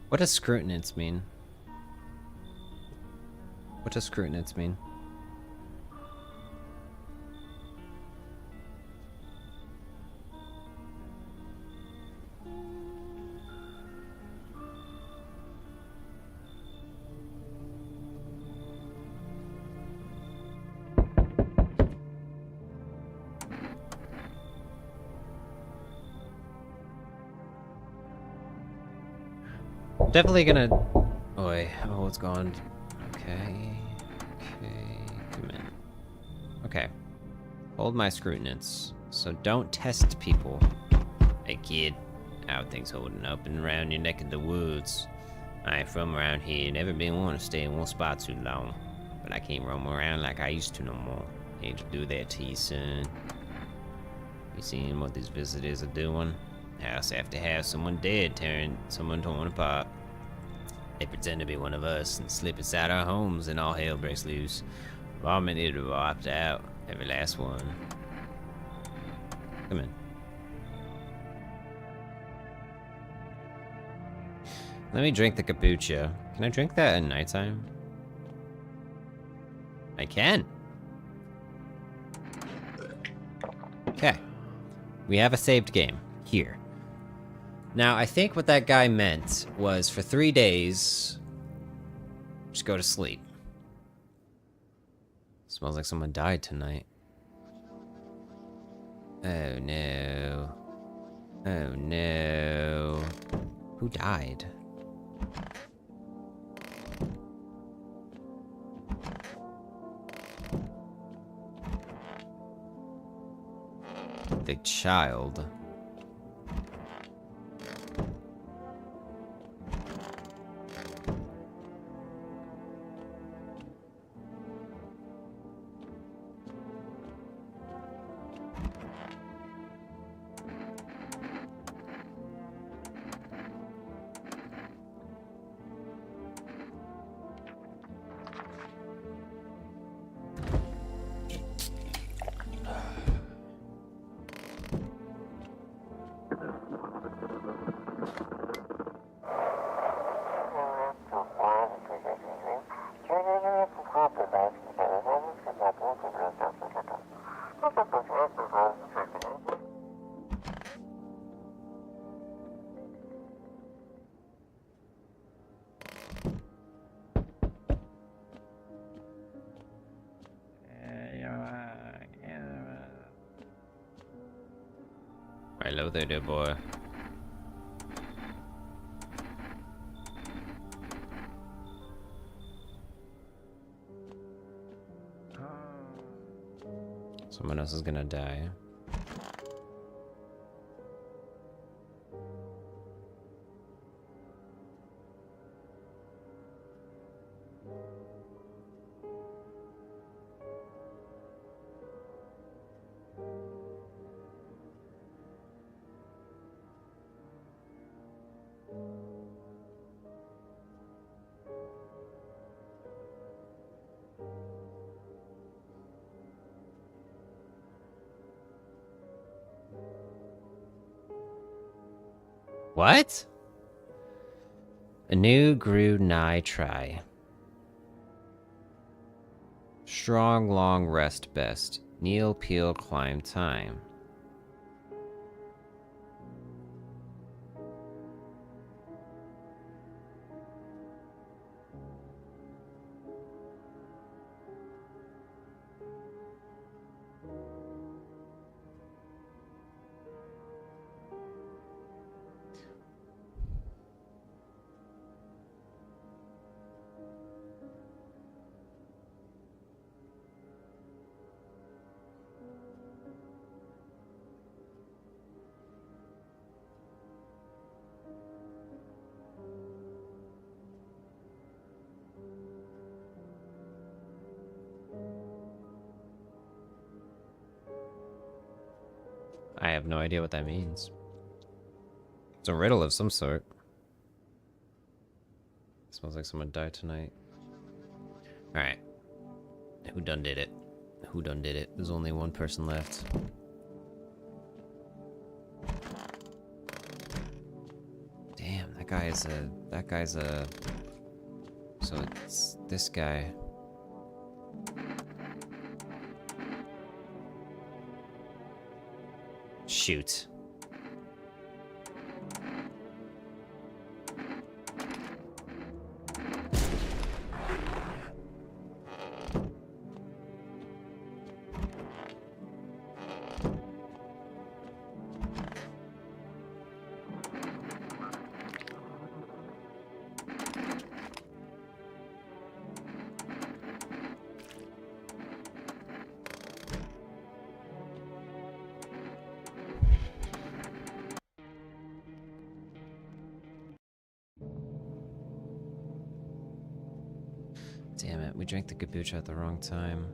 What does scrutinance mean? What does scrutinance mean? Definitely gonna. Oh wait, oh it's gone. Okay, come in. Okay, hold my scrutinance. So don't test people. Hey kid, how things holding up and around your neck of the woods? I ain't from around here, never been one to stay in one spot too long. But I can't roam around like I used to no more. Hate to do that to you, son. You seeing what these visitors are doing? House after house, someone dead, someone torn apart. They pretend to be one of us and slip inside our homes and all hell breaks loose. All many to opt out, every last one. Come in. Let me drink the kombucha. Can I drink that at nighttime? I can. Okay. We have a saved game here. Now, I think what that guy meant was for 3 days, just go to sleep. Smells like someone died tonight. Oh no. Oh no. Who died? The child. Hello there, dear boy. Someone else is gonna die. What? A new grew nigh try. Strong long rest best. Kneel peel climb time. I have no idea what that means. It's a riddle of some sort. Smells like someone died tonight. Alright. Who done did it? Who done did it? There's only one person left. Damn, that guy's a... So it's this guy. Shoot. Damn it, we drank the kombucha at the wrong time.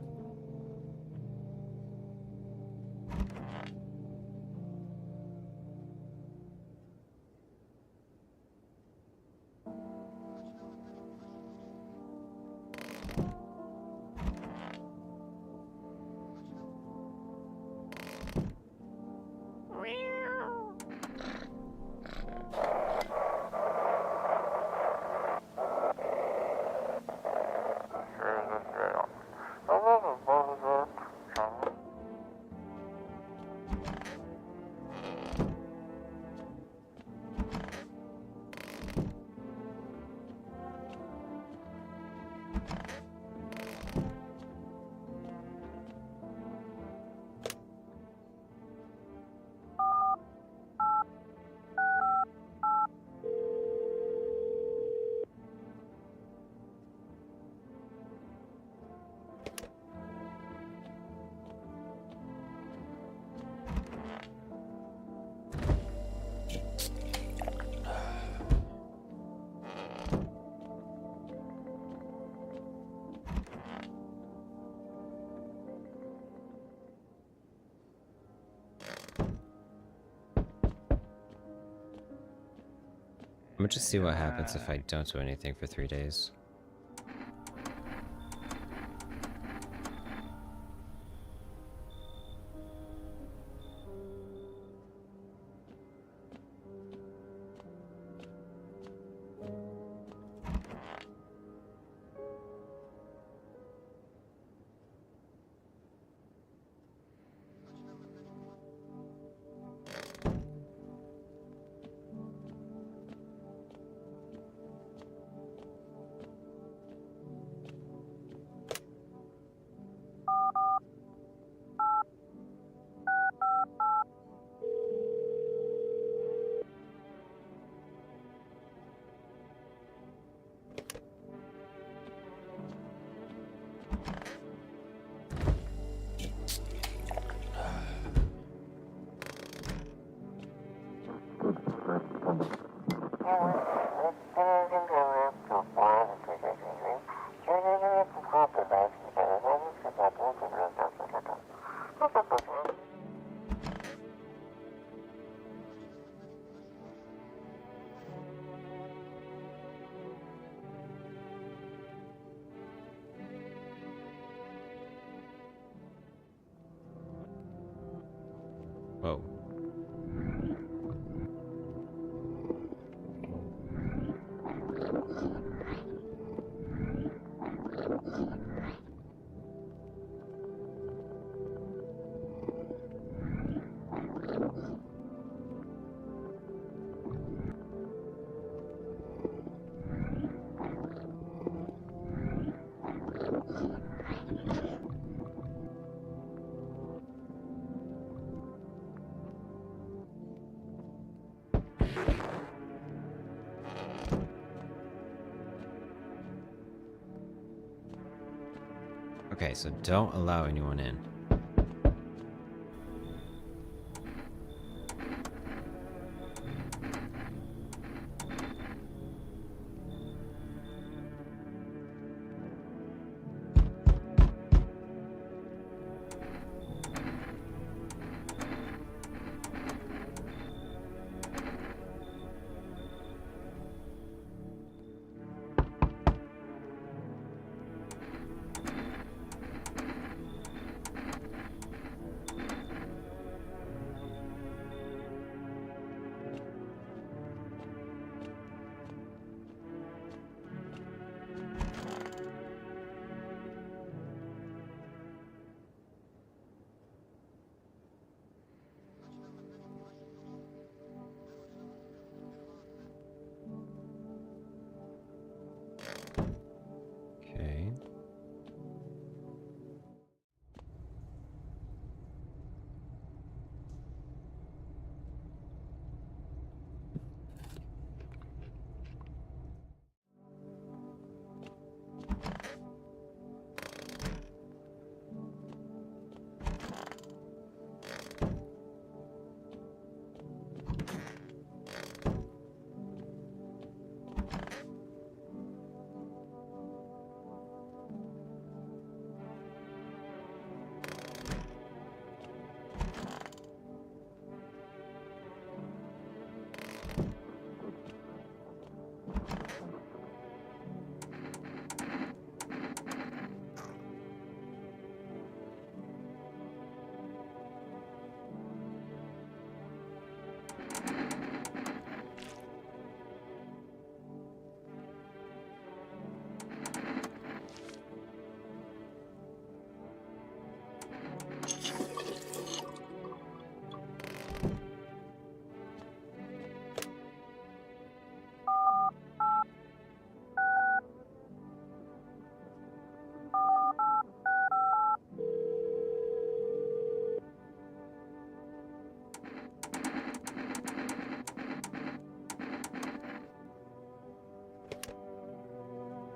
I'm gonna just see what happens if I don't do anything for 3 days. Whoa. Okay, so don't allow anyone in. Okay.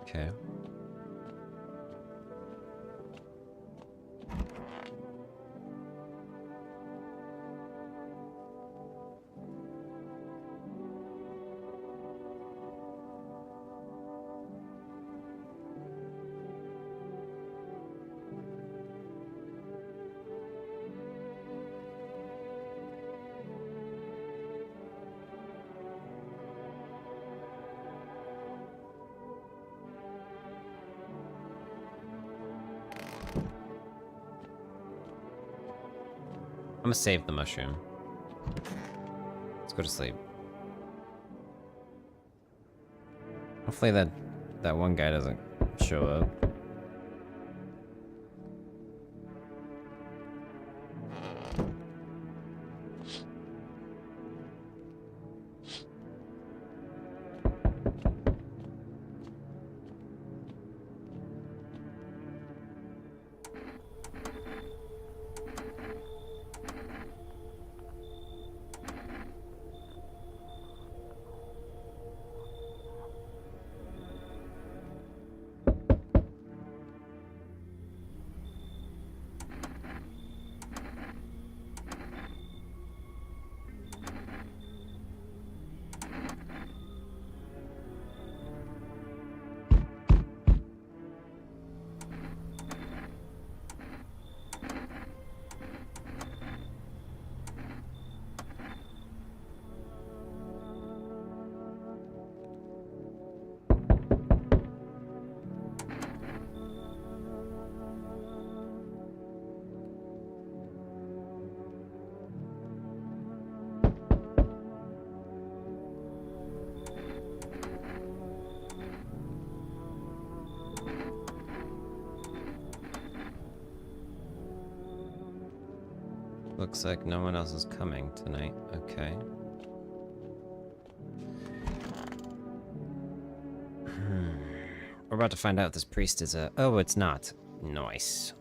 Okay. I'm gonna save the mushroom. Let's go to sleep. Hopefully that one guy doesn't show up. Looks like no one else is coming tonight. Okay. We're about to find out if this priest is a... Oh, it's not. Nice.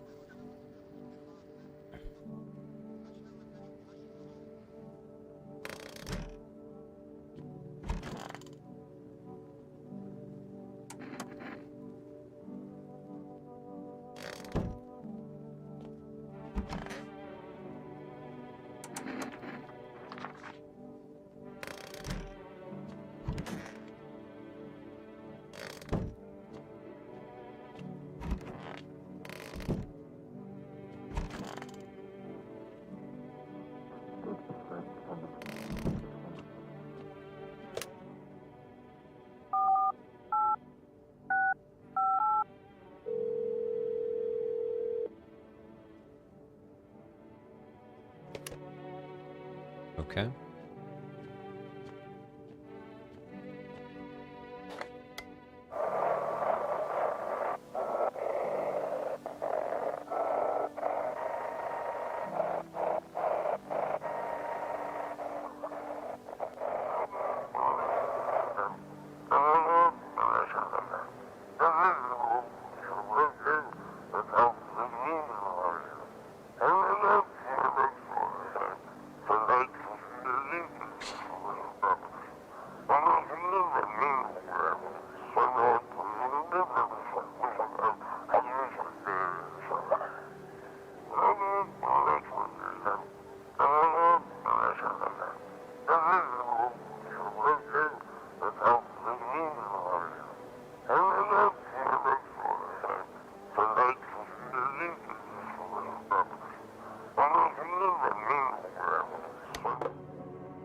Okay.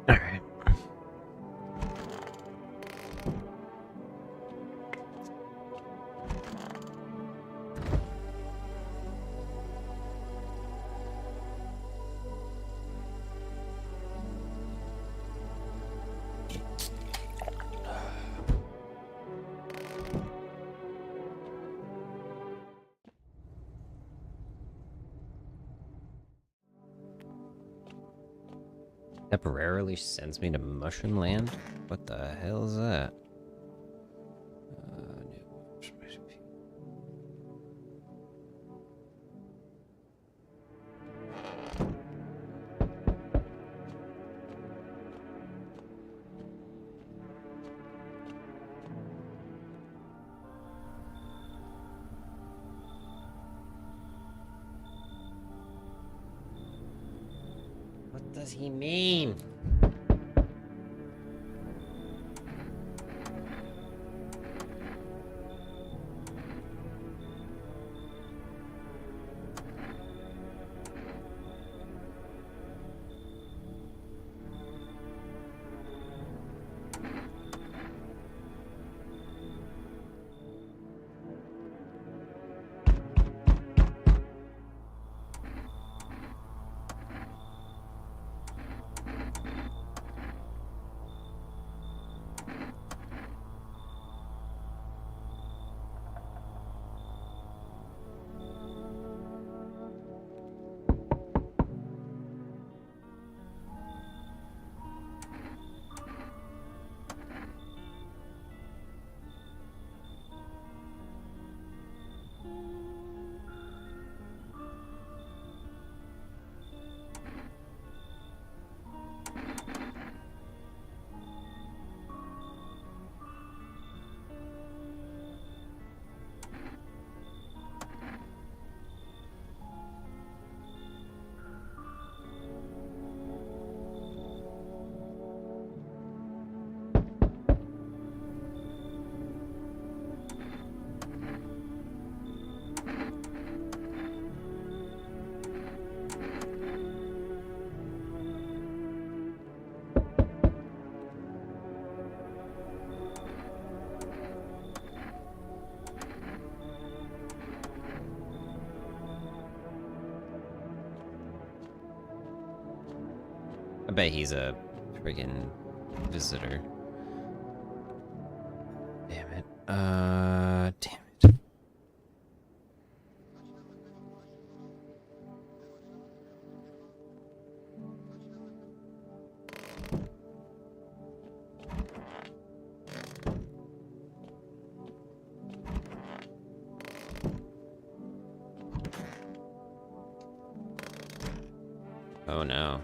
Alright. Temporarily sends me to Mushroom Land? What the hell is that? What does he mean? I bet he's a friggin' visitor. Damn it. Damn it. Oh no.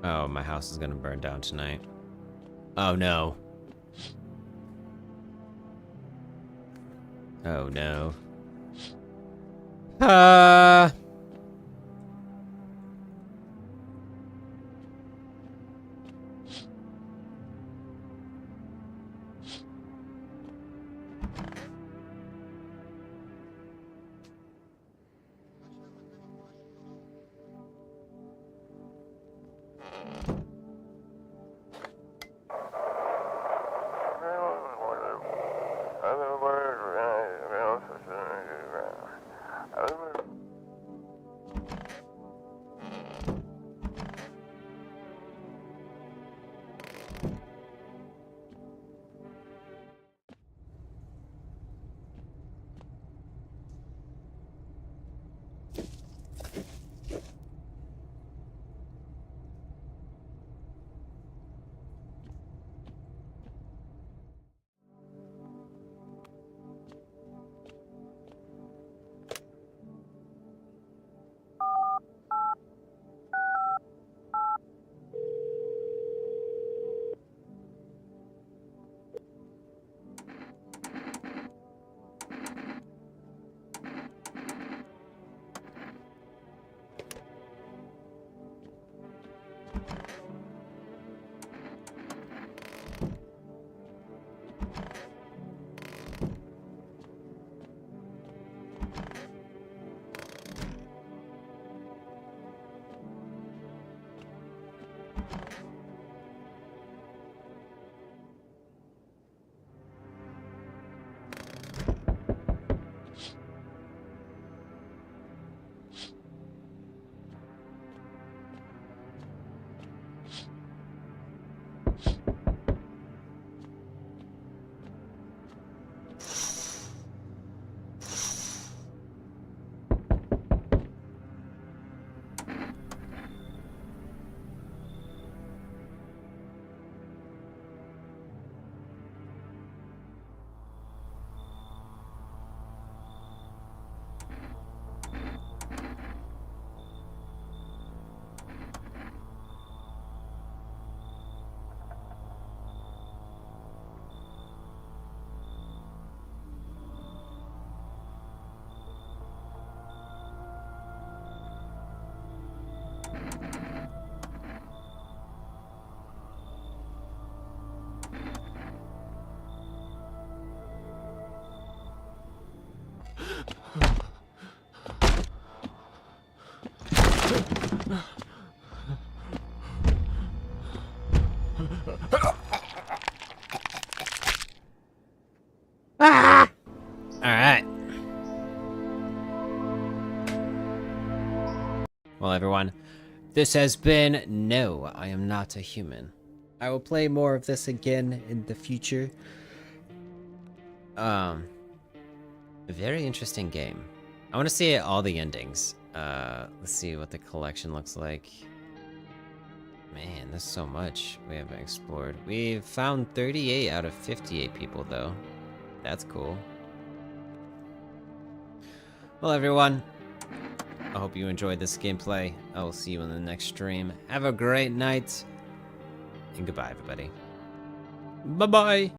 Oh, my house is gonna burn down tonight. Oh no. Oh no. everyone. This has been No, I Am Not a Human. I will play more of this again in the future. A very interesting game. I want to see all the endings. Let's see what the collection looks like. Man, there's so much we haven't explored. We've found 38 out of 58 people, though. That's cool. Well, everyone, I hope you enjoyed this gameplay. I will see you in the next stream. Have a great night, and goodbye, everybody. Bye-bye!